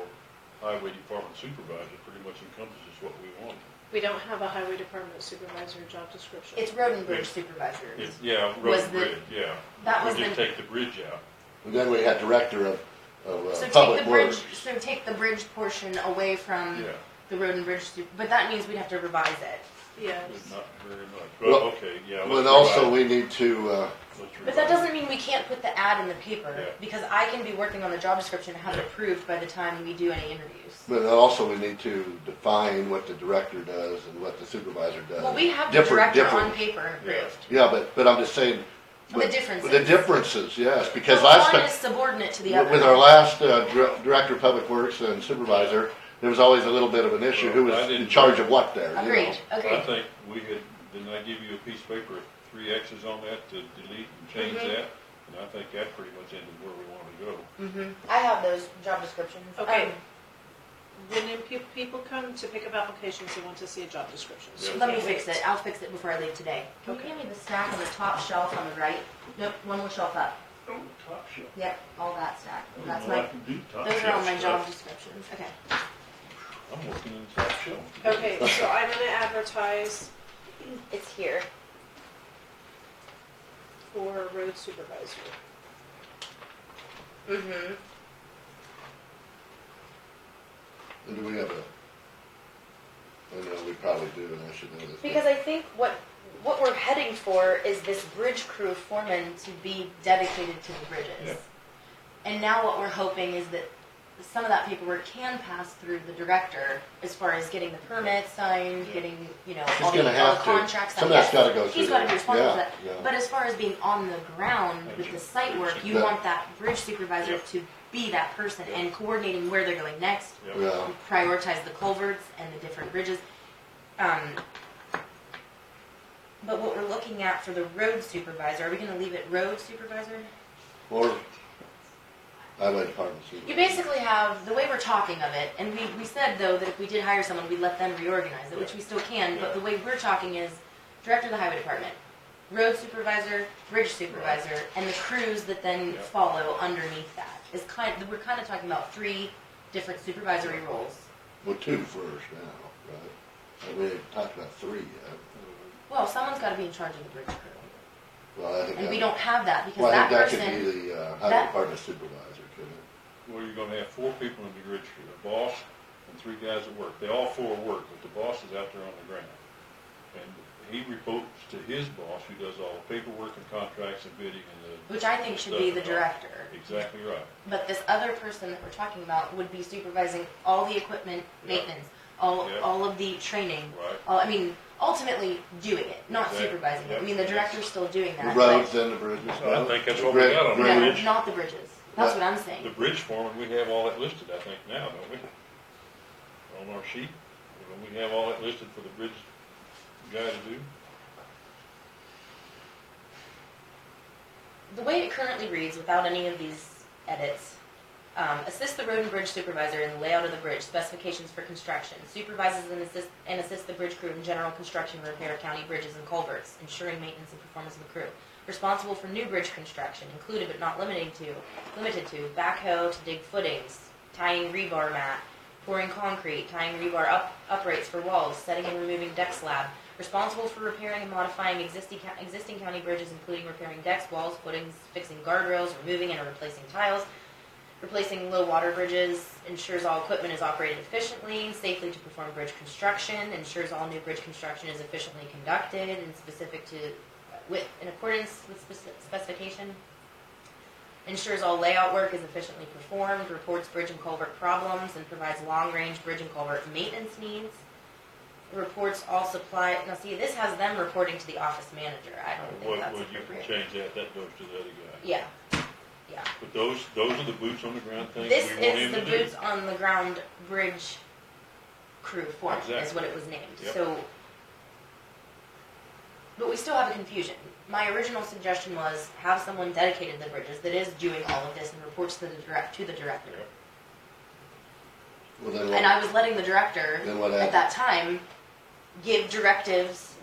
Highway Department Supervisor pretty much encompasses what we wanted. We don't have a highway department supervisor job description. It's road and bridge supervisor. Yeah, road Was and the- bridge, yeah. That was We just the, take the bridge out. And then we had director of so take public the bridge, works. so take the bridge portion away from Yeah, the road and bridge, but that means we'd have to revise it. Yes. but not very much. Well, Well, okay, yeah. But let's also revise- we need to, let's But that revise. doesn't mean we can't put the ad in the paper, Yeah. because I can be working on the job description and have it Yeah. approved by the time we do any interviews. but also we need to define what the director does and what the supervisor does. Well, we have the Different- director on different- paper and approved. Yeah, but I'm just saying. The differences. The differences, yes, because Well, last one time. is subordinate to the other. With our last director of public works and supervisor, there was always a little bit of an issue, who Well, I was in didn't- charge of what there, you know? Agreed, I agreed. think we had, didn't I give you a piece of paper with 3 X's on that to delete and change Mhm. that? And I think that pretty much ended where we wanted to go. I have those job descriptions. Okay. When people come to pick up applications, they want to see a job description. So Let me can't fix wait. it. I'll fix it before I leave today. Can you Okay. give me the stack on the top shelf on the right? Nope, one more shelf up. Oh, top shelf. Yep, all that stack. That's Well, I my, can do top those are all shelf my job stuff. descriptions. Okay. I'm looking inside show. Okay, so I'm gonna advertise It's here. for road supervisor. Mm-hmm. And do we have I know we probably do, and I should know this. Because I think what we're heading for is this bridge crew foreman to be dedicated to the bridges. Yeah. And now what we're hoping is that some of that paperwork can pass through the director as far as getting the permits signed, getting, all gonna the have to. contracts Some signed. of that's gotta go through He's gotta be there. responsible for Yeah, that. yeah. But as far as being on the ground with the site work, you Yeah. want that bridge supervisor Yeah. to be that person Yeah. and coordinating where they're going next, Yep. Yeah, prioritize the culverts and the different bridges. But what we're looking at for the road supervisor, are we gonna leave it road supervisor? or highway department You supervisor. basically have, the way we're talking of it, and we said though that if we did hire someone, we'd let them reorganize it, which we still can, but the way we're talking is director of the highway department, road supervisor, bridge supervisor, and the crews that then Yeah. follow underneath that. We're kind of talking about 3 different supervisory roles. Well, 2 first now, right? We ain't talked about 3 yet. Well, someone's gotta be in charge of the bridge crew. Well, I think And we that, don't have that because well, I that think that person, could be the highway that- department supervisor, couldn't it? Well, you're gonna have 4 people in the bridge crew, a boss and 3 guys at work. They all 4 work, but the boss is out there on the ground. And he reports to his boss, who does all the paperwork and contracts and bidding and which I think should be the stuff. director. Exactly right. But this other person that we're talking about would be supervising all the equipment Yeah. maintenance, all Yeah. all of the training. Right. Ultimately doing it, not Exactly. supervising it. I mean, the Yep. director's still doing The that. roads and the bridges. I think that's The what we gra- got on but the no, bridge. not the bridges. That's what I'm The saying. bridge foreman, we have all that listed, I think, now, don't we? On our sheet, don't we have all that listed for the bridge guy to do? The way it currently reads, without any of these edits, assist the road and bridge supervisor in the layout of the bridge, specifications for construction, supervises and assists the bridge crew in general construction, repair of county bridges and culverts, ensuring maintenance and performance of the crew. Responsible for new bridge construction, included but not limited to backhoe to dig footings, tying rebar mat, pouring concrete, tying rebar uprates for walls, setting and removing deck slab. Responsible for repairing and modifying existing county bridges, including repairing decks, walls, footings, fixing guardrails, removing and replacing tiles, replacing low water bridges, ensures all equipment is operated efficiently, safely to perform bridge construction, ensures all new bridge construction is efficiently conducted and in accordance with specification, ensures all layout work is efficiently performed, reports bridge and culvert problems, and provides long-range bridge and culvert maintenance needs. Reports all supply. Now, see, this has them reporting to the office manager. I don't think What that's would you appropriate. change that goes to the other guy. Yeah, yeah. But those are the boots on the ground things This we want is him the to do. boots on the ground bridge crew foreman, is Exactly. what it was named. Yep. So, but we still have a confusion. My original suggestion was have someone dedicated to the bridges that is doing all of this and reports to the director. Yep. Well, then And what, I was letting the director then what at happened? that time give directives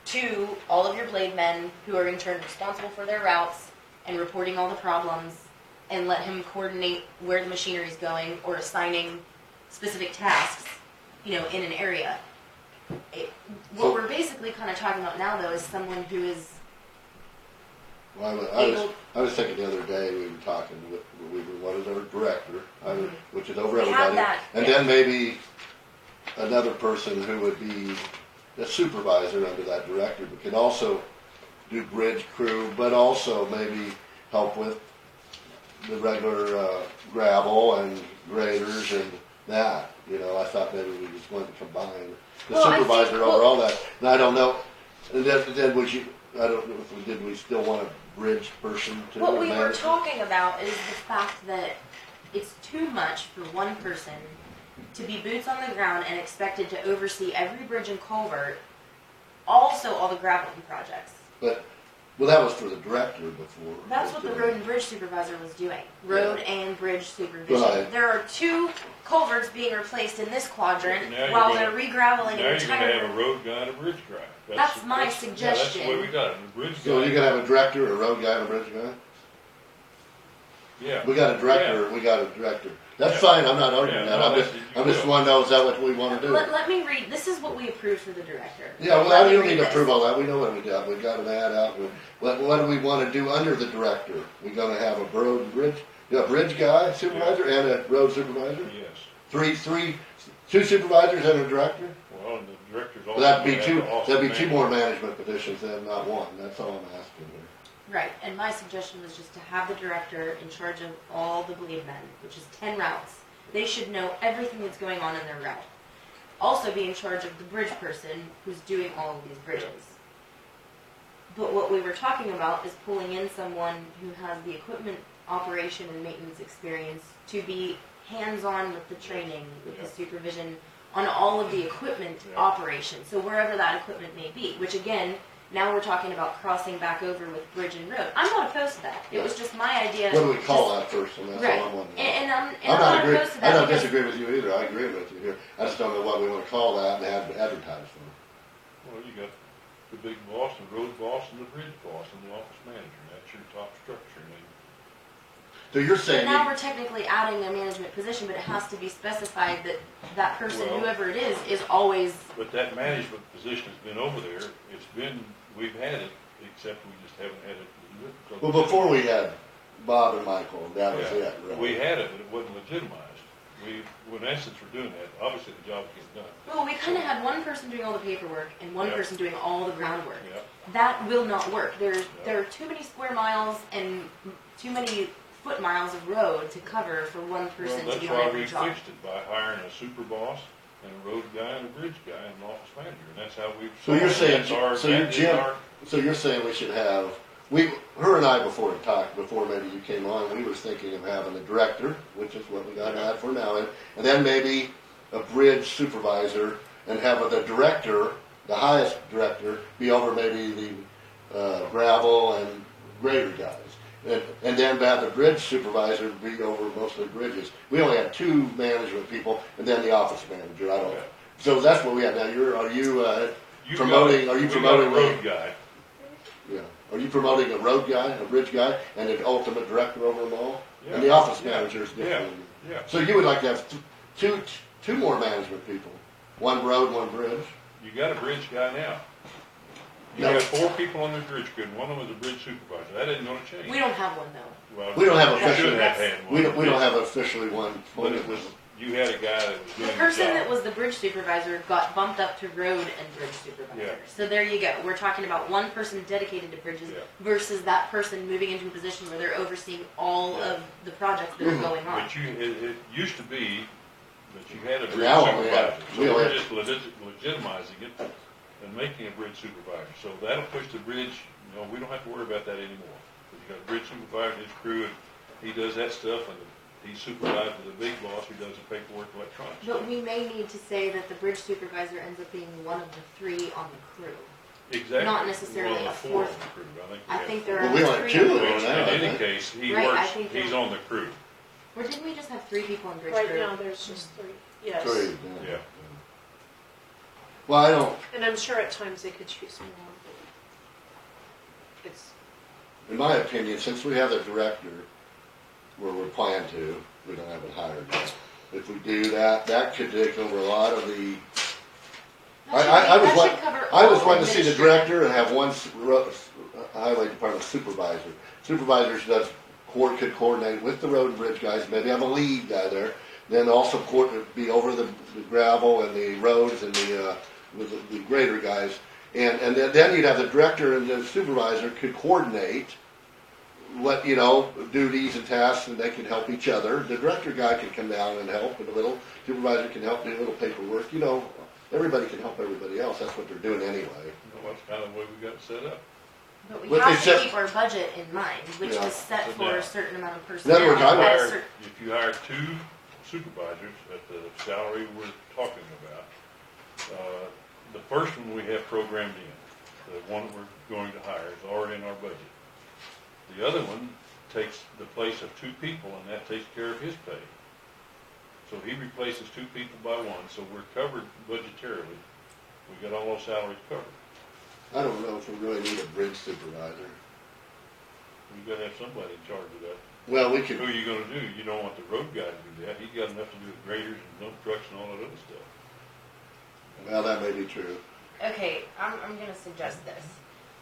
to all of your blade men who are in turn responsible for their routes and reporting all the problems, and let him coordinate where the machinery is going or assigning specific tasks, in an area. What we're basically kind of talking about now, though, is someone who is Well, able. I was thinking the other day, we were talking, we wanted our director, which is over We have everybody. that, And yeah. then maybe another person who would be a supervisor under that director, but can also do bridge crew, but also maybe help with the regular gravel and graders and that. I thought maybe we just wanted to combine the Well, I think- supervisor over all that. And I don't know, and then I don't know if did we still want a bridge person to What we were manage it? talking about is the fact that it's too much for one person to be boots on the ground and expected to oversee every bridge and culvert, also all the graveling projects. Well, that was for the director before. That's what the road and bridge supervisor was doing. Road and bridge supervision. Right. There are 2 culverts being replaced in this quadrant Now you're while gonna- they're re-graveling Now an you're gonna have a entire. road guy and a bridge guy. That's my Yeah, suggestion. that's the way we got it. The bridge So guy. you're gonna have a director, a road guy, and a bridge guy? Yeah. We got a director, That's Yeah. fine, I'm not arguing Yeah, that, no, I'm just wanting to know, is that what we wanna do? Let me read, this is what we approved for the director. Yeah, well, Let I me don't read need to this. approve all that, we know what we got, we got an ad out, what do we wanna do under the director? We gonna have a road and bridge, a bridge guy, supervisor, and a road supervisor? Yes. Two supervisors and a director? Well, and the director's Well, also. that'd be two more management positions then, not one, that's all I'm asking here. Right, and my suggestion was just to have the director in charge of all the bleed men, which is 10 routes. They should know everything that's going on in their route. Also be in charge of the bridge person who's doing all of these bridges. But what we were talking about is pulling in someone who has the equipment operation and maintenance experience to be hands-on with the training, with the supervision on all of the equipment operation. So wherever that equipment may be, which again, now we're talking about crossing back over with bridge and road. I'm not opposed to that. It was just my idea. What do we call that person, that's Right. all I'm wondering. And I'm I'm not not opposed to that. I don't because- disagree with you either, I agree with you here, I just don't know what we wanna call that and advertise for. Well, you got the big boss, the road boss, and the bridge boss, and the office manager, that's your top structure. And So you're So saying, now we're technically adding a management position, but it has to be specified that that person, Well- whoever it is always, But that management position has been over there, we've had it, except we just haven't had it. well, before we had Bob and Michael, and that was Yeah, it, really. we had it, but it wasn't legitimized. In essence, we're doing that, obviously the job gets done. well, we kind of had one person doing all the paperwork and one Yeah. person doing all the groundwork. Yeah, That will not work. There are too many square miles and too many foot miles of road to cover for one well, person to that's be on why every we job. fixed it, by hiring a super boss, and a road guy, and a bridge guy, and an office manager, and that's how we've. So you're saying, Jim. so you're saying we should have, her and I before maybe you came on, we was thinking of having a director, which is what we got an ad for now, and then maybe a bridge supervisor, and have the director, the highest director, be over maybe the gravel and grader guys. And then have the bridge supervisor be over most of the bridges. We only had two management people, and then the office manager, I don't know. So that's what we have now, are you promoting We got a the- road guy. Yeah. Are you promoting a road guy, a bridge guy, and an ultimate director over them all? And the Yeah. office Yeah. manager is different. Yeah. So you would like to have two more management people, one road, one bridge? You got a bridge guy now. You No. have 4 people on the bridge crew, and one of them is a bridge supervisor. That isn't gonna change. We don't have one though. Well, We don't have you officially- should have had one. We don't have officially one. But it was, you had a guy that was doing The the person job. that was the bridge supervisor got bumped up to road and bridge supervisor. Yeah. So there you go. We're talking about one person dedicated to bridges Yeah. versus that person moving into a position where they're overseeing all Yeah. of the projects that are going on. But it used to be that you had a bridge Now we supervisor. have- So we we're have- just legitimizing it and making a bridge supervisor. So that'll push the bridge, we don't have to worry about that anymore. You got a bridge supervisor, his crew, and he does that stuff, and he's supervised with the big boss who does the paperwork electronics. But we may need to say that the bridge supervisor ends up being one of the 3 on the crew. Exactly. not necessarily Well, a the 4 on fourth. the crew. I we think have there are Well, we only 3 have 2 on of the them bridge now, In crew. I any think. case, he Right, I works, think he's there- on the crew. Or didn't we just have 3 people on bridge Right crew? now, there's just 3, yes. 3, Yeah. Well, I don't, And I'm sure at times they could choose more. It's, in my opinion, since we have a director, where we're planning to, we don't have it hired yet. If we do that, that could take over a lot of the, I was wanting to see the director and have one highway department supervisor. Supervisors could coordinate with the road and bridge guys, maybe have a lead guy there. Then also be over the gravel and the roads and the grader guys. And then you'd have the director and the supervisor could coordinate duties and tasks, and they can help each other. The director guy can come down and help a little. Supervisor can help do a little paperwork. Everybody can help everybody else. That's what they're doing anyway. That's kind of the way we got it set up. But we Well, have to except- keep our budget in mind, which Yeah. was set So for now- a certain amount of In personnel. other words, I would at a Hire- cer- If you hire 2 supervisors at the salary we're talking about, the first one we have programmed in. The one we're going to hire is already in our budget. The other one takes the place of 2 people, and that takes care of his pay. So he replaces 2 people by 1, so we're covered budgetarily. We got all those salaries covered. I don't know if we really need a bridge supervisor. We've got to have somebody in charge of that. Well, we Who could, are you gonna do? You don't want the road guy to do that. He got enough to do with graders and dump trucks and all that other stuff. well, that may be true. Okay, I'm gonna suggest this.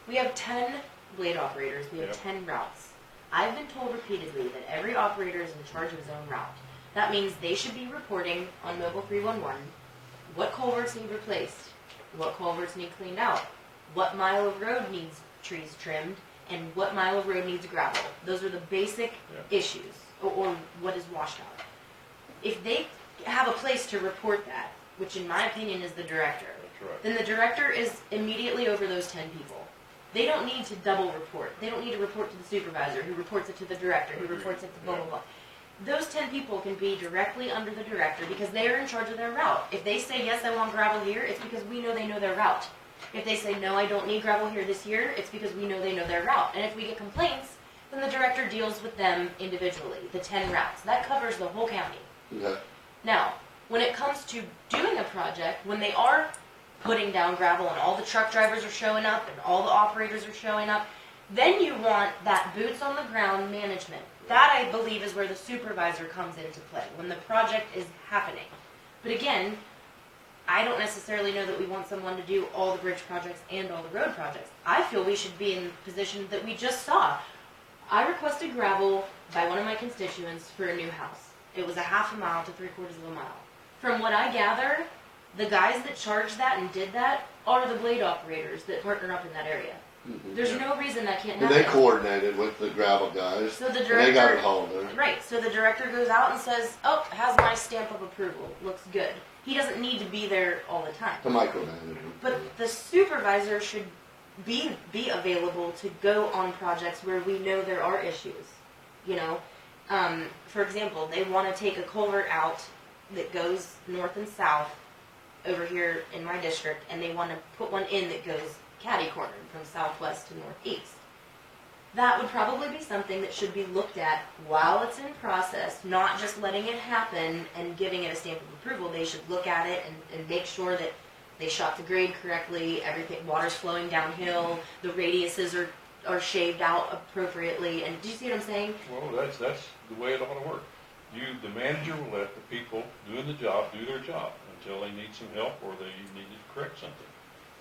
We have 10 blade operators, we have Yep. 10 routes. I've been told repeatedly that every operator is in charge of his own route. That means they should be reporting on Mobile 311 what culverts need replaced, what culverts need cleaned out, what mile of road needs trees trimmed, and what mile of road needs gravel. Those are the basic issues, or what is washed out. If they have a place to report that, which in my opinion is the director, That's right. then the director is immediately over those 10 people. They don't need to double report. They don't need to report to the supervisor, who reports it to the director, who reports it to blah, blah, blah. Those 10 people can be directly under the director because they are in charge of their route. If they say, yes, I want gravel here, it's because we know they know their route. If they say, no, I don't need gravel here this year, it's because we know they know their route. And if we get complaints, then the director deals with them individually, the 10 routes. That covers the whole county. Okay. Now, when it comes to doing a project, when they are putting down gravel and all the truck drivers are showing up and all the operators are showing up, then you want that boots on the ground management. That, I believe, is where the supervisor comes into play, when the project is happening. But again, I don't necessarily know that we want someone to do all the bridge projects and all the road projects. I feel we should be in the position that we just saw. I requested gravel by one of my constituents for a new house. It was a half a mile to 3/4 of a mile. From what I gather, the guys that charged that and did that are the blade operators that partner up in that area. Mhm. There's no reason that can't And happen. they coordinated with the gravel guys, So the and they got it director, hauled there. right, so the director goes out and says, oh, has my stamp of approval, looks good. He doesn't need to be there all the time. The micromanagement. But the supervisor should be available to go on projects where we know there are issues. You know, for example, they want to take a culvert out that goes north and south over here in my district, and they want to put one in that goes catty-cornered from southwest to northeast. That would probably be something that should be looked at while it's in process, not just letting it happen and giving it a stamp of approval. They should look at it and make sure that they shot the grade correctly, everything, water's flowing downhill, the radiuses are shaved out appropriately. And do you see what I'm saying? Well, that's the way it ought to work. The manager will let the people doing the job do their job until they need some help or they need to correct something.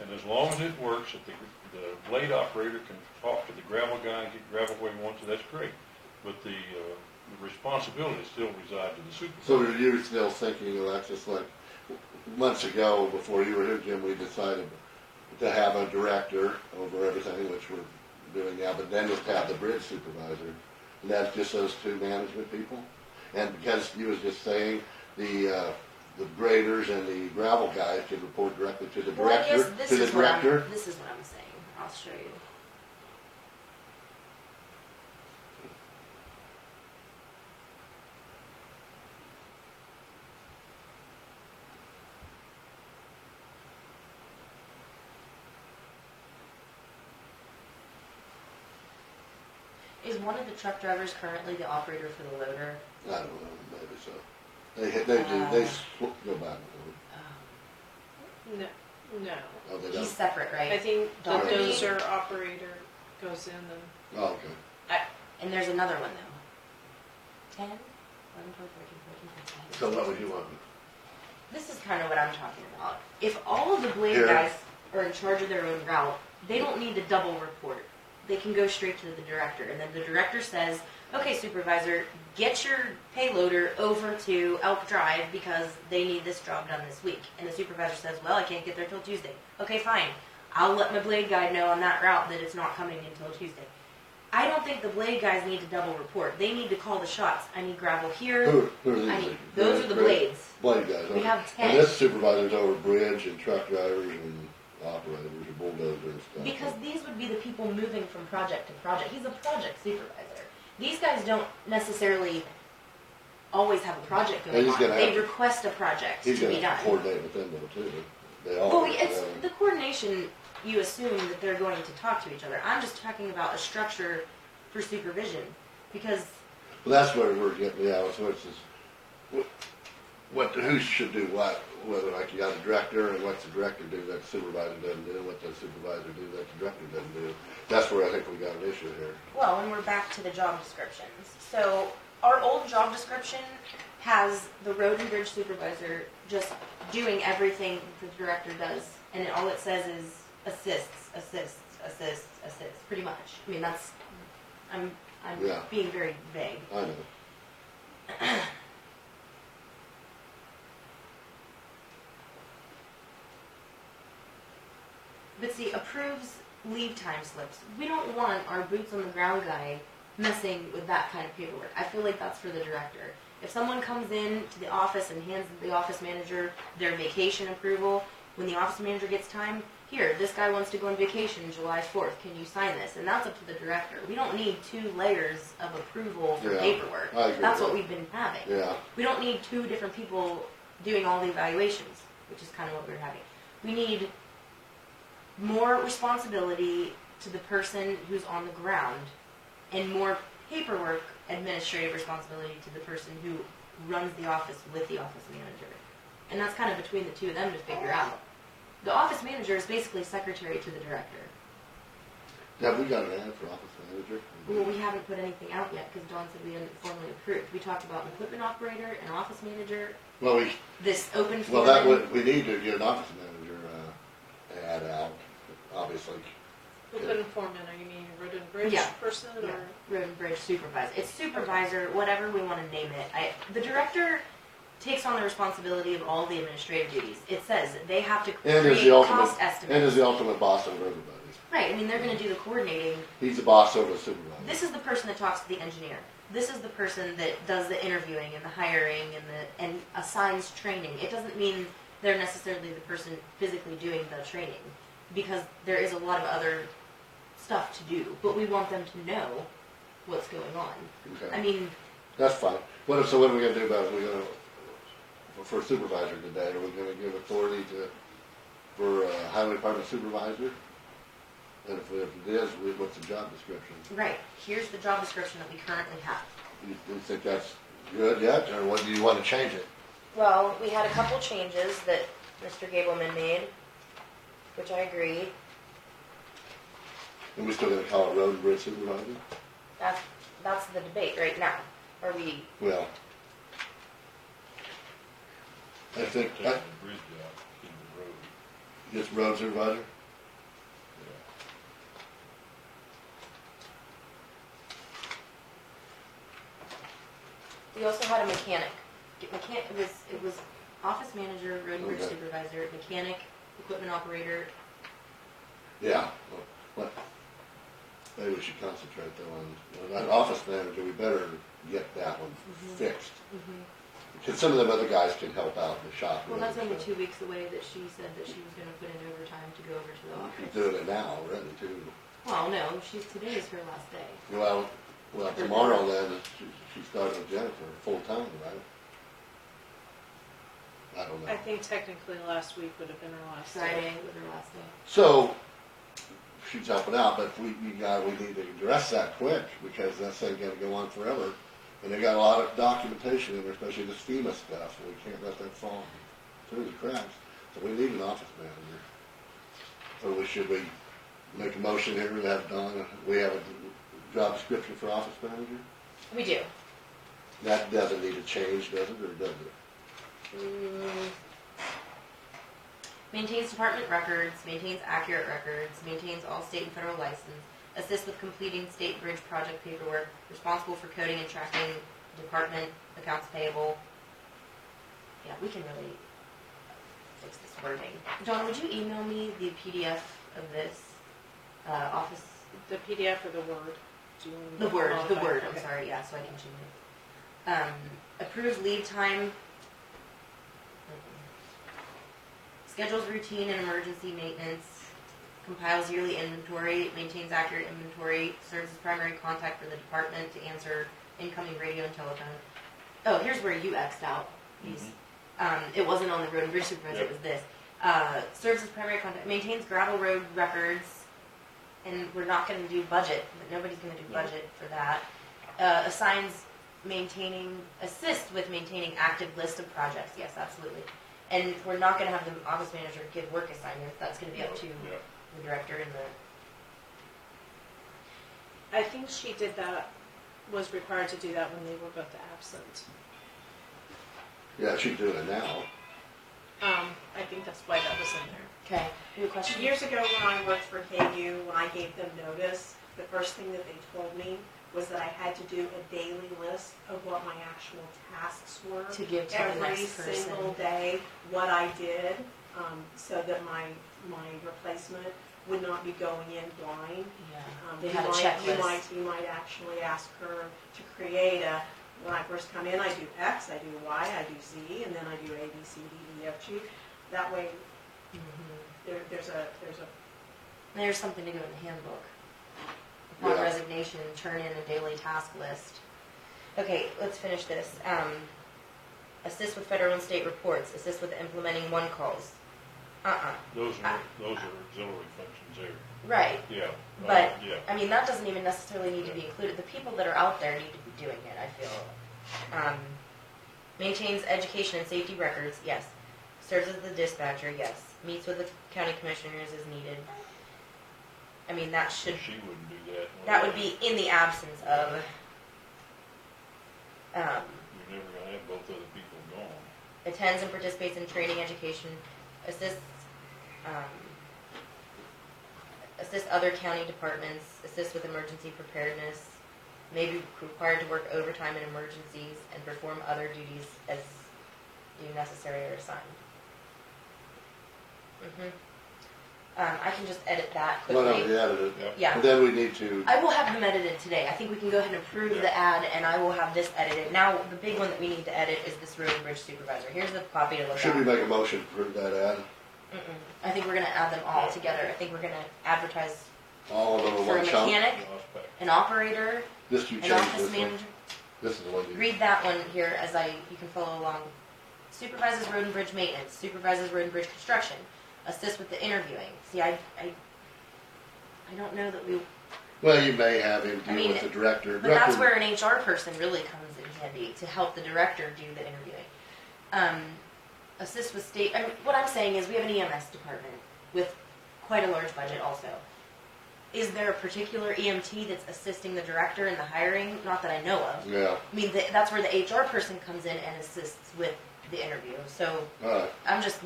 And as long as it works, if the blade operator can talk to the gravel guy and get gravel where he wants it, that's great. But the responsibility still resides to the supervisor. So you're still thinking, Alexis, like months ago, before you were here, Jim, we decided to have a director over everything, which we're doing now, but then we'll have the bridge supervisor. And that's just those two management people? And because you was just saying the graders and the gravel guys should report directly to the Well, I director, guess to the director? this is what I'm saying. I'll show you. Is one of the truck drivers currently the operator for the loader? I don't know, maybe so. Go back. No, no. Oh, they He's don't? separate, right? I think the Donovan? dozer operator goes in and, Oh, okay. And there's another one though. 10, 11, 12, 13, 14, 15. So what would you want? This is kind of what I'm talking about. If all of the blade Here. guys are in charge of their own route, they don't need to double report. They can go straight to the director, and then the director says, okay, supervisor, get your payloader over to Elk Drive because they need this job done this week. And the supervisor says, well, I can't get there till Tuesday. Okay, fine. I'll let my blade guy know on that route that it's not coming until Tuesday. I don't think the blade guys need to double report. They need to call the shots. I need gravel here. Who are these? I need, those are the blades. Blade guys. We okay. have 10. And this supervisor's over bridge and truck drivers and operators and bulldozers and stuff. Because these would be the people moving from project to project. He's a project supervisor. These guys don't necessarily always have a project And going he's on. gonna They have- request a project He's to be gonna done. coordinate with them though too. They all. Well, work it's together. the coordination. You assume that they're going to talk to each other. I'm just talking about a structure for supervision because Well, that's where we're getting, yeah, so it's just, who should do what, whether like you got a director and what's the director do that the supervisor doesn't do, what the supervisor do that the director doesn't do. That's where I think we got an issue here. Well, and we're back to the job descriptions. So our old job description has the road and bridge supervisor just doing everything the director does, and all it says is assists, pretty much. I mean, that's, I'm Yeah. being very vague. I know. But see, approves leave time slips. We don't want our boots on the ground guy messing with that kind of paperwork. I feel like that's for the director. If someone comes in to the office and hands the office manager their vacation approval, when the office manager gets time, here, this guy wants to go on vacation July 4th, can you sign this? And that's up to the director. We don't need 2 layers of approval for Yeah, paperwork. I agree That's with what that. we've been having. Yeah. We don't need 2 different people doing all the evaluations, which is kind of what we're having. We need more responsibility to the person who's on the ground and more paperwork administrative responsibility to the person who runs the office with the office manager. And that's kind of between the 2 of them to figure out. The office manager is basically secretary to the director. Have we got an ad for office manager? Well, we haven't put anything out yet because Dawn said we hadn't formally approved. We talked about an equipment operator, an office manager, Well, this open well, foreman. we need to get an office manager, ad out, obviously. Open foreman, are you meaning road and bridge Yeah. person Yeah, or? road and bridge supervisor. It's supervisor, whatever we want to name it. The director takes on the responsibility of all the administrative duties. It says they have to And is create the ultimate, cost and estimates. is the ultimate boss over everybody. Right, I mean, they're going to do the coordinating. He's the boss over the supervisor. This is the person that talks to the engineer. This is the person that does the interviewing and the hiring and assigns training. It doesn't mean they're necessarily the person physically doing the training, because there is a lot of other stuff to do, but we want them to know what's going on. Okay. I mean, That's fine. What are we gonna do about it? We're gonna, for supervisor today, are we gonna give authority for highway department supervisor? And if it is, what's the job description? right, here's the job description that we currently have. You think that's good yet, or what, do you wanna change it? Well, we had a couple changes that Mr. Gableman made, which I agree. And we still gonna call it road and bridge supervisor? That's the debate right now. Are we, Well, I think, Take the bridge out in the road. just road supervisor? we also had a mechanic. It was office manager, road and bridge Okay. supervisor, mechanic, equipment operator. Yeah. Well, maybe we should concentrate though on that office manager. We better get that one fixed. Because some of them other guys can help out in the shop. Well, that's only 2 weeks away that she said that she was gonna put in overtime to go over to the She's office. doing it now already too. Well, no, today is her last day. Well, tomorrow then, she's starting with Jennifer full-time, right? I don't know. I think technically last week would have been her last day. Friday was her last day. So, she's helping out, but we need to address that quick, because that thing's gonna go on forever. And they got a lot of documentation in there, especially this FEMA stuff, and we can't let that fall through the cracks. So we need an office manager. So should we make a motion here to have Donna, we have a job description for office manager? We do. That doesn't need to change, does it, or does it? Maintains department records, maintains accurate records, maintains all state and federal license, assists with completing state bridge project paperwork, responsible for coding and tracking department accounts payable. Yeah, we can really fix this wording. John, would you email me the PDF of this office? The PDF or the Word? Do you want The to Word, modify? I'm Okay. sorry, yeah, so I can change it. Approves lead time. Schedules routine and emergency maintenance. Compiles yearly inventory. Maintains accurate inventory. Serves as primary contact for the department to answer incoming radio and telephone. Oh, here's where you X'd out these. It wasn't on the road and bridge supervisor, it was this. Serves as primary contact. Maintains gravel road records. And we're not going to do budget. Nobody's going to do budget for that. Assists with maintaining active list of projects. Yes, absolutely. And we're not gonna have the office manager give work assignments, that's gonna be up to Yeah. the director and the, I think she did that, was required to do that when they were both absent. Yeah, she's doing it now. I think that's why that was in there. okay, new question? Years ago, when I worked for KU, when I gave them notice, the first thing that they told me was that I had to do a daily list of what my actual tasks were. To give to the every next person. single day, what I did, so that my replacement would not be going in blind. Yeah, they You had a might- checklist. You might actually ask her to create when I first come in, I do X, I do Y, I do Z, and then I do A, B, C, D, E, F, G. That way, there's a There's something to go in the handbook. Upon Yeah. resignation, turn in a daily task list. Okay, let's finish this. Assist with federal and state reports, assist with implementing one calls. Those are auxiliary functions there. Right, Yeah. but, Yeah. I mean, that doesn't even necessarily need to be included. The people that are out there need to be doing it, I feel. Maintains education and safety records, yes. Serves as the dispatcher, yes. Meets with the county commissioners as needed. I mean, that should, She wouldn't do that. that would be in the absence of, You're never gonna have both other people gone. attends and participates in training, education, assists other county departments, assists with emergency preparedness, may be required to work overtime in emergencies, and perform other duties as deemed necessary or assigned. I can just edit that Well, no, quickly. we added it. Yep. Yeah. And then we need to, I will have them edited today. I think we can go ahead and approve Yeah. the ad, and I will have this edited. Now, the big one that we need to edit is this road and bridge supervisor. Here's the copy to look should we at. make a motion to approve that ad? I think we're gonna add them all Yeah. together. I think we're gonna advertise All of them in for a one chunk? mechanic, Lost back. an operator, Just you an change office this one. manager. This is the one you, Read that one here as you can follow along. Supervises road and bridge maintenance, supervises road and bridge construction, assist with the interviewing. See, I don't know that we, well, you may have him I deal mean, with the director. but that's Director- where an HR person really comes in handy, to help the director do the interviewing. Assist with state, what I'm saying is we have an EMS department with quite a large budget also. Is there a particular EMT that's assisting the director in the hiring? Not that I know of. Yeah, I mean, that's where the HR person comes in and assists with the interview. So alright, I'm just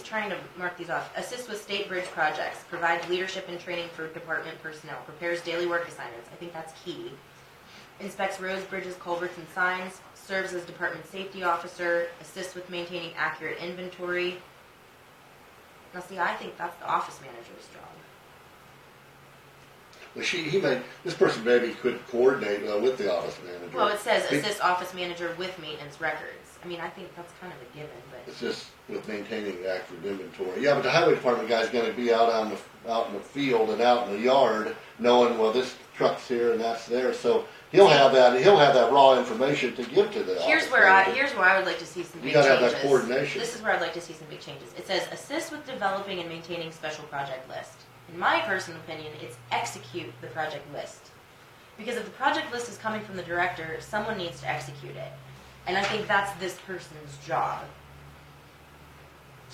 trying to mark these off. Assist with state bridge projects, provides leadership and training for department personnel, prepares daily work assignments. I think that's key. Inspects roads, bridges, culverts, and signs, serves as department safety officer, assists with maintaining accurate inventory. Now see, I think that's the office manager's job. well, this person maybe could coordinate with the office manager. Well, it says Be- assist office manager with maintenance records. I mean, I think that's kind of a given, but It's just with maintaining the accurate inventory. Yeah, but the highway department guy's gonna be out in the field and out in the yard, knowing, well, this truck's here and that's there, so he'll have that raw information to give to the here's office where manager. I would like to see some You big gotta changes. have that coordination. This is where I'd like to see some big changes. It says assist with developing and maintaining special project list. In my personal opinion, it's execute the project list. Because if the project list is coming from the director, someone needs to execute it. And I think that's this person's job.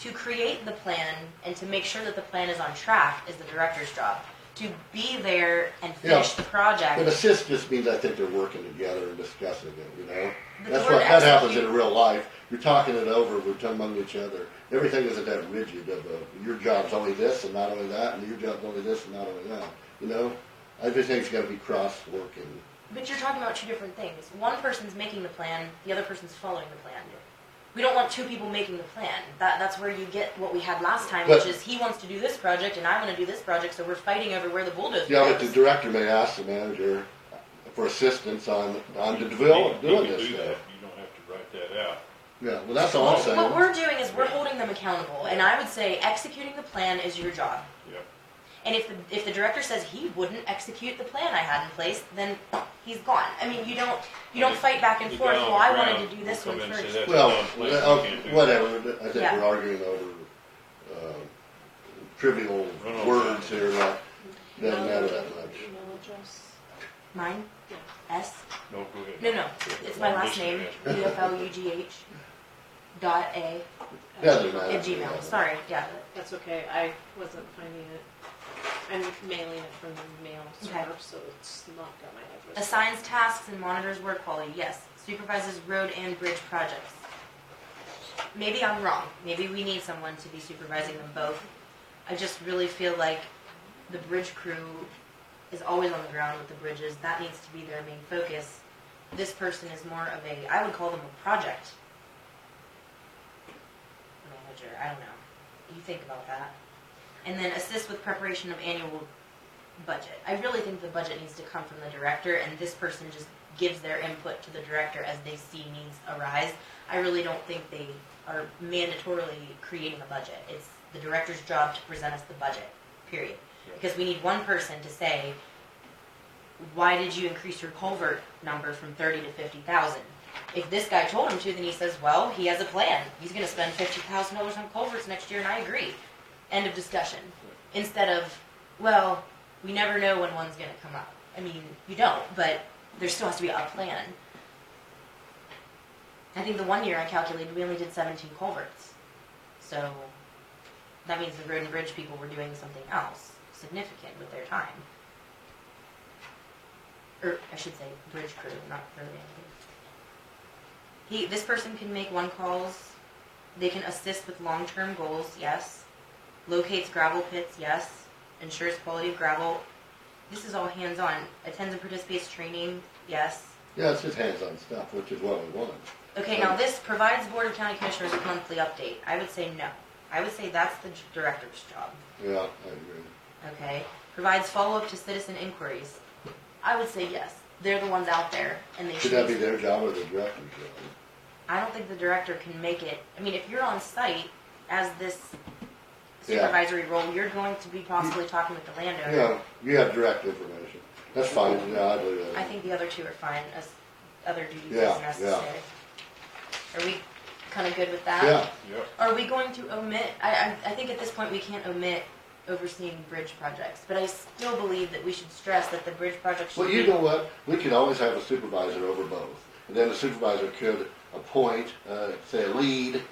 To create the plan and to make sure that the plan is on track is the director's job. To be there and finish the project. But assist just means I think they're working together and discussing it, you know? But That's the word that happens execute- in real life. You're talking it over, we're among each other. Everything isn't that rigid of your job's only this and not only that, and your job's only this and not only that, you know? Everything's gotta be cross-working. But you're talking about two different things. One person's making the plan, the other person's following the plan. We don't want two people making the plan. That's where you get what we had last time, But- which is he wants to do this project and I want to do this project, so we're fighting over where the bulldozer Yeah, but the goes. director may ask the manager for assistance on the You develop, can doing do this that. stuff. You don't have to write that out. Yeah, well, that's all I'm saying. What we're doing is we're holding them accountable, and I would say executing the plan is your job. Yep. And if the director says he wouldn't execute the plan I had in place, then he's gone. I mean, you don't fight back and The forth. guy on Well, the I ground wanted to do this will one come in and say, first. "That's Well, a dumb plan, you can't do whatever, that." I think Yeah. we're arguing over trivial Run on words time. here that doesn't matter that Email much. address. Mine? Yeah. S? No, go ahead. No, it's my I'm last name. listening. BFLUGH. .a Doesn't at matter. Gmail. Sorry, yeah. That's okay, I wasn't finding it. I'm mailing it from the mail Okay. server, so it's not got my address. Assigns tasks and monitors work quality, yes. Supervises road and bridge projects. Maybe I'm wrong. Maybe we need someone to be supervising them both. I just really feel like the bridge crew is always on the ground with the bridges. That needs to be their main focus. This person is more of a, I would call them a project manager. I don't know. You think about that. And then assist with preparation of annual budget. I really think the budget needs to come from the director, and this person just gives their input to the director as they see needs arise. I really don't think they are mandatorily creating a budget. It's the director's job to present us the budget, period. Because we need one person to say, why did you increase your culvert number from 30 to 50,000? If this guy told him to, then he says, well, he has a plan. He's going to spend $50,000 on culverts next year, and I agree. End of discussion. Instead of, well, we never know when one's going to come up. I mean, you don't, but there still has to be a plan. I think the one year I calculated we only did 17 culverts. So that means the road and bridge people were doing something else significant with their time. Or I should say bridge crew, not road and bridge. This person can make one calls. They can assist with long-term goals, yes. Locates gravel pits, yes. Ensures quality of gravel. This is all hands-on. Attends and participates training, yes. Yeah, it's just hands-on stuff, which is what we want. Okay, now this provides Board of County Commissioners with monthly update. I would say no. I would say that's the director's job. Yeah, I agree. Okay. Provides follow-up to citizen inquiries. I would say yes. They're the ones out there, and they Should that be their job or the director's job? I don't think the director can make it. I mean, if you're on site as this supervisory role, you're going to be possibly talking with the landowner. Yeah, you have direct information. That's fine. Yeah, I believe that. I think the other two are fine as other duties Yeah, as necessary. Are we kind of good with that? Yeah. Yep. Are we going to omit? I think at this point we can't omit overseeing bridge projects, but I still believe that we should stress that the bridge project should Well, you know what? We could always have a supervisor over both. And then the supervisor could appoint, say, a lead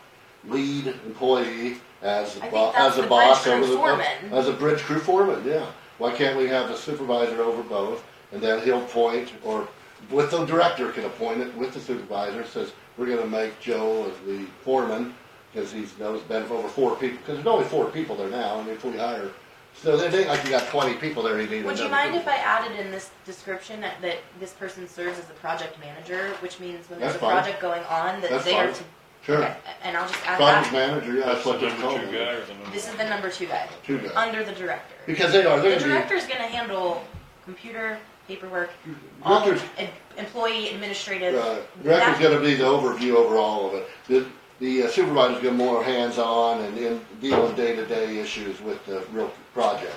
employee as I think as that's a the boss bridge crew over the foreman. as a bridge crew foreman. Yeah. Why can't we have the supervisor over both, and then he'll appoint, or with the director can appoint it with the supervisor. Says we're going to make Joe as the foreman because he's been over 4 people. Because there's only 4 people there now, and if we hire, so they think like you got 20 people there. You need. Would you another mind if I added in this description that this person serves as a project manager, which means when there's That's a fine. project going on that That's they are fine. to. Sure. Okay, and I'll just add Project that. manager, yeah, that's what the they're called. number 2 guy or the number This is 1? the number 2 guy. 2 guys. Under the director. Because they're The going to be. director's going to handle computer, paperwork, all Director's, employee administrative. director's that- going to be the overview over all of it. The supervisor's going to be more hands-on and deal with day-to-day issues with the real project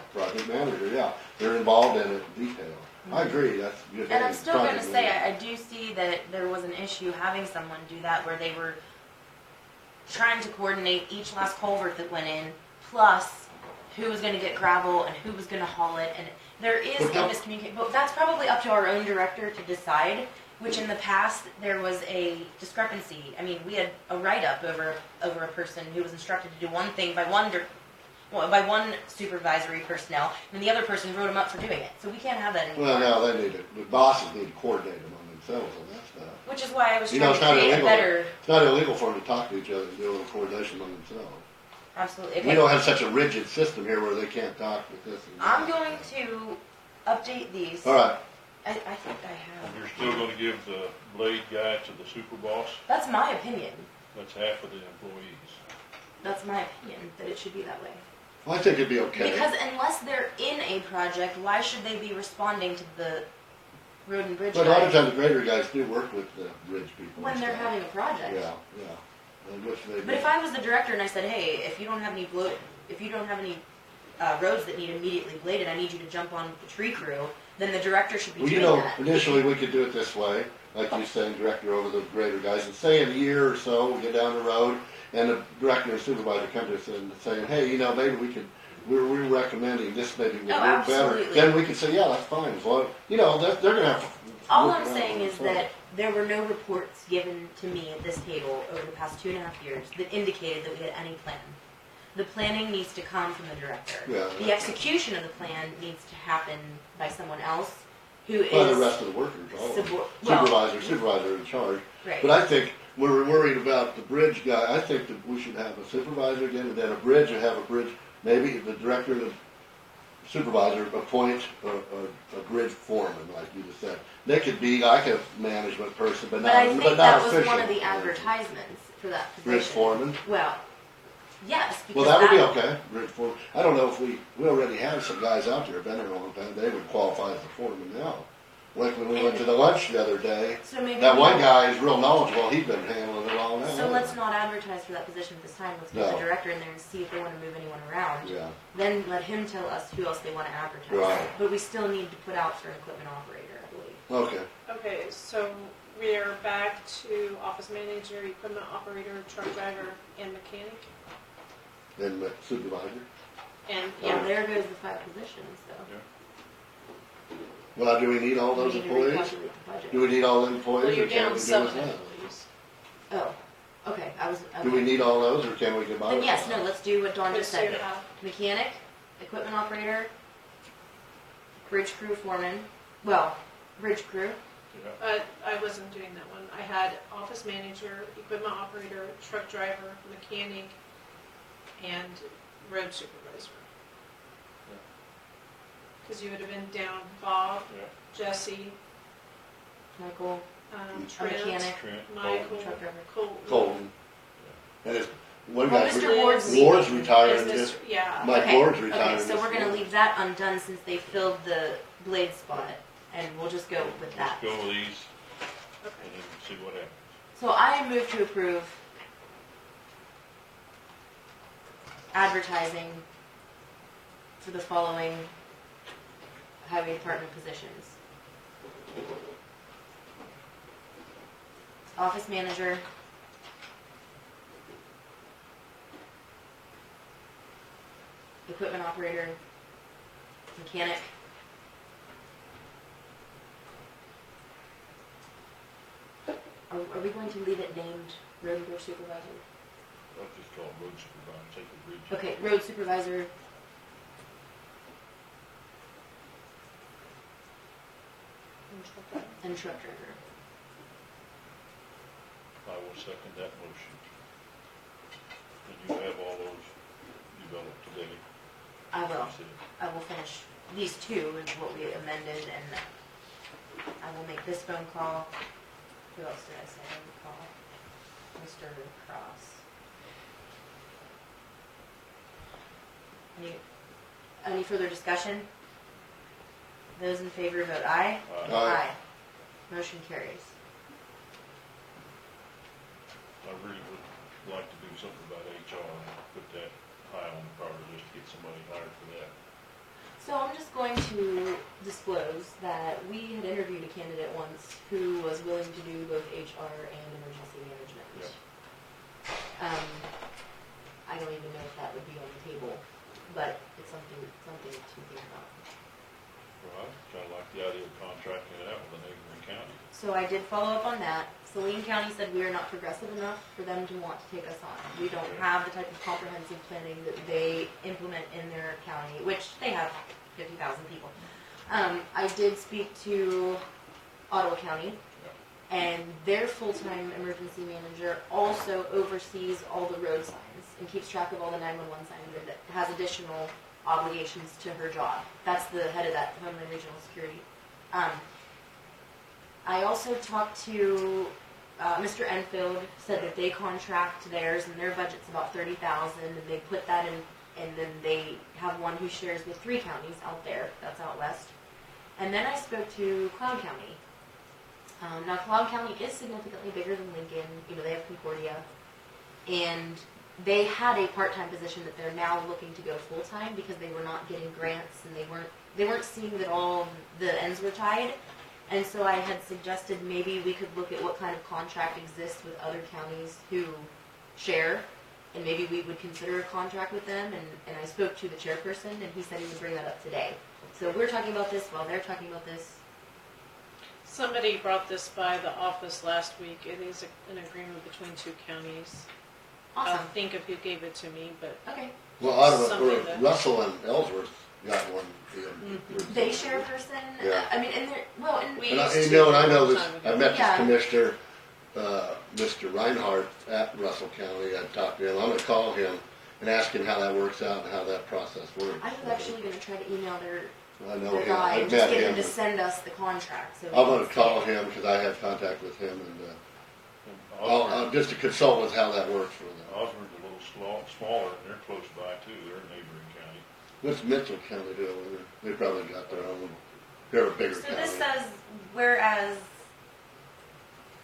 manager, yeah. They're involved in it in detail. I agree, that's good. And I'm still going to Project say, manager. I do see that there was an issue having someone do that where they were trying to coordinate each last culvert that went in, plus who was going to get gravel and who was going to haul it. And there is a miscommunication, but that's probably up to our own director to decide, which in the past there was a discrepancy. I mean, we had a write-up over a person who was instructed to do one thing by one supervisory personnel, and the other person wrote him up for doing it. So we can't have that anymore. Well, no, the bosses need to coordinate among themselves on that stuff. Which is why I was You trying know, it's to not create a illegal. better. It's not illegal for them to talk to each other and do a little coordination among themselves. Absolutely. We Okay. don't have such a rigid system here where they can't talk with this. And I'm that. going to update these. All right. I think I have. You're still gonna give the blade guy to the super boss? That's my opinion. That's half of the employees. That's my opinion, that it should be that way. Well, I think it'd be okay. Because unless they're in a project, why should they be responding to the road and bridge But a lot of guys times the grader guys do work with the bridge people. when and they're stuff. having a project? Yeah, yeah. And which they But if I was the director and I said, hey, if you don't have any roads that need immediately bladed, I need you to jump on the tree crew, then the director should be Well, doing you know, that. initially we could do it this way, like you saying, director over the grader guys, and say in a year or so, we get down the road, and the director or supervisor come to us and saying, hey, maybe we could, we're recommending this maybe would work better. absolutely. Then we could say, yeah, that's fine, as long, they're gonna have All I'm saying is that there were no reports given to me at this table over the past 2.5 years that indicated that we had any plan. The planning needs to come from the director. Yeah. The execution of the plan needs to happen by someone else who Well, the is rest of the workers, all of them. well, Supervisor in charge. right. But I think we're worried about the bridge guy. I think that we should have a supervisor again, and then a bridge, and have a bridge, maybe the director and the supervisor appoint a bridge foreman, like you just said. They could be like a management person, but But I not, think but that not was official. one of the advertisements for that position. Bridge foreman? Well, yes. Because Well, that would be okay, bridge foreman. I don't know if we already have some guys out there, been there a long time, they would qualify as a foreman now. Like when we went to the lunch the other day, So maybe that we one don't- guy is real knowledgeable, he's been handling it all now. So let's not advertise for that position at this time. Let's get No. the director in there and see if they want to move anyone around. Yeah, Then let him tell us who else they want to advertise. Right. But we still need to put out for an equipment operator, I believe. okay. Okay, so we are back to office manager, equipment operator, truck driver, and mechanic. Then the supervisor. And, Yeah, yeah, there goes the 5 positions, though. Well, do we need all those We need to employees? recalculate the budget. Do we need all the well, employees, you're or can down we do 7 with that? employees. Oh, okay. Do we need all those, or can we get by? Then with yes, that? no, let's do what Dawn just So you said. have- Mechanic, equipment operator, bridge crew foreman, well, bridge crew, I wasn't doing that one. I had office manager, equipment operator, truck driver, mechanic, and road supervisor. Because you would have been down Bob, Yeah. Jesse, Michael, a Trent, mechanic, Trent, Michael, truck driver. Colton. Colton. And it's, one Well, guy, Mr. Ward's Ward's leaving. retiring, Is just, this- Yeah. Mike Okay, Ward's retiring. Okay, so this we're gonna year. leave that undone since they filled the blade spot, and we'll just go with that. Let's go with these Okay. and then see what happens. So I move to approve advertising for the following highway department positions. Office manager. Equipment operator. Mechanic. Are we going to leave it named road and bridge supervisor? I'll just call road supervisor, take the bridge. Okay, road supervisor. And truck driver. And truck driver. I will second that motion. And you have all those developed today. I will. you said. I will finish these two is what we amended, and I will make this phone call. Who else did I say I would call? Mr. Cross. Any further discussion? Those in favor vote aye. Aye. Motion carries. I really would like to do something about HR and put that high on the priority list to get somebody hired for that. So I'm just going to disclose that we had interviewed a candidate once who was willing to do both HR and emergency management. I don't even know if that would be on the table, but it's something to think about. Well, I kind of like the idea of contracting it out with a neighboring county. So I did follow up on that. Saline County said we are not progressive enough for them to want to take us on. We don't have the type of comprehensive planning that they implement in their county, which they have 50,000 people. I did speak to Ottawa County, and their full-time emergency manager also oversees all the road signs and keeps track of all the 911 signs and has additional obligations to her job. That's the head of that Homeland Regional Security. I also talked to Mr. Enfield, said that they contract theirs and their budget's about $30,000, and they put that in, and then they have one who shares with 3 counties out there, that's out west. And then I spoke to Cloud County. Now Cloud County is significantly bigger than Lincoln, they have Concordia, and they had a part-time position that they're now looking to go full-time because they were not getting grants and they weren't seeing that all the ends were tied. And so I had suggested maybe we could look at what kind of contract exists with other counties who share, and maybe we would consider a contract with them. And I spoke to the chairperson, and he said he would bring that up today. So we're talking about this while they're talking about this. Somebody brought this by the office last week. It is an agreement between two counties. I'll Awesome. think of who gave it to me, but Okay. Well, out of Something it, that- Russell and Ellsworth got one deal. They share a person. Yeah. I mean, and they're well, and we And I, used you to know, and a I know long this, time I ago. met Yeah. this commissioner, Mr. Reinert at Russell County. I talked to him. I'm gonna call him and ask him how that works out and how that process works. I was actually going to try to email I know the him. guy I and just met get him him. to send us the contract. So we I'm can gonna see call it. him because I have contact with him and, And Osborne, just to consult with how that works for them. Osborne's a little smaller, and they're close by too, they're a neighboring county. What's Mitchell County doing with it? They probably got their own, they're a bigger So county. this says, whereas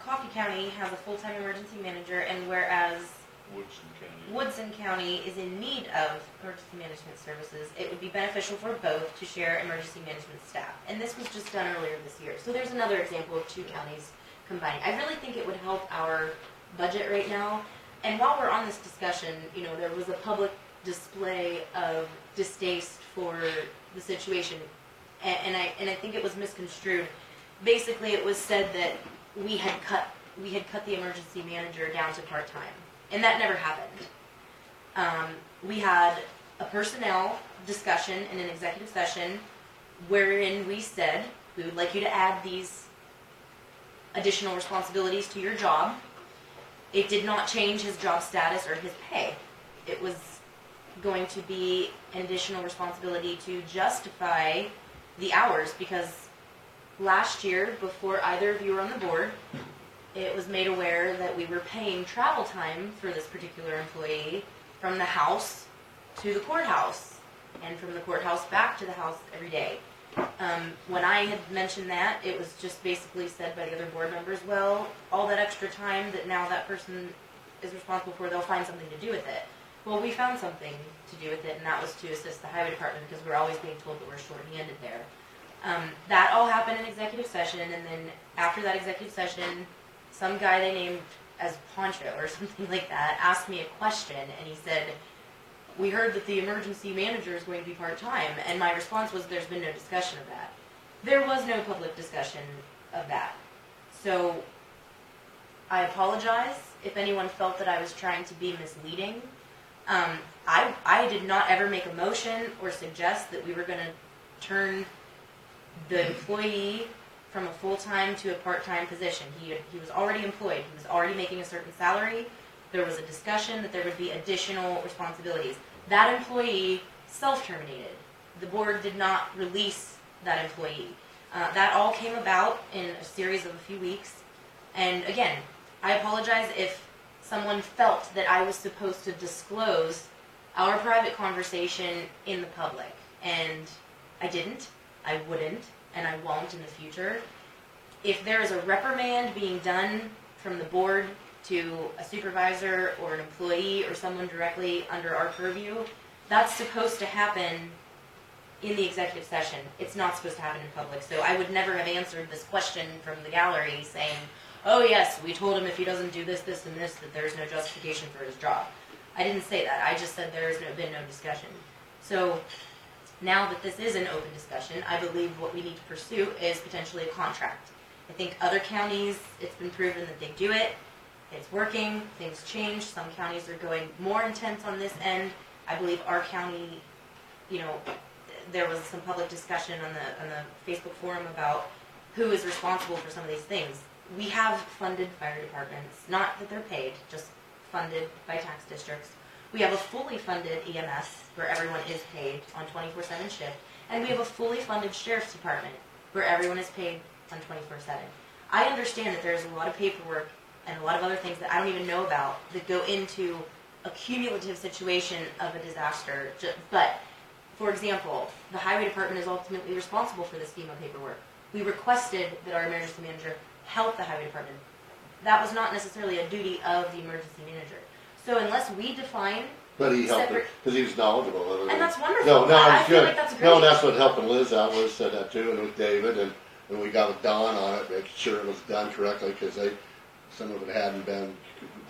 Coffee County has a full-time emergency manager, and whereas Woodson County. Woodson County is in need of emergency management services, it would be beneficial for both to share emergency management staff. And this was just done earlier this year. So there's another example of two counties combining. I really think it would help our budget right now. And while we're on this discussion, you know, there was a public display of distaste for the situation, and I think it was misconstrued. Basically, it was said that we had cut the emergency manager down to part-time, and that never happened. We had a personnel discussion in an executive session wherein we said we would like you to add these additional responsibilities to your job. It did not change his job status or his pay. It was going to be an additional responsibility to justify the hours, because last year, before either of you were on the board, it was made aware that we were paying travel time for this particular employee from the house to the courthouse, and from the courthouse back to the house every day. When I had mentioned that, it was just basically said by the other board members, well, all that extra time that now that person is responsible for, they'll find something to do with it. Well, we found something to do with it, and that was to assist the highway department, because we're always being told that we're short-handed there. That all happened in executive session, and then after that executive session, some guy they named as Poncho or something like that asked me a question, and he said, we heard that the emergency manager is going to be part-time, and my response was, there's been no discussion of that. There was no public discussion of that. So I apologize if anyone felt that I was trying to be misleading. I did not ever make a motion or suggest that we were going to turn the employee from a full-time to a part-time position. He was already employed. He was already making a certain salary. There was a discussion that there would be additional responsibilities. That employee self-terminated. The board did not release that employee. That all came about in a series of a few weeks. And again, I apologize if someone felt that I was supposed to disclose our private conversation in the public. And I didn't, I wouldn't, and I won't in the future. If there is a reprimand being done from the board to a supervisor or an employee or someone directly under our purview, that's supposed to happen in the executive session. It's not supposed to happen in public. So I would never have answered this question from the gallery saying, oh yes, we told him if he doesn't do this, this, and this, that there's no justification for his job. I didn't say that. I just said there's been no discussion. So now that this is an open discussion, I believe what we need to pursue is potentially a contract. I think other counties, it's been proven that they do it. It's working. Things change. Some counties are going more intense on this end. I believe our county, you know, there was some public discussion on the Facebook forum about who is responsible for some of these things. We have funded fire departments, not that they're paid, just funded by tax districts. We have a fully funded EMS where everyone is paid on 24/7 shift, and we have a fully funded sheriff's department where everyone is paid on 24/7. I understand that there's a lot of paperwork and a lot of other things that I don't even know about that go into a cumulative situation of a disaster. But, for example, the highway department is ultimately responsible for this FEMA paperwork. We requested that our emergency manager help the highway department. That was not necessarily a duty of the emergency manager. So unless we define, But he helped her, separate- because he was knowledgeable of it. and that's wonderful. No, I it's feel good. like that's great. No, and that's what helping Liz out was, said that too, and with David, and we got with Don on it, making sure it was done correctly, because some of it hadn't been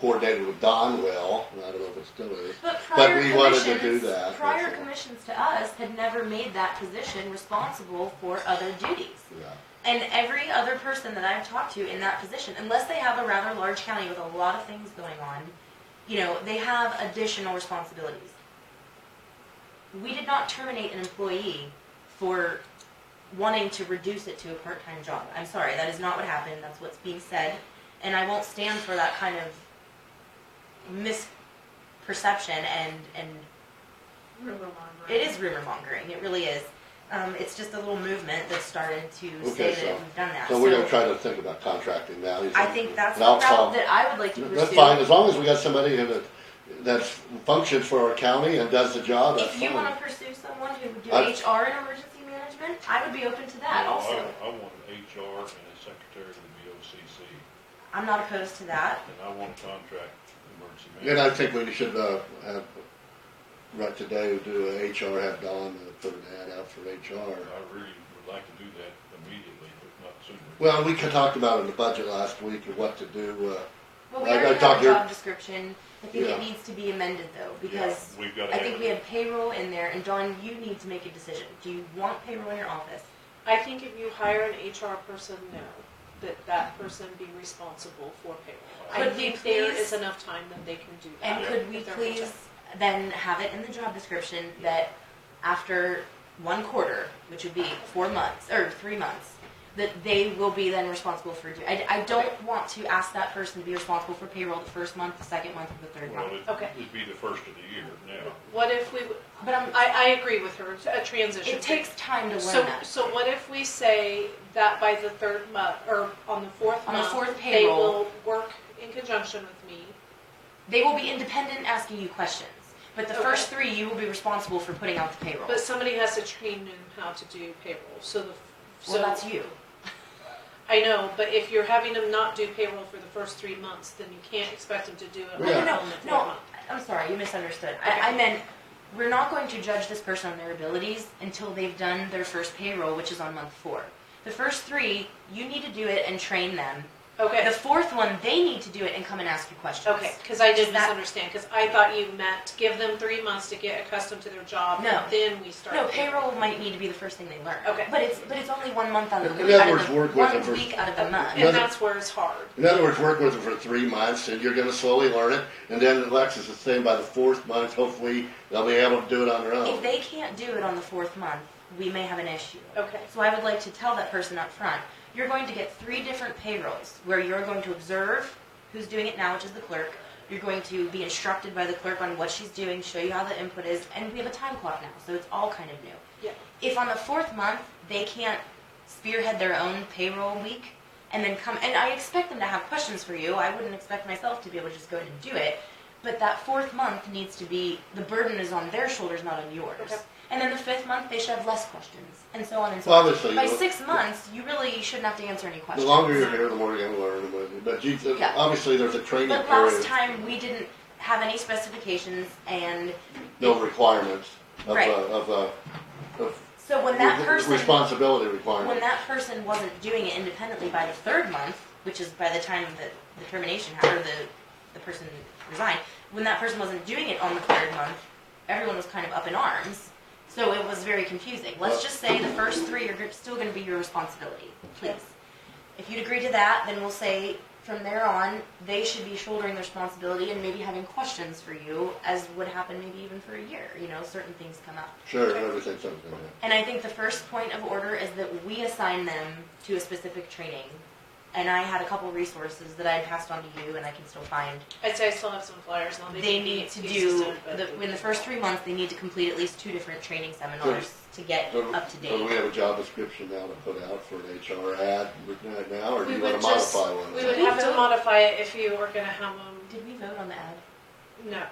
coordinated with Don well, and I don't know if it still is. But we wanted to do that. prior that's all. commissions to us had never made that position responsible for other duties. Yeah. And every other person that I've talked to in that position, unless they have a rather large county with a lot of things going on, you know, they have additional responsibilities. We did not terminate an employee for wanting to reduce it to a part-time job. I'm sorry, that is not what happened. That's what's being said. And I won't stand for that kind of misperception and Rumor mongering. it is rumor mongering. It really is. It's just a little movement that started to Okay, say that we've done that. So we're gonna try to think about contracting now. you I think? think that's And the I'll call- route that I would like to pursue. That's fine, as long as we got somebody that functions for our county and does the job, that's If you want fine. to pursue someone who would do I- HR and emergency management, I would be open to that also. I want an HR and a secretary to the BOCC, I'm not opposed to that. and I want to contract emergency And I management. think we should, have, right today, do a HR, have Don put an ad out for HR. I really would like to do that immediately, but not sooner. Well, we talked about in the budget last week of what to do, Well, we I already have talked a to- job description. I think Yeah. it needs to be amended though, because Yeah, we've got to I have think it. we had payroll in there, and Dawn, you need to make a decision. Do you want payroll in your office? I think if you hire an HR person, no, that person be responsible for payroll. I Could we think there please- is enough time that they can do that. And could we if they're please full-time. then have it in the job description that after 1 quarter, which would be 4 months, or 3 months, that they will be then responsible for I don't want to ask that person to be responsible for payroll the first month, the second month, or the third Well, month. Okay. it'd be the first of the year now. What if we, But I agree with her, a transition. it takes time to learn So, that. so what if we say that by the third month, or on the fourth On the month, fourth they payroll. will work in conjunction with me? They will be independent asking you questions, but the Okay. first 3 you will be responsible for putting out the payroll. But somebody has to train them how to do payroll, so Well, that's you. I know, but if you're having them not do payroll for the first 3 months, then you can't expect them to do it Yeah. on No, the fourth no, month. I'm sorry, you misunderstood. Okay. I meant, we're not going to judge this person on their abilities until they've done their first payroll, which is on month 4. The first 3, you need to do it and train them. Okay. The 4th one, they need to do it and come and ask you questions. Okay, because I did Is that- misunderstand, because I thought you meant give them 3 months to get accustomed to their job, No. and then we start. No, payroll might need to be the first thing they learn. Okay. But it's only 1 month out of the In other words, work with one them for- week out of the month. And that's where it's hard. in other words, work with them for 3 months, and you're gonna slowly learn it, and then Alexis is saying by the 4th month, hopefully, they'll be able to do it on their own. If they can't do it on the 4th month, we may have an issue. Okay. So I would like to tell that person up front, you're going to get 3 different payrolls where you're going to observe who's doing it now, which is the clerk. You're going to be instructed by the clerk on what she's doing, show you how the input is, and we have a time clock now, so it's all kind of new. Yeah. If on the 4th month they can't spearhead their own payroll week and then come, and I expect them to have questions for you, I wouldn't expect myself to be able to just go in and do it, but that 4th month needs to be, the burden is on their shoulders, not on yours. Okay. And then the 5th month, they should have less questions, and so on and so Well, on. obviously, By you know, 6 months, you really shouldn't have to answer any The questions. longer you're here, the more you're gonna learn, but Yeah. obviously, there's a training But period. last time, we didn't have any specifications, and No requirements Right. of so when that person, responsibility when requirements. that person wasn't doing it independently by the 3rd month, which is by the time that the termination happened, or the person resigned, when that person wasn't doing it on the 3rd month, everyone was kind of up in arms. So it was very confusing. Let's just say the first 3 are still going to be your responsibility, please. If you'd agree to that, then we'll say from there on, they should be shouldering the responsibility and maybe having questions for you, as would happen maybe even for a year. You know, certain things come up. Sure, everything's something, yeah. And I think the first point of order is that we assign them to a specific training. And I had a couple resources that I had passed on to you, and I can still find. I'd say I still have some flyers now. They need to do, in the first 3 months, they need to complete at least 2 different training seminars to get So, up to so we date. have a job description now to put out for an HR ad now, or do We you would wanna just, modify one? we would have to modify it if you were gonna have them, Did we vote on the ad? no.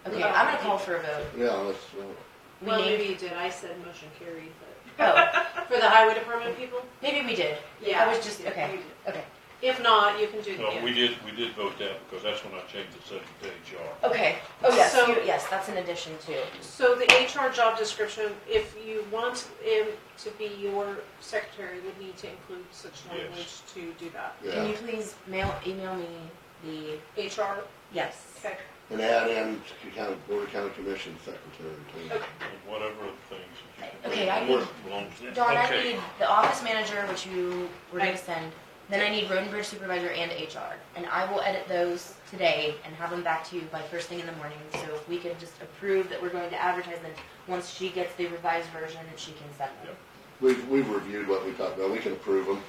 Okay, I'm gonna call for a vote. Yeah, let's, We Well, named- maybe you did, I said motion carried, Oh, but, for the highway department people? maybe we did. Yeah. I was just, okay, okay. If not, you can do No, the. we did vote that because that's when I changed the subject to HR. Okay. Oh yes, So- yes, that's an addition too. So the HR job description, if you want him to be your secretary, would need to include such Yes. language to do that. Can Yeah, you please email me the HR, yes. okay. and add in Board of County Commission Secretary too. Okay. And whatever other things that you can. Okay, I need- Belongs in. Dawn, I Okay. need the office manager, which you were going to send. Then I need road and bridge supervisor and HR. And I will edit those today and have them back to you by first thing in the morning. So if we could just approve that we're going to advertise them once she gets the revised version and she can send them. We've reviewed what we talked about, we can approve them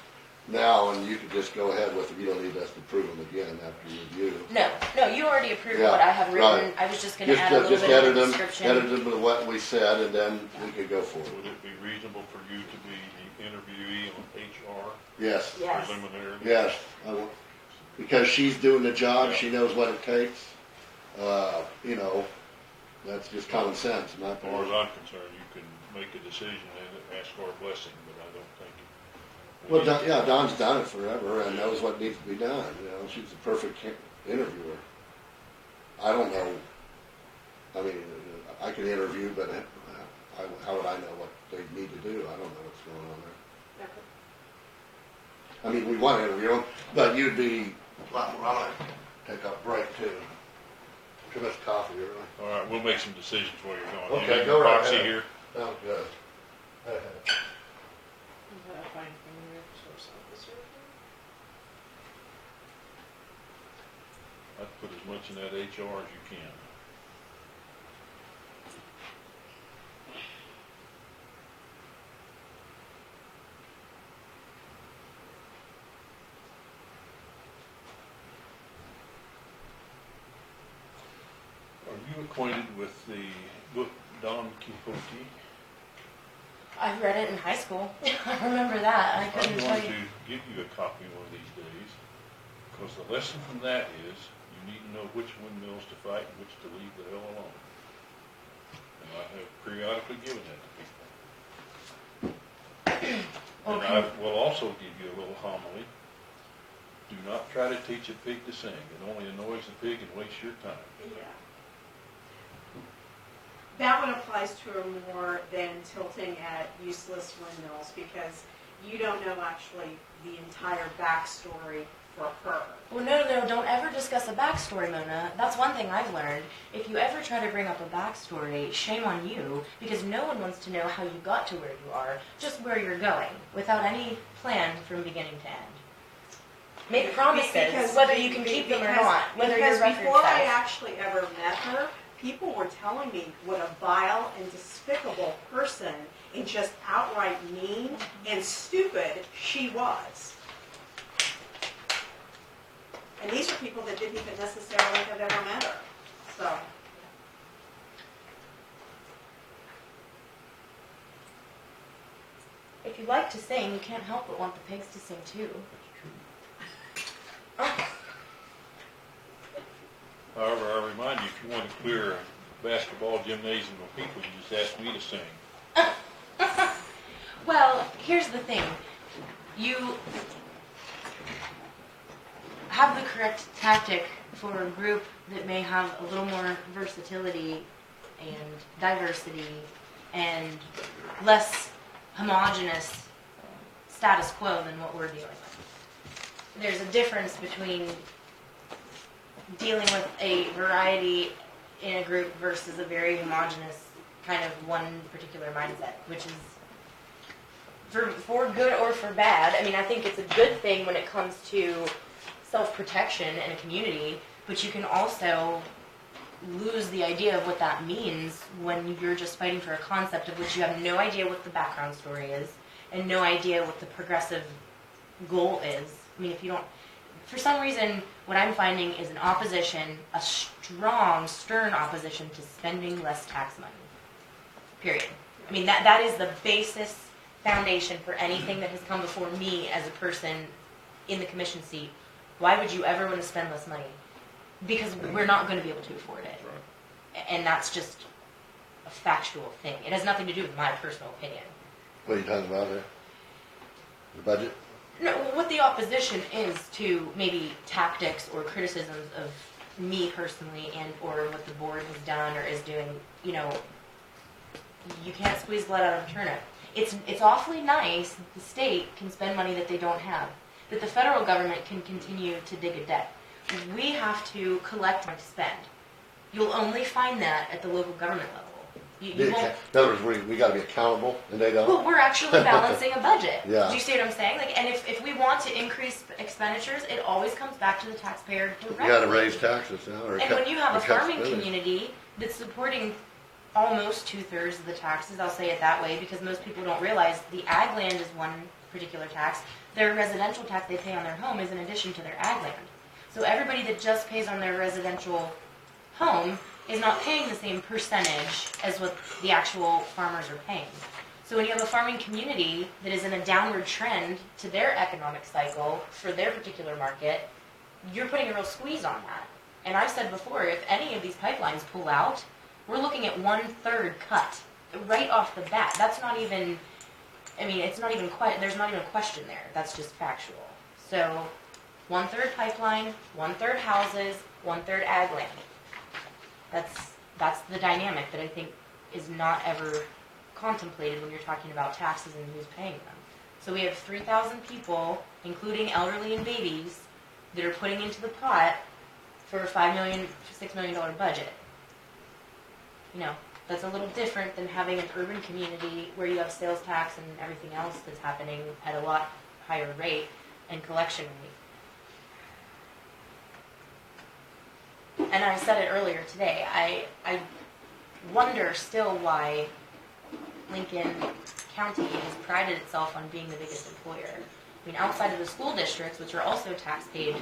now, and you could just go ahead with them, you don't need us to approve them again after review. No, you already approved Yeah, what I have written. right. I was just going to Just, add a little just bit of edit a them, description. edit them to what we said, and then we could go forward. Would it be reasonable for you to be the interviewee on HR Yes, Yes. preliminary? yes, because she's doing the job, Yeah. she knows what it takes. You know, that's just common sense, in my As far as opinion. I'm concerned, you can make a decision and ask for a blessing, but I don't think. Well, yeah, Don's done it forever and knows what needs to be done, you know, she's the perfect interviewer. I don't know, I mean, I can interview, but how would I know what they need to do? I don't know what's going on there. Okay. I mean, we want to interview them, but you'd be, I'm gonna take a break too. Too much coffee, really. All right, we'll make some decisions while you're gone. Okay, You go got right proxy ahead. here? Sounds good. Is that fine from your source officer? I'd put as much in that HR as you can. Are you acquainted with the book Don Quixote? I read it in high school. I remember that. I I'm couldn't going tell to you. give you a copy one of these days, because the lesson from that is you need to know which windmills to fight and which to leave the hell alone. And I have periodically given that to people. And Okay. I will also give you a little homily. Do not try to teach a pig to sing. It only annoys the pig and wastes your time. Yeah. That one applies to her more than tilting at useless windmills, because you don't know actually the entire backstory for her. Well, no, don't ever discuss a backstory, Mona. That's one thing I've learned. If you ever try to bring up a backstory, shame on you, because no one wants to know how you got to where you are, just where you're going, without any plan from beginning to end. Make promises, Because- whether you can keep them or because- not, whether your Because record before I says. actually ever met her, people were telling me what a vile and despicable person and just outright mean and stupid she was. And these are people that didn't even necessarily have ever met her. So, If you like to sing, you can't help but want the pigs to sing too. That's true. However, I remind you, if you want to clear a basketball gymnasium of people, you just ask me to sing. Well, here's the thing. You have the correct tactic for a group that may have a little more versatility and diversity and less homogenous status quo than what we're dealing with. There's a difference between dealing with a variety in a group versus a very homogenous kind of one particular mindset, which is for good or for bad. I mean, I think it's a good thing when it comes to self-protection in a community, but you can also lose the idea of what that means when you're just fighting for a concept of which you have no idea what the background story is and no idea what the progressive goal is. I mean, if you don't, for some reason, what I'm finding is an opposition, a strong, stern opposition to spending less tax money. Period. I mean, that is the basis foundation for anything that has come before me as a person in the commission seat. Why would you ever want to spend less money? Because we're not going to be able to afford it. And that's just a factual thing. It has nothing to do with my personal opinion. What are you talking about there? The budget? No, what the opposition is to maybe tactics or criticisms of me personally and or what the board has done or is doing, you know, you can't squeeze blood out of a turnip. It's awfully nice that the state can spend money that they don't have, that the federal government can continue to dig a debt. We have to collect and spend. You'll only find that at the local government level. You won't. In other words, we gotta be accountable, and they don't. Well, we're actually balancing a budget. Yeah. Do you see what I'm saying? Like, and if we want to increase expenditures, it always comes back to the taxpayer directly. You gotta raise taxes now, or And cut, when you have or a cut farming spending. community that's supporting almost 2/3 of the taxes, I'll say it that way, because most people don't realize the ag land is one particular tax. Their residential tax they pay on their home is in addition to their ag land. So everybody that just pays on their residential home is not paying the same percentage as what the actual farmers are paying. So when you have a farming community that is in a downward trend to their economic cycle for their particular market, you're putting a real squeeze on that. And I've said before, if any of these pipelines pull out, we're looking at 1/3 cut right off the bat. That's not even, I mean, it's not even quite, there's not even a question there. That's just factual. So 1/3 pipeline, 1/3 houses, 1/3 ag land. That's the dynamic that I think is not ever contemplated when you're talking about taxes and who's paying them. So we have 3,000 people, including elderly and babies, that are putting into the pot for a $5 million, $6 million budget. You know, that's a little different than having an urban community where you have sales tax and everything else that's happening at a lot higher rate and collection rate. And I said it earlier today, I wonder still why Lincoln County has prided itself on being the biggest employer. I mean, outside of the school districts, which are also tax-paid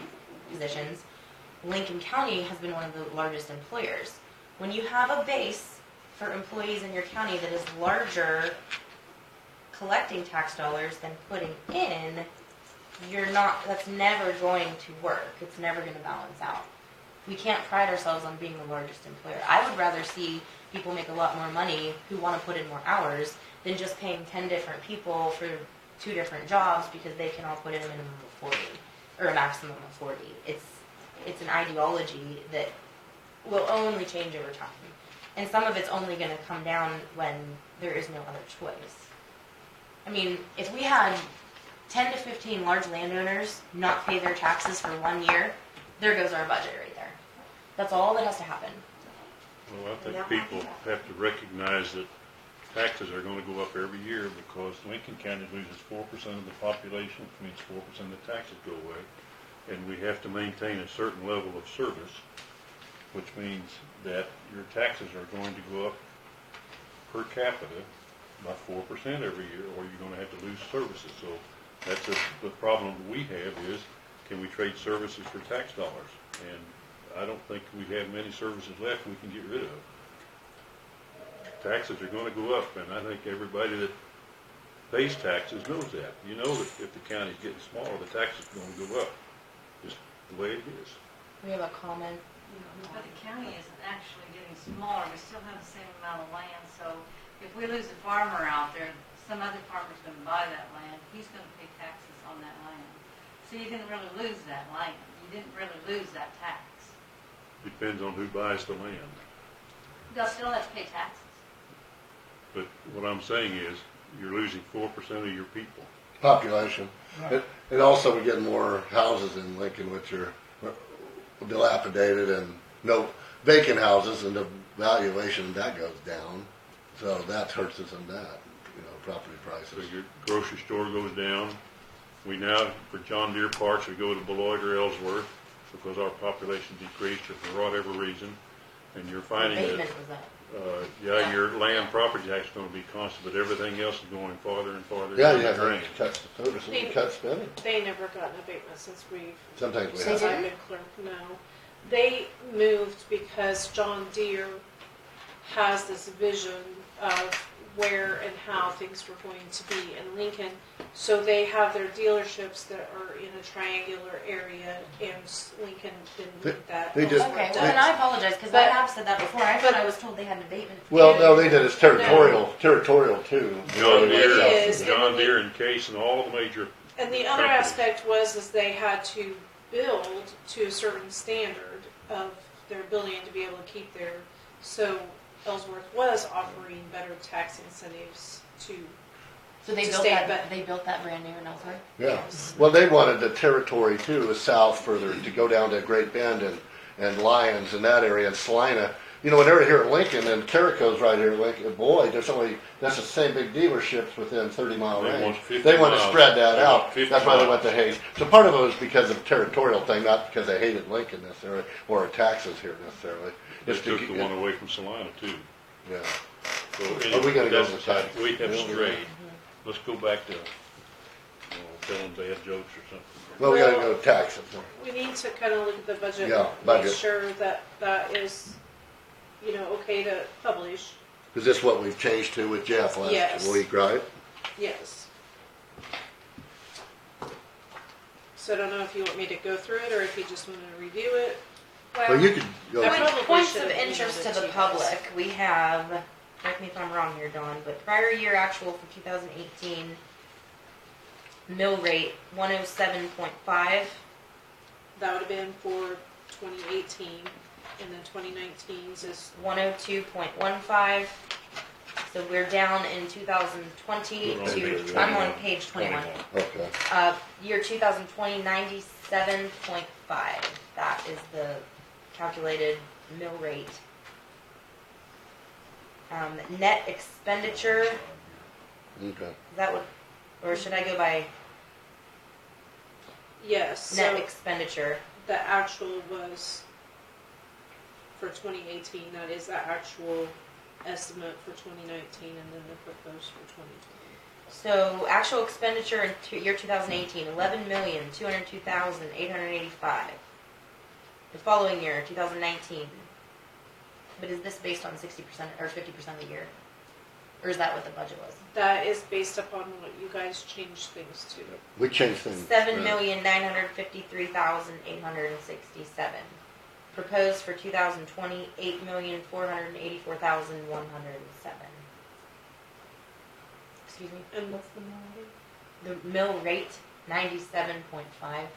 positions, Lincoln County has been one of the largest employers. When you have a base for employees in your county that is larger collecting tax dollars than putting in, that's never going to work. It's never going to balance out. We can't pride ourselves on being the largest employer. I would rather see people make a lot more money who want to put in more hours than just paying 10 different people for 2 different jobs because they can all put in a minimum of 40 or a maximum of 40. It's an ideology that will only change over time. And some of it's only going to come down when there is no other choice. I mean, if we had 10 to 15 large landowners not pay their taxes for 1 year, there goes our budget right there. That's all that has to happen. Well, I think people have to recognize that taxes are gonna go up every year because Lincoln County loses 4% of the population, which means 4% of the taxes go away. And we have to maintain a certain level of service, which means that your taxes are going to go up per capita by 4% every year, or you're gonna have to lose services. So that's the problem we have is, can we trade services for tax dollars? And I don't think we have many services left we can get rid of. Taxes are going to go up, and I think everybody that pays taxes knows that. You know that if the county's getting smaller, the taxes are going to go up. Just the way it is. We have a comment. But the county isn't actually getting smaller. We still have the same amount of land. So if we lose a farmer out there, some other farmer's going to buy that land. He's going to pay taxes on that land. So you didn't really lose that land. You didn't really lose that tax. Depends on who buys the land. They'll still have to pay taxes. But what I'm saying is, you're losing 4% of your people. Population. And also we get more houses in Lincoln which are dilapidated and no vacant houses, and the valuation of that goes down. So that hurts us on that, property So prices. your grocery store goes down. We now, for John Deere parts, we go to Beloit or Ellsworth because our population decreased for whatever reason. And you're finding that, Abatement was up. your land property tax is going to be constant, but everything else is going farther and farther Yeah, down you the have drain. to cut the services and cut spending. They never got an abatement since Sometimes we since have. I've been clerk. No, they moved because John Deere has this vision of where and how things were going to be in Lincoln. So they have their dealerships that are in a triangular area, and Lincoln didn't meet that. they just- Okay, They- well, then I apologize, because I But- have said that before. I thought I was told they had an abatement. Well, no, they did. It's territorial too. John It Deere, is. John Deere and Case and all the major And the other aspect is they had to build to a certain standard of their ability to be able to keep their, so Ellsworth was offering better tax incentives to, So they To built stay, that. but- They built that brand new in Ellsworth. Yeah. Well, they wanted the territory too, south further, to go down to Great Bend and Lyons and that area and Salina. You know, when they're here at Lincoln and Carico's right here at Lincoln, boy, that's the same big dealerships within 30-mile They want range. 50 They want to miles. spread that They want out. 50 That's why they miles. went to Hayes. So part of it was because of territorial thing, not because they hated Lincoln necessarily or our taxes here necessarily. They It's to took the get- one away from Salina too. Yeah. So Are we anyway, gonna go that's to the side, tax? we have Yeah. strayed. Let's go back to, telling bad jokes or something. Well, we gotta go to taxes. we need to kind of look at the budget. Yeah, and budget. Make sure that that is, okay to publish. Is this what we've changed to with Jeff last Yes. week, right? Yes. So I don't know if you want me to go through it or if you just want to review it. Well, you could go. I With probably points should of have interest emailed to it the to you guys. public, we have, correct me if I'm wrong here, Dawn, but prior year actual for 2018, mill rate 107.5. That would have been for 2018, and then 2019's is 102.15. So we're down in 2020 We're on page to, I'm on 21. page 21. Okay. Year 2020, 97.5. That is the calculated mill rate. Net expenditure, Okay. that would, or should I go by yes. net So expenditure? the actual was for 2018. That is the actual estimate for 2019, and then the proposed for 2020. So actual expenditure in year 2018, 11,202,885. The following year, 2019. But is this based on 60% or 50% of the year? Or is that what the budget was? That is based upon what you guys changed things to. We changed things. 7,953,867. Proposed for 2020, 8,484,107. Excuse me. And what's the mill rate? The mill rate, 97.5.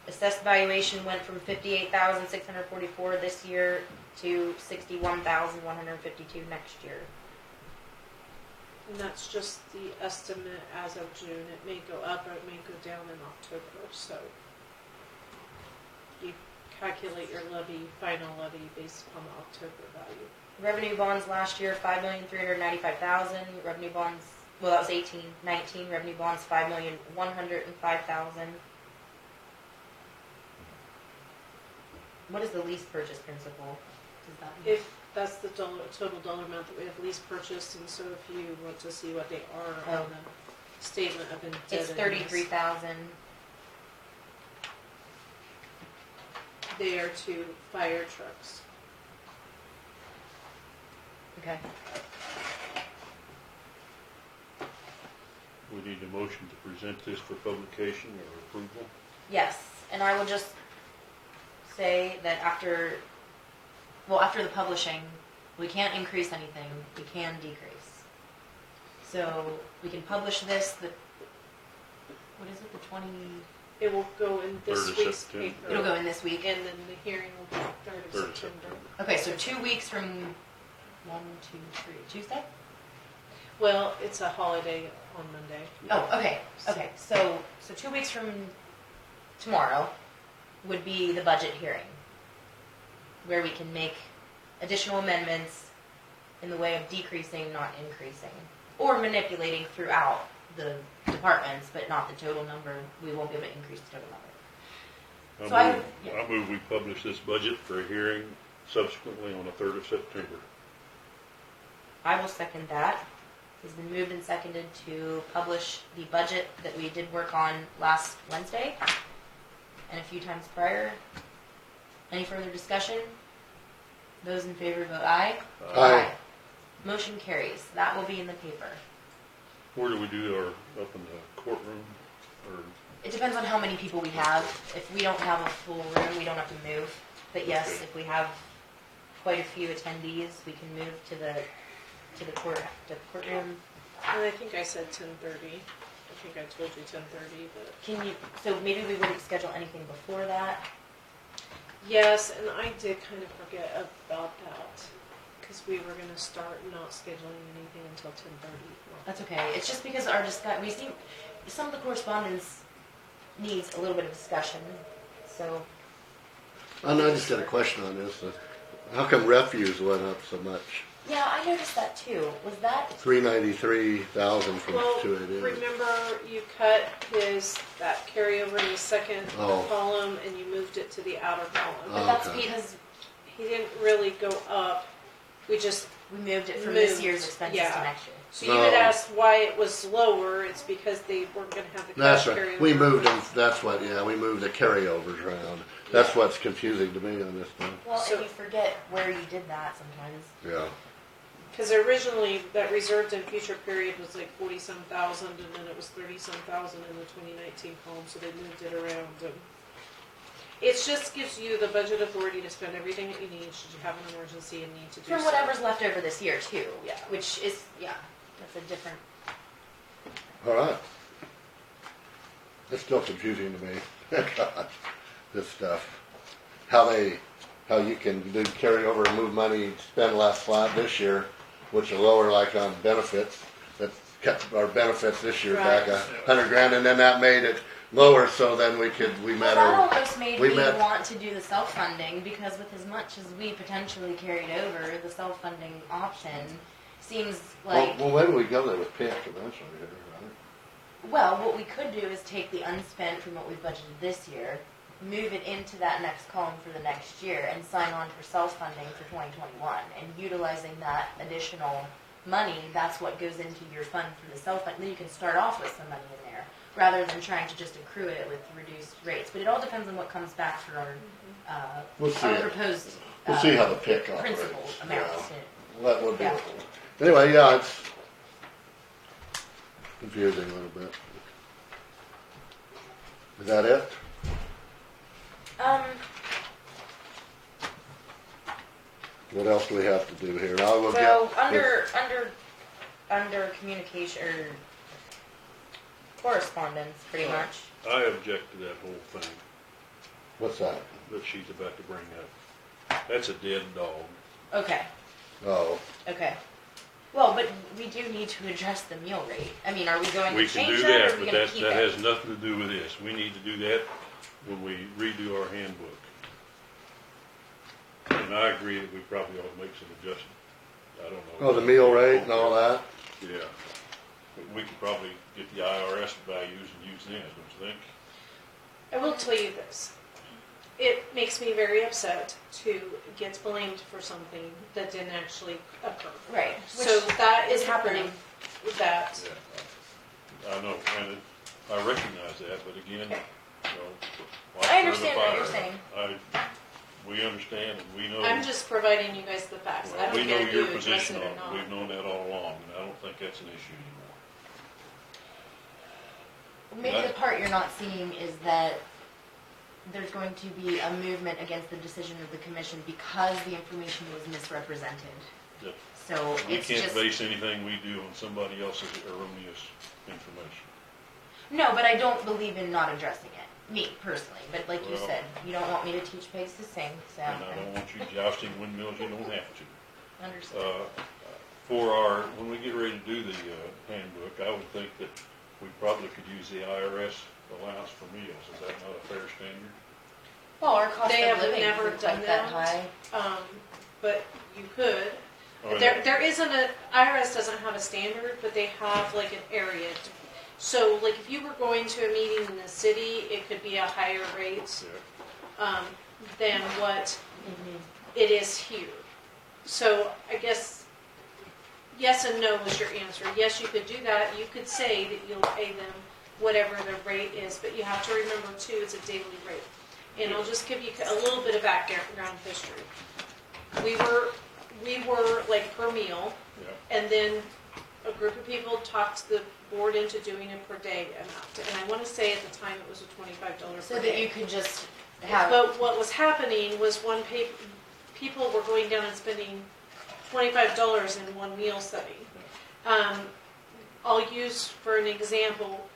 Assessed valuation went from 58,644 this year to 61,152 next year. And that's just the estimate as of June. It may go up or it may go down in October, so you calculate your final levy based upon the October value. Revenue bonds last year, 5,395,000. Revenue bonds, well, that was 18, 19. Revenue bonds, 5,105,000. What is the lease purchase principal? Does that mean? If that's the total dollar amount that we have lease purchased, and so if you want to see what they are on the statement of indebtedness. It's 33,000. They are to fire trucks. Okay. We need a motion to present this for publication or approval. Yes, and I will just say that after the publishing, we can't increase anything, we can decrease. So we can publish this, what is it, the 20, It will go in this 3rd of week's September. paper. it'll go in this week. And then the hearing will be 3rd of 3rd of September. Okay, so 2 weeks from Tuesday? Well, it's a holiday on Monday. Oh, okay, okay, so 2 weeks from tomorrow would be the budget hearing, where we can make additional amendments in the way of decreasing, not increasing, or manipulating throughout the departments, but not the total number. We won't be able to increase the total number. So I move we publish this budget for a hearing subsequently on the 3rd of September. I will second that. It's been moved and seconded to publish the budget that we did work on last Wednesday and a few times prior. Any further discussion? Those in favor vote aye. Aye. Motion carries. That will be in the paper. Where do we do our, up in the courtroom, or? It depends on how many people we have. If we don't have a full room, we don't have to move. But yes, Okay. if we have quite a few attendees, we can move to the to the courtroom. And I think I said 10:30. I think I told you 10:30, but. Can you, so maybe we wouldn't schedule anything before that? Yes, and I did kind of forget about that, because we were gonna start not scheduling anything until 10:30. That's okay. It's just because we see, some of the correspondence needs a little bit of discussion, so. I just got a question on this. How come refuse went up so much? Yeah, I noticed that too. Was that, 393,000 from Well, 288. remember you cut that carryover in the second Oh. column and you moved it to the outer column. but that's okay. because He didn't really go up, we just, we moved it from this Moved, year's expenses yeah. to next year. so you had No. asked why it was lower, it's because they weren't gonna have the That's cash right. carryover. We moved them, that's what, yeah, we moved the carryovers around. That's what's confusing to me on this one. Well, So- and you forget where you did that sometimes. Yeah. Because originally, that reserved and future period was like 40-some thousand, and then it was 30-some thousand in the 2019 column, so they moved it around. And it just gives you the budget authority to spend everything that you need should you have an emergency and need to do For so. whatever's left over this year too. Yeah. Which is, that's a different. All right. It's still confusing to me. God, this stuff. How you can do carryover and move money, spend less flat this year, which are lower like on benefits. That kept our benefits this year back Right. $100,000, and then that made it lower. So then we Well, met that our. almost made we me met- want to do the self-funding because with as much as we potentially carried over, the self-funding option seems like. Well, when do we go there with PIC eventually? Right? Well, what we could do is take the unspent from what we budgeted this year, move it into that next column for the next year, and sign on for self-funding for 2021. And utilizing that additional money, that's what goes into your fund for the self-fund. Then you can start off with some money in there, rather than trying to just accrue it with reduced rates. But it all depends on what comes back for our, We'll see our it. proposed We'll see how the PIC operates. principal amounts. Yeah. That would be. Yeah. Anyway, yeah, it's confusing a little bit. Is that it? What else do we have to do here? I will So get under communication or correspondence, pretty much. I object to that whole thing What's that? that she's about to bring up. That's a dead dog. Okay. Oh, Okay. Well, but we do need to address the meal rate. I mean, are we going We to can change do that, or that, are we but going to keep that it? has nothing to do with this. We need to do that when we redo our handbook. And I agree that we probably ought to make some adjustments. I don't know. oh, the meal rate and all that? Yeah. We could probably get the IRS values and use them, don't you think? I will tell you this. It makes me very upset to get blamed for something that didn't actually occur. Right. So that is is happening. That, Yeah. I know, and I recognize that, but again, Okay. you know. I understand what you're saying. We understand and we know. I'm just providing you guys the facts. I Well, don't we know care if your you address position it or on it. not. We've known that all along, and I don't think that's an issue anymore. Maybe the part you're not seeing is that there's going to be a movement against the decision of the commission because the information was misrepresented. Yep. So We it's can't just base anything we do on somebody else's erroneous information. no, but I don't believe in not addressing it. Me personally, but like you Well- said, you don't want me to teach pigs to sing, so And I don't want you jousting windmills you don't have to. understand. When we get ready to do the handbook, I would think that we probably could use the IRS allowance for meals. Is that not a fair standard? Well, our cost They of have living never isn't done quite that that. high. But you could. Or There isn't IRS doesn't have a standard, but they have like an area. So like if you were going to a meeting in the city, it could be a higher rate, than what it is here. So I guess yes and no was your answer. Yes, you could do that. You could say that you'll pay them whatever the rate is, but you have to remember too, it's a daily rate. And I'll just give you a little bit of background history. We were like per meal, and then a group of people talked the board into doing a per day amount. And I want to say at the time it was a $25 So per that day. you could just have But what was happening was people were going down and spending $25 in one meal setting. I'll use for an example,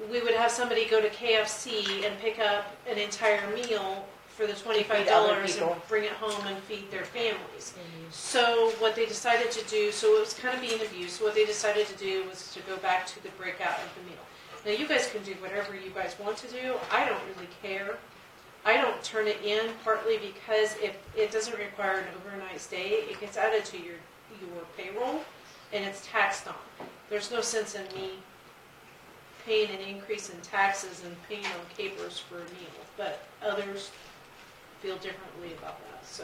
we would have somebody go to KFC and pick up an entire meal for the $25 and bring it home and feed their families. So what they decided to do, so it was kind of being abused, so what they decided to do was to go back to the breakout of the meal. Now you guys can do whatever you guys want to do. I don't really care. I don't turn it in partly because if it doesn't require an overnight stay, it gets added to your payroll and it's taxed on. There's no sense in me paying an increase in taxes and paying on capers for a meal, but others feel differently about that, so.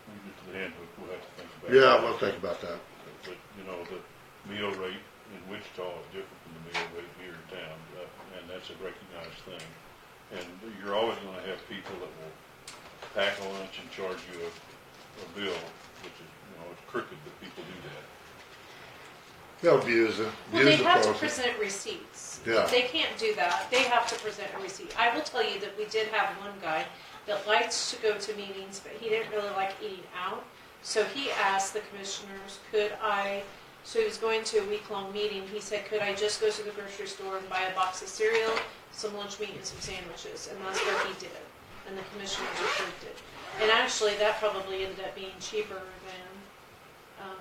When we get to the handbook, we'll have to think about Yeah, that. we'll think about that. But, you know, the meal rate in Wichita is different from the meal rate here in town, and that's a recognized thing. And you're always gonna have people that will pack a lunch and charge you a bill, which is, you know, it's crooked that people do that. They'll abuse it. Well, they have to present receipts. Yeah. They can't do that. They have to present a receipt. I will tell you that we did have one guy that liked to go to meetings, but he didn't really like eating out. So he asked the commissioners, so he was going to a week-long meeting. He said, could I just go to the grocery store and buy a box of cereal, some lunch meat, and some sandwiches? And that's what he did. And the commissioners approved it. And actually, that probably ended up being cheaper than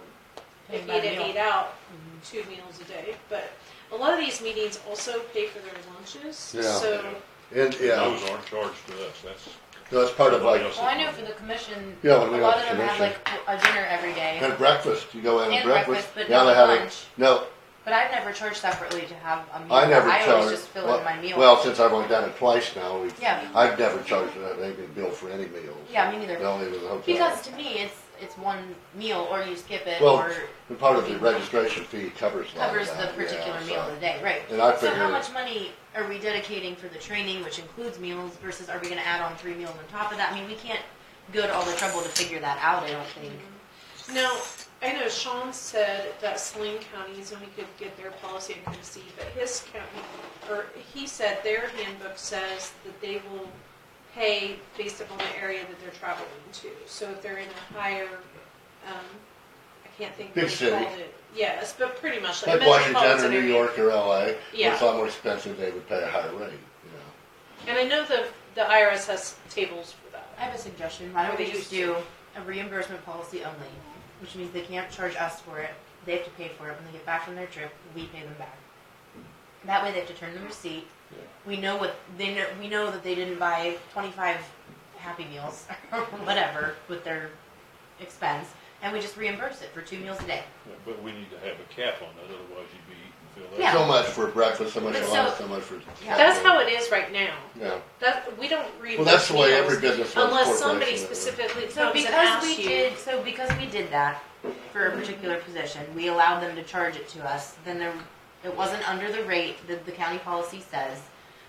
if he had ate out 2 meals a day. But a lot of these meetings also pay for their lunches. Yeah. So And, yeah, Those aren't charged to us, that's part of like, Well, I know for the commission, Yeah, a when we lot got of the them have like commission. a dinner every day. and breakfast, you go in And and breakfast. but Now not they have it. lunch. No, But I've never charged separately to have a meal. I never I charge. always just fill in my meal. Well, since I've only done it twice now, Yeah. I've never charged any bill for any meals. Yeah, me neither. Only with the hotel. Because to me, it's one meal, or you skip it, Well, or the part of the registration fee covers a lot of covers the that, particular yeah, meal so. of the day, right? And I So how figure- much money are we dedicating for the training, which includes meals, versus are we going to add on 3 meals on top of that? I mean, we can't go to all the trouble to figure that out. I don't think. now, I know Sean said that Saline County is only could get their policy and kind of see, but his county, or he said their handbook says that they will pay based upon the area that they're traveling to. So if they're in a higher, I can't think Big what they city. called it. Yes, but pretty much Like a Washington metropolitan or New area. York or LA, Yeah. it's a lot more expensive, they would pay a higher rate, you know. And I know the IRS has tables for that. I have a suggestion. Why don't Or we they just used do a reimbursement policy only, which means they can't charge us for it. They have to pay for it when they get back from their trip. We pay them back. That way, they have to turn the receipt. Yeah. We know what they know. We know that they didn't buy 25 Happy Meals or whatever with their expense, and we just reimburse it for 2 meals a day. Yeah, but we need to have a cap on that, otherwise you'd be eating fill Yeah. So much for breakfast, so much But for so- lunch, so much for. Yeah. That's how it is right now. Yeah. That we don't reimburse Well, that's the way meals every business runs, unless somebody corporation, specifically So comes and because asks you. because we did that for a particular position, we allowed them to charge it to us. Then it wasn't under the rate that the county policy says.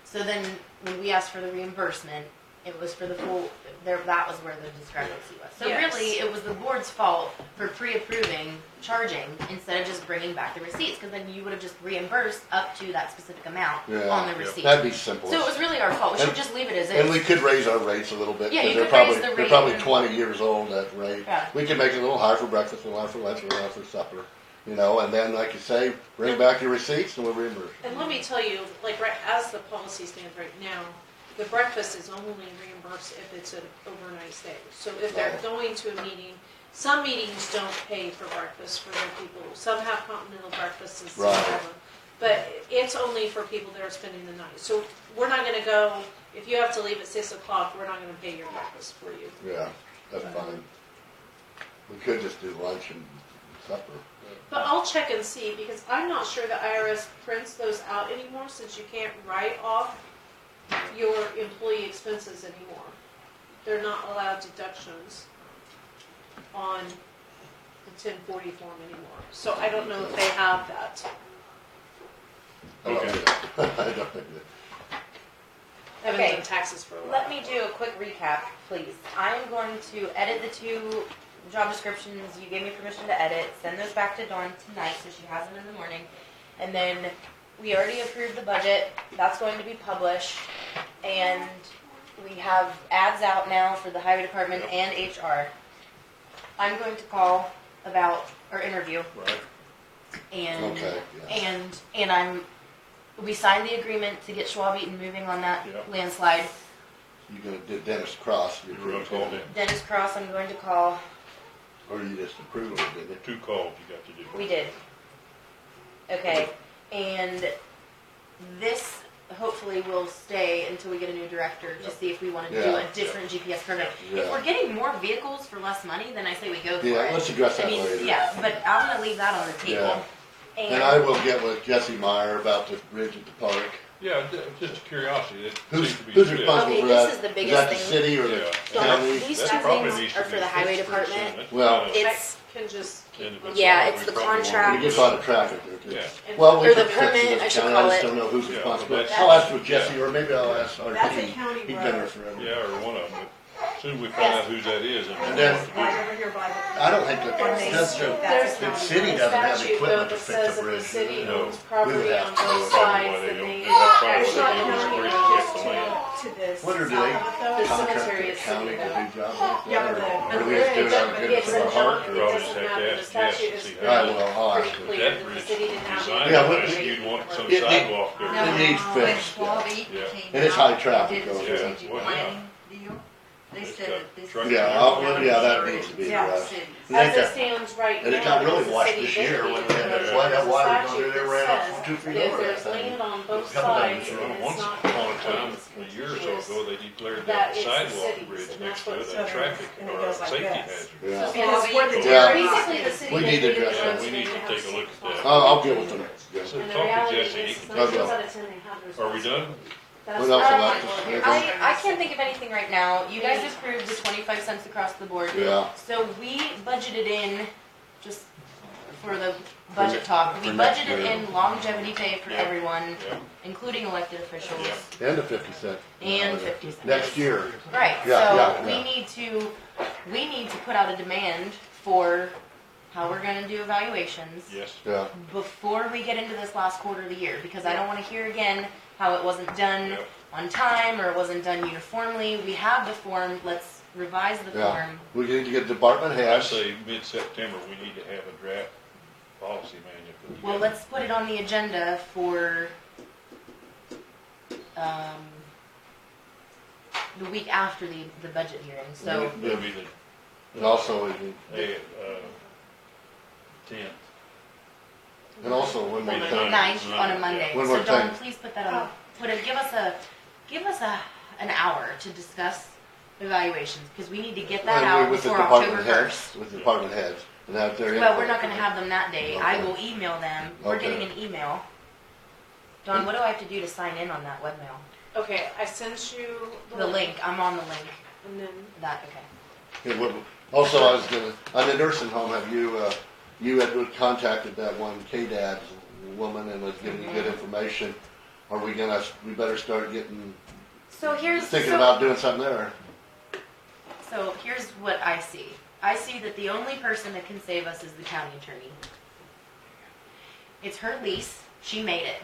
So then when we asked for the reimbursement, it was for the full. That was where the discrepancy was. So Yes. really, it was the board's fault for pre-approving charging instead of just bringing back the receipts, because then you would have just reimbursed up to that specific amount Yeah. on the Yeah. receipt. That'd be simple. So it was really our fault. We should And- just leave it as And is. we could raise our rates a little bit, Yeah, because you they're could raise probably, the they're rate probably and- 20 years old, that rate. Yeah. We could make it a little higher for breakfast, a little higher for lunch, a little higher for supper, you know, and then, like you say, bring back your receipts and we'll reimburse. And let me tell you, like right as the policy stands right now, the breakfast is only reimbursed if it's an overnight stay. So if they're going to a meeting, some meetings don't pay for breakfast for their people. Some have continental breakfasts and Right. whatever. But it's only for people that are spending the night. So we're not gonna go, if you have to leave at 6 o'clock, we're not gonna pay your breakfast for you. Yeah, that's fine. We could just do lunch and supper. But I'll check and see, because I'm not sure the IRS prints those out anymore, since you can't write off your employee expenses anymore. They're not allowed deductions on the 1040 form anymore. So I don't know if they have that. I don't Okay. think that- I don't think that. I haven't Okay. done taxes for a while. Let me do a quick recap, please. I am going to edit the 2 job descriptions you gave me permission to edit, send those back to Dawn tonight so she has them in the morning. And then we already approved the budget. That's going to be published. And we have ads out now for the highway department and HR. I'm going to call about our interview, Right. and Okay, yeah. and we signed the agreement to get Schwab Eaton moving on that Yeah. landslide. You gonna do Dennis Cross, you We're gonna approved call him, them. Dennis Cross, I'm going to call. or you just approved it, didn't you? 2 calls you got to do. We did. Okay, and this hopefully will stay until we get a new director to see if we want to do Yeah. a different GPS program. Yeah. If we're getting more vehicles for less money, then I say we go for Yeah, it. let's address I that mean, later. yeah, but I'm gonna leave that on the table. And I will get with Jesse Meyer about the bridge at the park. Yeah, just a curiosity, it Who's, seems to be. who's fit. responsible Okay, for this that? is the Is biggest that the thing. city or the Yeah. county? These That two probably things needs to are be for the highway fixed pretty soon. department. Well, It's I can just And keep if it's Yeah, not, it's we the probably won't contract. We get a lot of traffic there too. Yeah. Well, we Or the can fix it permit, as I a should county, call I just it. don't know who's Yeah, responsible. that's- I'll ask with Jesse, or maybe I'll ask RT. That's a county He's been road. there forever. Yeah, or one of them, but as soon as we find out whose that is, and And we then- want to do Right over here by the. I don't think that the city doesn't have statute, equipment though, to that fix says a if the bridge. city No. owns property We would on have to both do it. sides, Why they then don't they. do that. That's probably It's why not they don't county agree road, to get it's the to land. To this. What are south they? of it, though. The Contract cemetery the is county city to though. do jobs like Yeah, that, but the- or do we just do it out of It's goodness of a our heart? junk, You're it always doesn't have to matter, the ask statute Jess is to see pretty, I will, I'll pretty ask her. clear That that the bridge city didn't have. design, Yeah, unless we- you'd want some it- sidewalk there. It needs fixed, Schwab yeah. Eaton Yeah. came And it's out high traffic did a over there. strategic Yeah. planning deal. They It's said got that this. trucks. is Yeah, gonna yeah, that be needs to be yeah, addressed. cities. And As they it got- stands right now. and it got really the washed city this year doesn't when need we to had go that to flood, that the water statute going through there, that ran up says from 2 feet if over there's that thing. land on both Couple times, sides you know, and it's Once not upon a time, contiguous a year or so contiguous, ago, they declared that that it's the sidewalk cities, bridge and next that's to it what's a so- traffic and it or a goes like safety this. hazard. Yeah. And it's where the Yeah. dairy Basically, the is. city. We need to address Yeah, that. we need to take a look at that. I'll get with them. Yeah. So And the talk to reality Jesse, is, he 9 can Okay. times out of 10 they have those. Are we done? That's What else, why Alexis? I can't think of anything right now. You guys approved the 25 cents across the board. Yeah. So we budgeted in, just for the budget talk, we for next budgeted year. in longevity pay for Yeah. everyone, Yeah. including elected officials, Yeah. And a 50 cent. and 50 cents. Next year. Right, Yeah, so yeah, we yeah. need to put out a demand for how we're gonna do evaluations Yes. Yeah. before we get into this last quarter of the year, because I don't wanna hear again how it wasn't done Yep. on time, or it wasn't done uniformly. We have the form, let's revise the Yeah. form. We need to get department I heads. say mid-September, we need to have a draft policy manual put together. Well, let's put it on the agenda for, the week after the budget hearing, so. It'll be And also, we need- the, 10th. and also when we On the come, 9th on a Monday. When So we're Dawn, saying- please put that on, give us an hour to discuss evaluations, because we need to get that and out we- with the before October department heads, 1st. with the department heads, and have their input. Well, we're not gonna have them that day. I Okay. will email them. We're Okay. getting an email. Dawn, what do I have to do to sign in on that webmail? Okay, I sent you The link, I'm on the link. and then That, okay. Okay, also, I was gonna, on the nursing home, have you, you had contacted that one KDAD woman and was giving you good information. Are we gonna, we better start getting, So thinking about doing something there? So here's what I see. I see that the only person that can save us is the county attorney. It's her lease. She made it.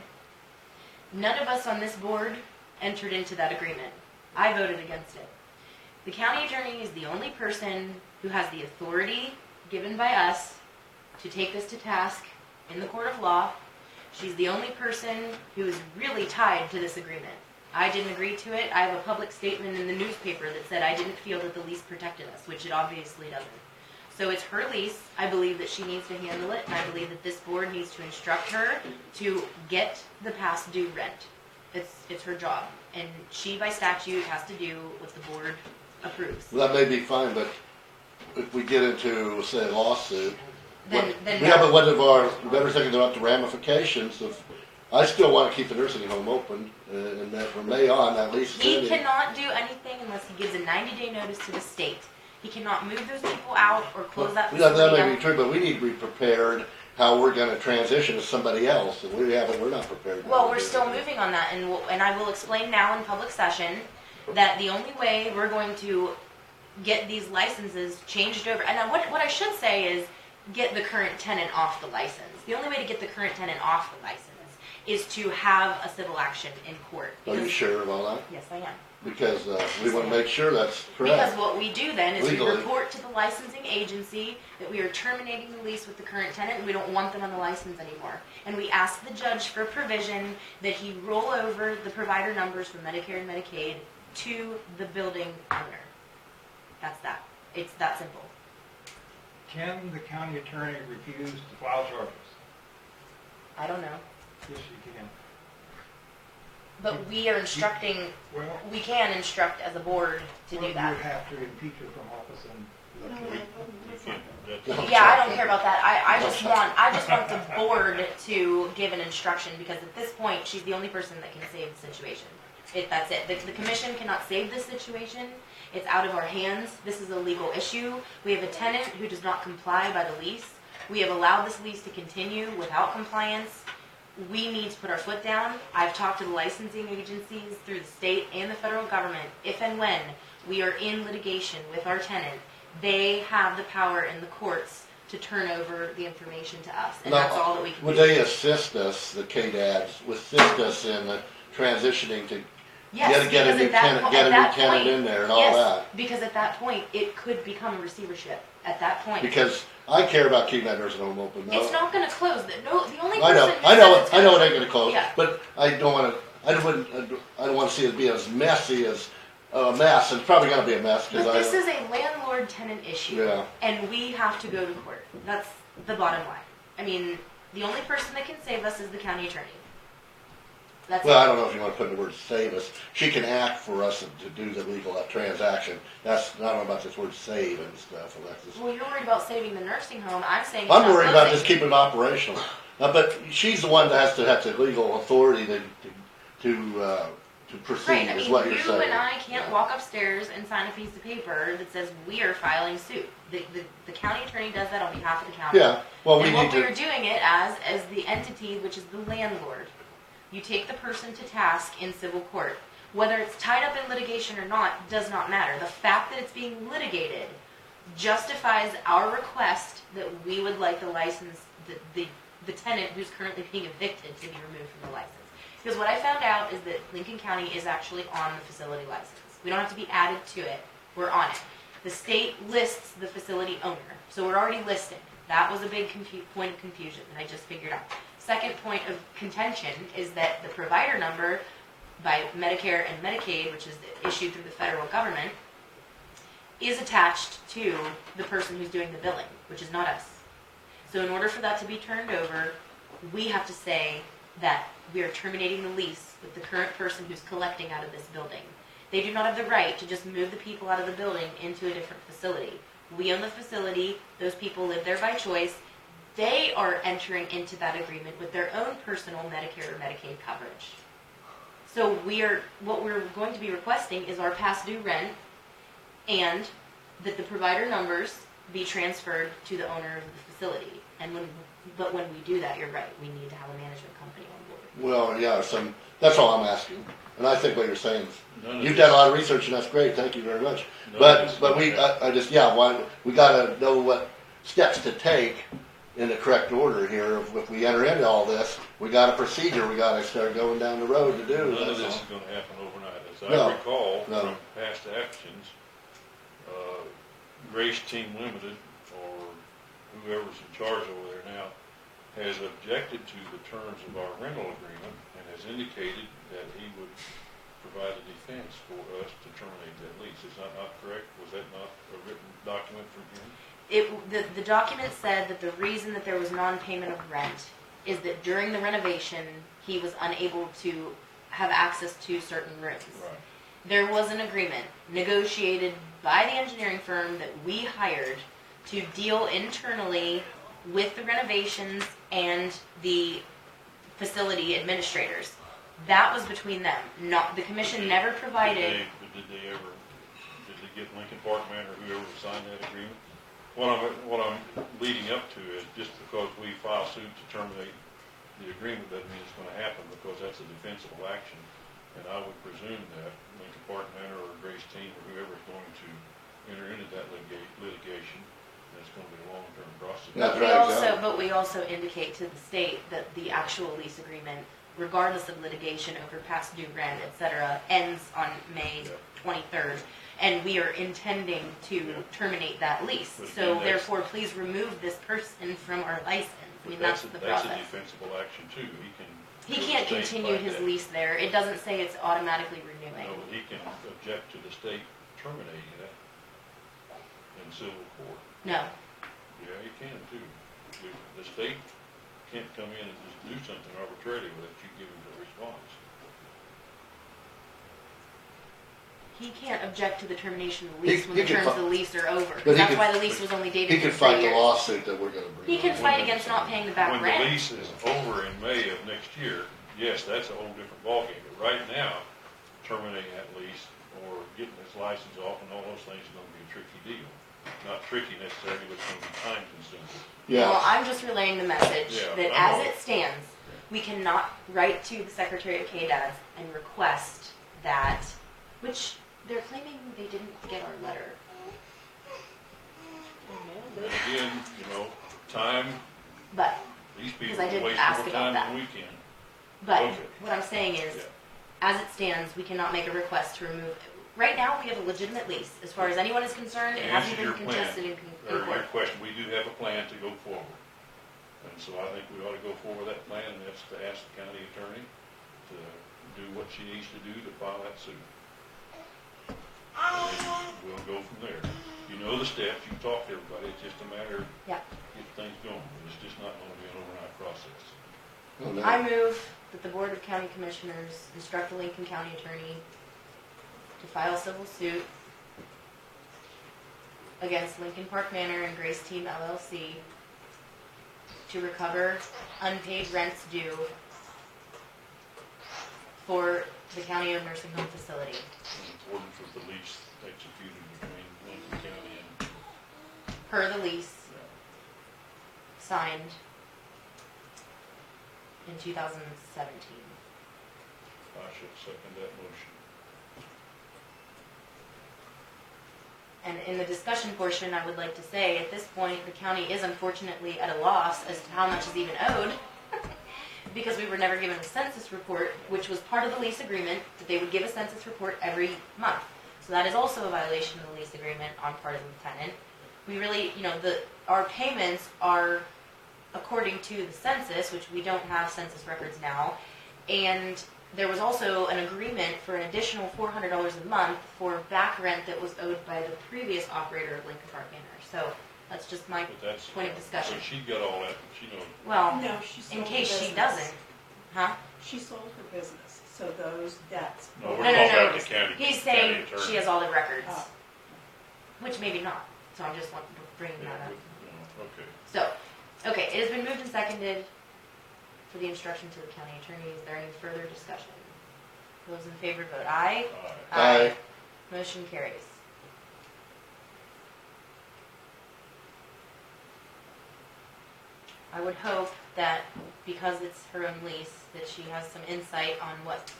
None of us on this board entered into that agreement. I voted against it. The county attorney is the only person who has the authority given by us to take this to task in the court of law. She's the only person who is really tied to this agreement. I didn't agree to it. I have a public statement in the newspaper that said I didn't feel that the lease protected us, which it obviously doesn't. So it's her lease. I believe that she needs to handle it, and I believe that this board needs to instruct her to get the past due rent. It's her job, and she by statute has to do what the board approves. Well, that may be fine, but if we get into, say, a lawsuit, Then yeah, but what if our, we better think about the ramifications of, I still wanna keep the nursing home open, and that from May on, at least. He cannot do anything unless he gives a 90-day notice to the state. He cannot move those people out or close that That facility may be down. true, but we need to be prepared how we're gonna transition to somebody else, and we're not prepared. Well, we're still moving on that, and I will explain now in public session that the only way we're going to get these licenses changed over, and what I should say is get the current tenant off the license. The only way to get the current tenant off the license is to have a civil action in court. Are you Because- sure of all that? Yes, I am. Because, we wanna make sure that's Because correct. what we do then is we Legally. report to the licensing agency that we are terminating the lease with the current tenant and we don't want them on the license anymore. And we ask the judge for provision that he roll over the provider numbers for Medicare and Medicaid to the building owner. That's that. It's that simple. Can the county attorney refuse to file charges? I don't know. Yes, you can. But we are instructing, Well, we can instruct as a board to well, do that. you would have to impeach her from office and. We can't, that's. Yeah, I don't care about that. I just want the board to give an instruction because at this point, she's the only person that can save the situation. That's it. The commission cannot save this situation. It's out of our hands. This is a legal issue. We have a tenant who does not comply by the lease. We have allowed this lease to continue without compliance. We need to put our foot down. I've talked to the licensing agencies through the state and the federal government. If and when we are in litigation with our tenant, they have the power in the courts to turn over the information to us, and that's all that we can Would do. they assist us, the KDADs, assist us in transitioning to Yes, get a because new at that tenant, po- get at a that new tenant point- in there and all yes, that? because at that point, it could become a receivership. At that point, Because I care about keeping that nursing home open. it's not going to close. No, the only I know, person who I know, says it's I know it gonna- ain't gonna close, Yeah. but I don't wanna, I don't wanna see it be as messy as a mess, and it's probably gonna be a mess, cause But I. this is a landlord-tenant issue, Yeah. and we have to go to court. That's the bottom line. I mean, the only person that can save us is the county attorney. That's Well, I it. don't know if you wanna put in the word save us, she can act for us to do the legal transaction, that's, I don't know about this word save and stuff, Alexis. Well, you're worried about saving the nursing home. I'm saying it's I'm not worried about closing. just keeping it operational, but she's the one that has to have the legal authority to proceed, Right, I is mean, what you're you saying. and I can't Yeah. walk upstairs and sign a piece of paper that says we are filing suit. The county attorney does that on behalf of the county. Yeah, well, we And need what we to. are doing it as the entity, which is the landlord. You take the person to task in civil court. Whether it's tied up in litigation or not does not matter. The fact that it's being litigated justifies our request that we would like the license, the tenant who's currently being evicted to be removed from the license. Because what I found out is that Lincoln County is actually on the facility license. We don't have to be added to it. We're on it. The state lists the facility owner, so we're already listed. That was a big point of confusion that I just figured out. Second point of contention is that the provider number by Medicare and Medicaid, which is issued through the federal government, is attached to the person who's doing the billing, which is not us. So in order for that to be turned over, we have to say that we are terminating the lease with the current person who's collecting out of this building. They do not have the right to just move the people out of the building into a different facility. We own the facility. Those people live there by choice. They are entering into that agreement with their own personal Medicare or Medicaid coverage. So what we're going to be requesting is our past due rent and that the provider numbers be transferred to the owner of the facility. But when we do that, you're right, we need to have a management company on board. Well, yeah, that's all I'm asking, and I think what you're saying is, None of you've this- done a lot of research, and that's great, thank you very much. None of But, this but is gonna happen. we gotta know what steps to take in the correct order here. If we enter into all this, we got a procedure, we gotta start going down the road to do, None of that's this all. is gonna happen overnight. As No, I recall no. from past actions, Grace Team Limited, or whoever's in charge over there now, has objected to the terms of our rental agreement and has indicated that he would provide a defense for us to terminate that lease. Is that not correct? Was that not a written document from him? The document said that the reason that there was non-payment of rent is that during the renovation, he was unable to have access to certain rooms. Right. There was an agreement negotiated by the engineering firm that we hired to deal internally with the renovations and the facility administrators. That was between them. Not the commission never provided. Did they get Lincoln Park Man or whoever signed that agreement? What I'm leading up to is just because we file suit to terminate the agreement doesn't mean it's gonna happen, because that's a defensible action. And I would presume that Lincoln Park Manor or Grace Team or whoever is going to enter into that litigation, that's gonna be a long-term process. Yeah. But That's right, we exactly. also indicate to the state that the actual lease agreement regardless of litigation over past due rent, etc., ends on May 23rd. And we are intending to terminate that lease. But So then therefore, please remove this person from our license. I mean, that's the That's a process. defensible action too. He can't State continue like his that. lease there. It doesn't say it's automatically renewing. No, but he can object to the state terminating that in civil court. No. Yeah, he can too. The state can't come in and just do something arbitrarily without you giving the response. He can't object to the termination of the lease when He the can terms of fi- the lease are over. but he That's can- why the lease was only dated He for could 3 fight the years. lawsuit that we're gonna bring. He can on. fight against not paying the back When the rent. lease is over in May of next year, yes, that's a whole different ballgame. But right now, terminating that lease or getting his license off and all those things is gonna be a tricky deal. Not tricky necessarily, but it's gonna be time consuming. Well, Yeah, I'm just relaying the message Yeah, that I as know. it stands, we cannot write to the Secretary of KDAS and request that, which they're claiming they didn't get our letter. And again, time, But, these people Because I didn't waste ask more about time that. than we can. but Okay. what I'm saying is, Yeah. as it stands, we cannot make a request to remove. Right now, we have a legitimate lease. As far as anyone is concerned, it hasn't Answer been your plan, contested in or your court. question, we do have a plan to go forward. And so I think we ought to go forward with that plan, and that's to ask the county attorney to do what she needs to do to file that suit. And then we'll go from there. You know the steps, you talk to everybody, it's just a matter of Yeah. getting things going. It's just not gonna be an overnight process. oh, no. I move that the Board of County Commissioners instruct the Lincoln County Attorney to file civil suit against Lincoln Park Manor and Grace Team LLC to recover unpaid rents due for the County of Nursing Home Facility. In accordance with the lease executed between Lincoln County and, Per the lease signed in 2017. I should second that motion. And in the discussion portion, I would like to say, at this point, the county is unfortunately at a loss as to how much is even owed, because we were never given a census report, which was part of the lease agreement, that they would give a census report every month. So that is also a violation of the lease agreement on part of the tenant. We really, our payments are according to the census, which we don't have census records now, and there was also an agreement for an additional $400 a month for back rent that was owed by the previous operator of Lincoln Park Manor. So that's just my But that's. point of discussion. So she got all that, she knows. Well, No, she sold in her case she business. doesn't, huh? She sold her business, so those debts. No, we're No, talking no, about the county. He's county saying attorney. she has all the records, Oh. which maybe not. So I'm just bringing Yeah, that up. okay. So, okay, it has been moved and seconded for the instruction to the county attorney. Is there any further discussion? Those in favor vote aye. All right. Aye. Motion carries. I would hope that because it's her own lease, that she has some insight on what,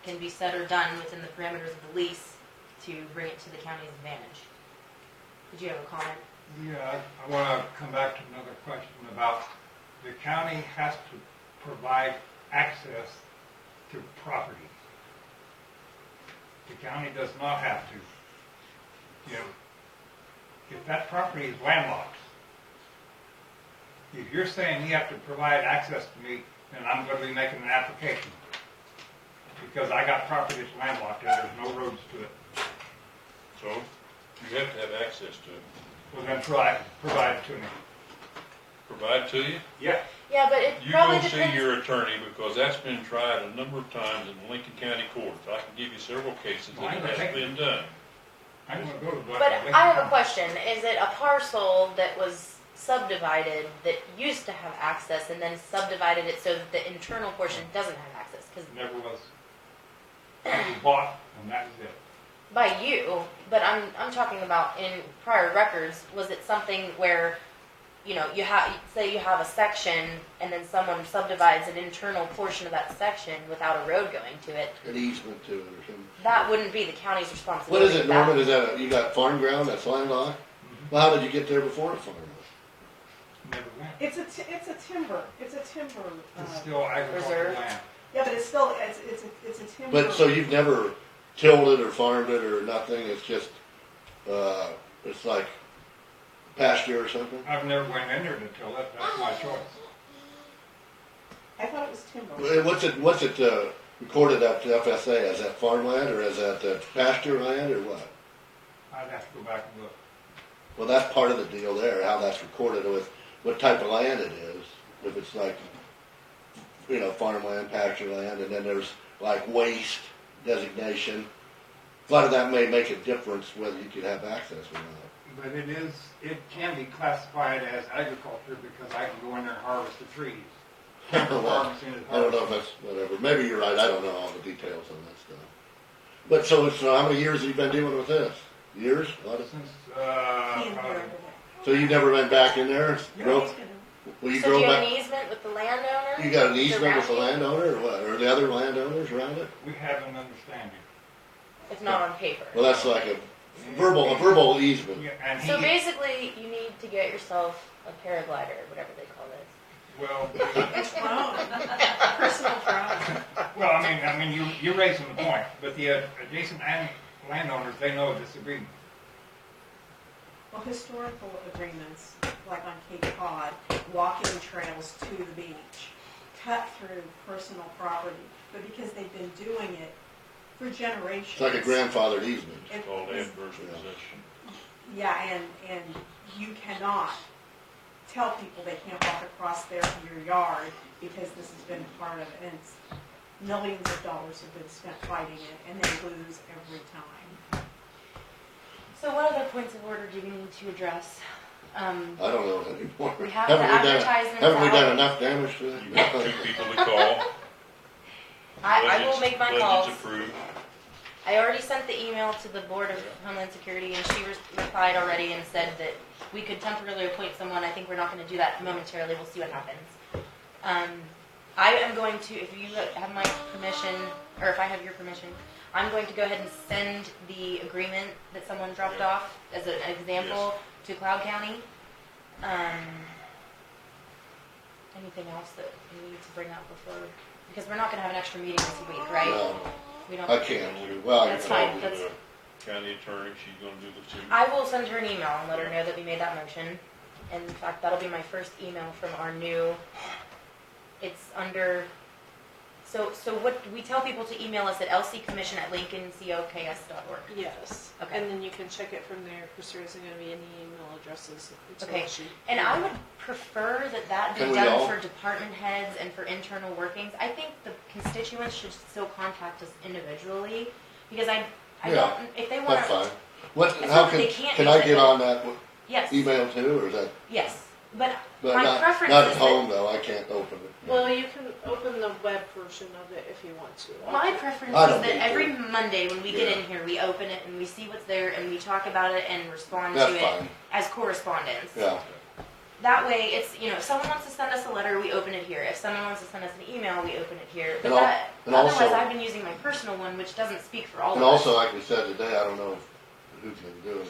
can be said or done within the parameters of the lease to bring it to the county's advantage. Did you have a comment? Yeah, I want to come back to another question about the county has to provide access to property. The county does not have to. If that property is landlocked, if you're saying you have to provide access to me, then I'm going to be making an application. Because I got property that's landlocked and there's no roads to it. So, you have to have access to it. Well, then provide it to me. Provide to you? Yeah. Yeah, but it You probably go see depends. your attorney, because that's been tried a number of times in the Lincoln County courts. I can give you several cases that it has been done. I'm going to go to But I have a question. Is it a parcel that was subdivided that used to have access and then subdivided it so that the internal portion doesn't have access? Because Never was. It was bought, and that was it. by you, but I'm talking about in prior records. Was it something where, you have a section and then someone subdivides an internal portion of that section without a road going to it? An easement to it or something. That wouldn't be the county's What responsibility. is it, Norman? Is that, you got farm ground that's landlocked? Well, how did you get there before the farm? Never went. It's a timber, It's still agricultural Reserve. land. Yeah, but it's still, it's a timber. But, so you've never tilled it or farmed it or nothing, it's just, it's like pasture or something? I've never went in there to till it, that's my choice. I thought it was timber. What's it recorded at the FSA, is that farmland or is that pasture land or what? I'd have to go back and look. Well, that's part of the deal there, how that's recorded with what type of land it is. If it's like, you know, farmland, pasture land, and then there's like waste designation. A lot of that may make a difference whether you could have access or not. But it can be classified as agriculture because I can go in there and harvest the trees. Timber harvesting is I don't know if harvesting. that's, whatever, maybe you're right, I don't know all the details on that stuff. But so it's, how many years have you been dealing with this? Years? A lot of- Since, He inherited probably- it. So you've never been back in there? No, he's gonna- Will you So do grow you have back? an easement with the landowner? You got an easement with the Surrounding? landowner or what? Or the other landowners around it? we have an understanding. It's not on paper. Well, that's like a verbal easement. Yeah, and So he, basically, you need to get yourself a paraglider, whatever they call this. well, It's thrown. Personal thrown. well, I mean, you're raising the point, but the adjacent landowners, they know this agreement. Well, historical agreements, like on Cape Cod, walking trails to the beach, cut through personal property, but because they've been doing it for generations. It's like a grandfathered easement. it Called is- adverse possession. Yeah, and you cannot tell people they can't walk across your yard because this has been part of it, and it's, millions of dollars have been spent fighting it, and they lose every time. So what other points of order do we need to address? I don't know it anymore. We have the advertisements Haven't we done out. enough damage to You got 2 people to call. I will make my calls. Budget's approved. I already sent the email to the Board of Homeland Security, and she replied already and said that we could temporarily appoint someone. I think we're not going to do that momentarily. We'll see what happens. I am going to, if you have my permission, or if I have your permission, I'm going to go ahead and send the agreement that someone dropped Okay. off as an example to Cloud County. Anything else that we need to bring up before? Because we're not going to have an extra meeting this week, right? No, We don't. I can't. Well, That's you fine. know, That's- The county attorney, she's gonna do the 2. I will send her an email and let her know that we made that motion. And in fact, that'll be my first email from our new, it's under, so what, we tell people to email us at lccommission@lincolncoks.org. Yes. Okay. And then you can check it from there, because there isn't going to be any email addresses until Okay. she. And I would prefer that that Can be we done all? for department heads and for internal workings. I think the constituents should still contact us individually, because I Yeah, don't, if they want That's to. fine. What, It's how not that they can't can use I it, get but- on that Yes, email too, or is that, yes. But but my not, preference not is at that- home though, I can't open it. Well, you can open the web version of it if you want to. My preference I is don't that need every to. Monday when we get Yeah. in here, we open it and we see what's there and we talk about it and respond That's to it fine, as correspondence. yeah. That way, it's, you know, if someone wants to send us a letter, we open it here. If someone wants to send us an email, we open it here. But And al- that, and otherwise, also- I've been using my personal one, which doesn't speak for all And of us. also, like we said today, I don't know who's gonna do it,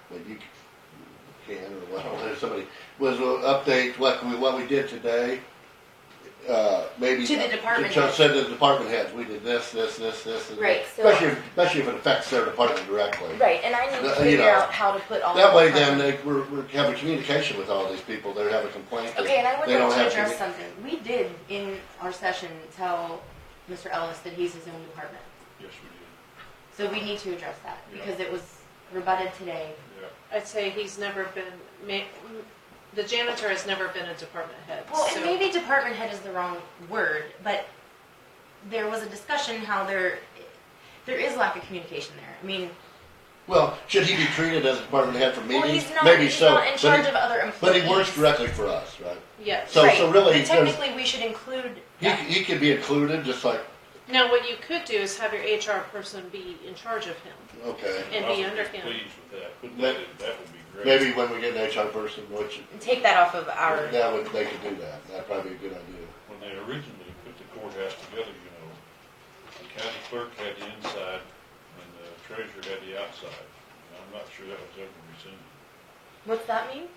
but you can, or what, there's somebody, was an update, what we did today, maybe. To the department So heads. said to the department heads, we did this, and Right, so- especially if it affects their department directly. Right, and I need to You figure know, out how to put all That of way the then, we're having communication with all these people, they have a complaint. that Okay, and I would they like don't to have address something. We did, in our session, tell Mr. Ellis that he's his own department. Yes, we did. So we need to address that, Yeah. because it was rebutted today. Yeah. I'd say he's never been, the janitor has never been a department head. Well, so- and maybe department head is the wrong word, but there was a discussion how there is lack of communication there. I mean, Well, should he be treated as a department head for well, meetings? he's not, Maybe he's so, not in but charge he- of other employees. But he works directly for us, right? Yes. So, Right. so really, But there's- technically, we should include. he could be included, just like, Now, what you could do is have your HR person be in charge of him okay. and I be would under him. Pleased with that, put that in, that would be great. Maybe when we get an HR person, which, Take that off of our. they could do that, that'd probably be a good idea. When they originally put the courthouse together, you know, the county clerk had the inside and the treasurer had the outside. And I'm not sure that was ever rescinded. What's that mean?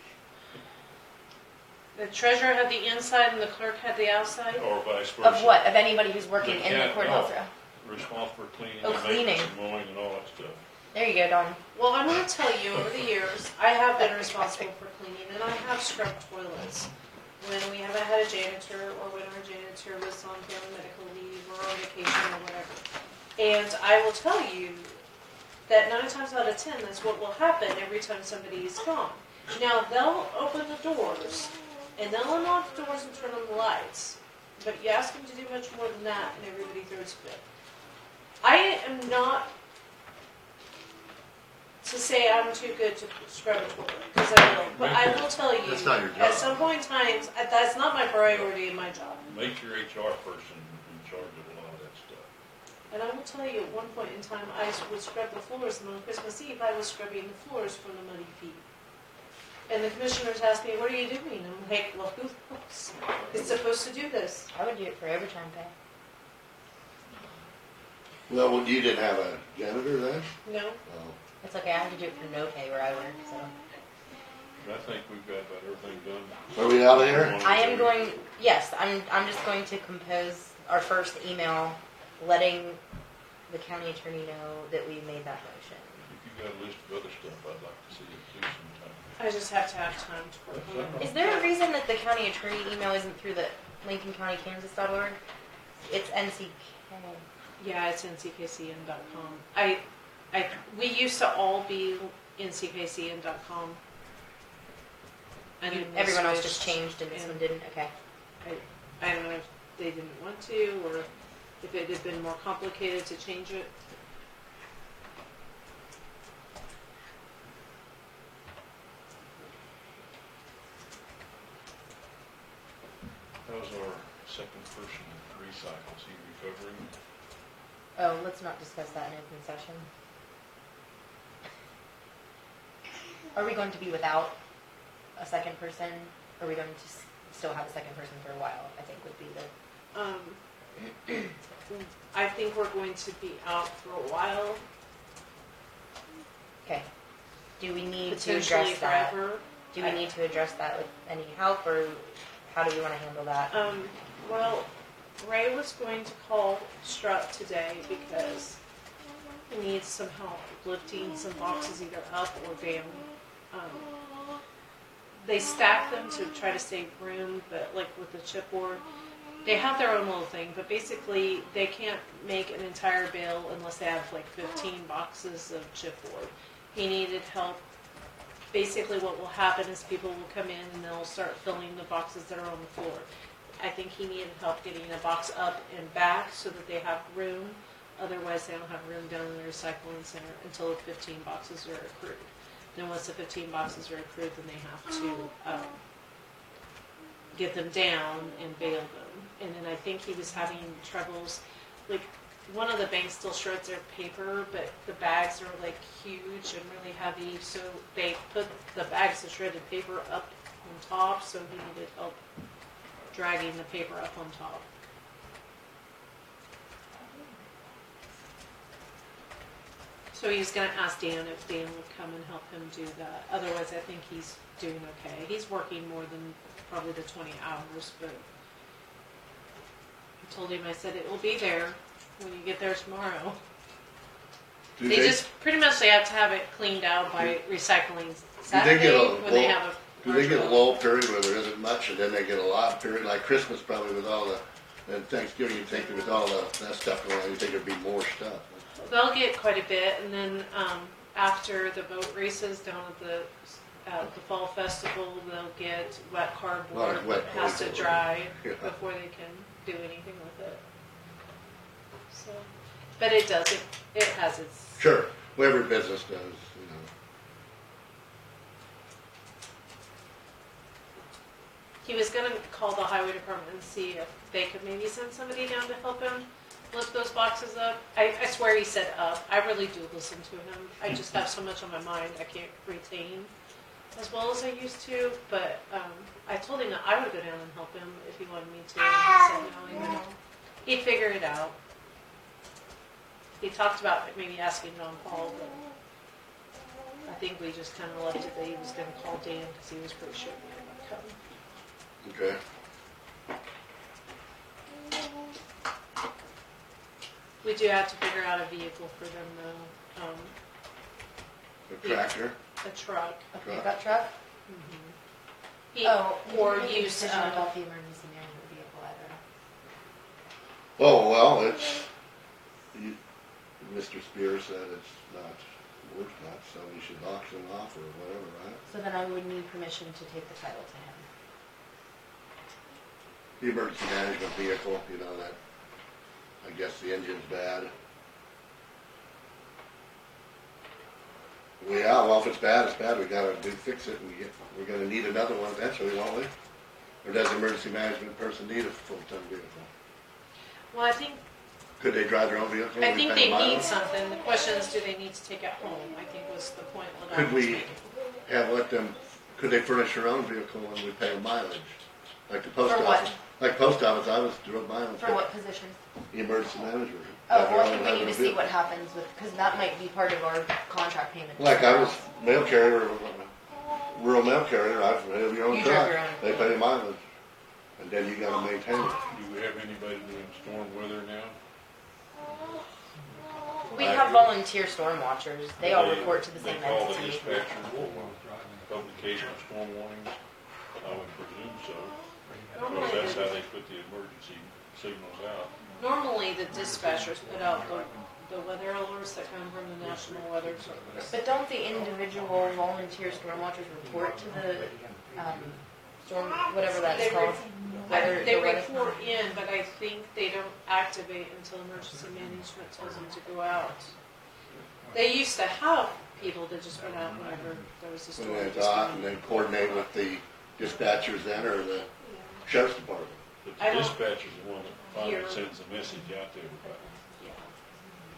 The treasurer had the inside and the clerk had the outside? or vice versa. Of what? Of anybody who's working They in the can't- courthouse no. room? Responsible for cleaning, Oh, and cleaning. maintenance, and mowing and all that stuff. There you go, Dawn. Well, I'm gonna tell you, over the years, I have been responsible for cleaning, and I have scrubbed toilets. When we haven't had a janitor, or when our janitor was on family medical leave, or on vacation, or whatever. And I will tell you that 9 times out of 10, that's what will happen every time somebody is gone. Now, they'll open the doors, and they'll unlock the doors and turn on the lights. But you ask them to do much more than that, and everybody throws a fit. I am not to say I'm too good to scrub a toilet, because I will. But I will tell you, That's not your at job. some point in time, that's not my priority in my job. Make your HR person in charge of a lot of that stuff. And I will tell you, at one point in time, I would scrub the floors, and on Christmas Eve, I was scrubbing the floors for the muddy feet. And the commissioners asked me, what are you doing? I'm like, well, who else is supposed to do this? I would do it for overtime pay. Well, you didn't have a janitor then? No? Oh. It's okay, I have to do it for no pay where I work, so. I think we've got about everything done. Are we out of here? I am going, yes, I'm just going to compose our first email letting the county attorney know that we made that motion. If you've got a list of other stuff, I'd like to see it too sometime. I just have to have time to work on it. Is there a reason that the county attorney email isn't through the LincolnCountyKansas.org? It's NCK. Yeah, it's nckcn.com. We used to all be nckcn.com. And then we Everyone else switched, just changed and this and one didn't? Okay. I don't know if they didn't want to, or if it had been more complicated to change it. How's our second person recycle? Is he recovering? Oh, let's not discuss that in open session. Are we going to be without a second person? Or are we going to still have a second person for a while? I think would be the... I think we're going to be out for a while, Okay. Do we need to potentially address that? forever. Do we need to address that with any help, or how do we want to handle that? Well, Ray was going to call Strutt today because he needs some help lifting some boxes either up or down. They stack them to try to save room, but like with the chipboard, they have their own little thing, but basically they can't make an entire bale unless they have like 15 boxes of chipboard. He needed help. Basically what will happen is people will come in and they'll start filling the boxes that are on the floor. I think he needed help getting a box up and back so that they have room. Otherwise they don't have room down in the recycling center until the 15 boxes are accrued. Then once the 15 boxes are accrued, then they have to get them down and bale them. And then I think he was having troubles, like one of the banks still shreds their paper, but the bags are like huge and really heavy, so they put the bags of shredded paper up on top, so he needed help dragging the paper up on top. So he's going to ask Dan if Dan would come and help him do that. Otherwise, I think he's doing okay. He's working more than probably the 20 hours, but I told him, I said, it will be there when you get there tomorrow. Do They just, pretty much they have to have it cleaned out by recycling Saturday get a when they low- have a Do they get a large lull period where there isn't much, and then they get a lot period, like Christmas probably with all the, and Thanksgiving, you think with all that stuff going on, you think there'd be more stuff. They'll get quite a bit, and then after the boat races down at the fall festival, they'll get wet cardboard Lot of wet that has to cardboard. dry Yeah. before they can do anything with it. So, but it does. It has its. Sure, well, every business does, you know. He was gonna call the highway department and see if they could maybe send somebody down to help him lift those boxes up. I swear he said up. I really do listen to him. I just have so much on my mind I can't retain as well as I used to. But I told him that I would go down and help him if he wanted me to. And he said no, you know, he'd figure it out. He talked about maybe asking John Paul, but I think we just kind of left it that he was going to call Dan because he was pretty sure he would come. Okay. We do have to figure out a vehicle for them though, A tractor. a truck. A pickup truck? He- Oh, or you made a use, decision about the emergency management vehicle either. Oh, well, Mr. Spears said it's not worth much, so we should auction off or whatever, right? So then I would need permission to take the title to him. The emergency management vehicle, you know, that, I guess the engine's bad. Well, yeah, well, if it's bad, it's bad, we gotta fix it, and we're gonna need another one eventually, won't we? Or does the emergency management person need a full-time vehicle? Well, I think Could they drive their own vehicle? I and think pay they need mileage? something. The question is, do they need to take it home? I think was the point Ladonna Could was we making. could they furnish their own vehicle and we pay mileage? Like the post For what? office. Like post office, I was doing mileage. For what position? The emergency manager. Oh, Have their well, I own- think we have need to their see vehicle. what happens with, because that might be part of our contract payment. Like I was mail carrier, rural mail carrier, I have your own You truck. drive your own. They pay mileage. And then you gotta maintain it. Do we have anybody doing storm weather now? We have volunteer storm watchers. They all report to the same They call the entity. dispatcher for publication of storm warnings? I would presume so. Because Normally, that's how they put the emergency signals out. normally the dispatchers put out the weather alerts that come from the National Weather Service. But don't the individual volunteer storm watchers report to the storm, whatever that's They called? Weather- They the weather- report in, but I think they don't activate until emergency management tells them to go out. They used to have people that just went out whenever there was a storm. When they just thought, went and in. then coordinate with the dispatchers then, or the sheriff's department. But I the don't dispatcher's the one that finally hear- sends the message out to everybody. Yeah.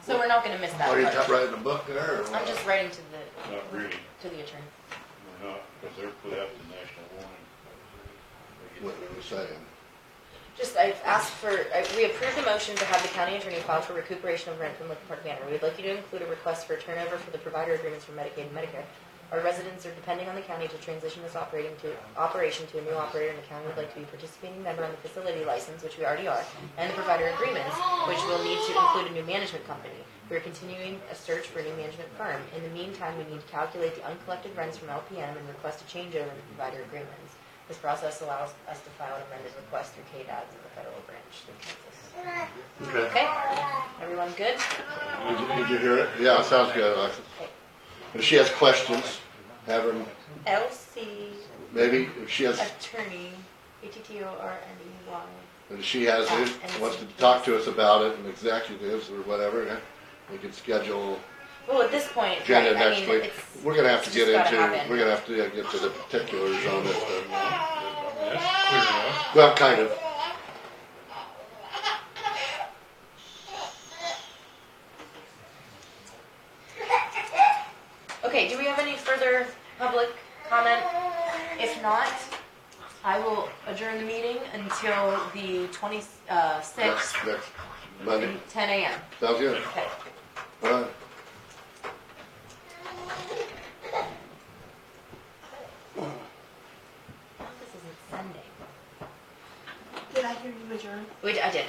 So we're not gonna miss that Are you part. just writing a book there, or I'm what? just writing to the Not really, attorney. we're not, because they're put out the national warning. What they were saying. Just, I've asked for, we approved the motion to have the county attorney file for recuperation of rent from Lincoln Park Manor. We'd like you to include a request for turnover for the provider agreements for Medicaid and Medicare. Our residents are depending on the county to transition this operation to a new operator, and the county would like to be a participating member on the facility license, which we already are, and the provider agreements, which will need to include a new management company. We are continuing a search for a new management firm. In the meantime, we need to calculate the uncollected rents from LPM and request a changeover in the provider agreements. This process allows us to file an amended request through KDADS of the federal branch through Kansas. Okay. Okay? Everyone good? Did you hear it? Yeah, it sounds good, Alexis. If she has questions, have her, LC maybe, if she has, attorney, ATTORNEY. if she has, wants to talk to us about it, and executives or whatever, we could schedule Well, at this point, agenda right, I next mean, week. it's, We're gonna have to it's get just gotta into, happen. we're gonna have to get to the particulars on this thing. I mean, that's clear enough. Well, kind of. Okay, do we have any further public comment? If not, I will adjourn the meeting until the 26th Next Monday. at 10 a.m. Sounds good. Okay. All right. This isn't sending. Did I hear you adjourn? I did.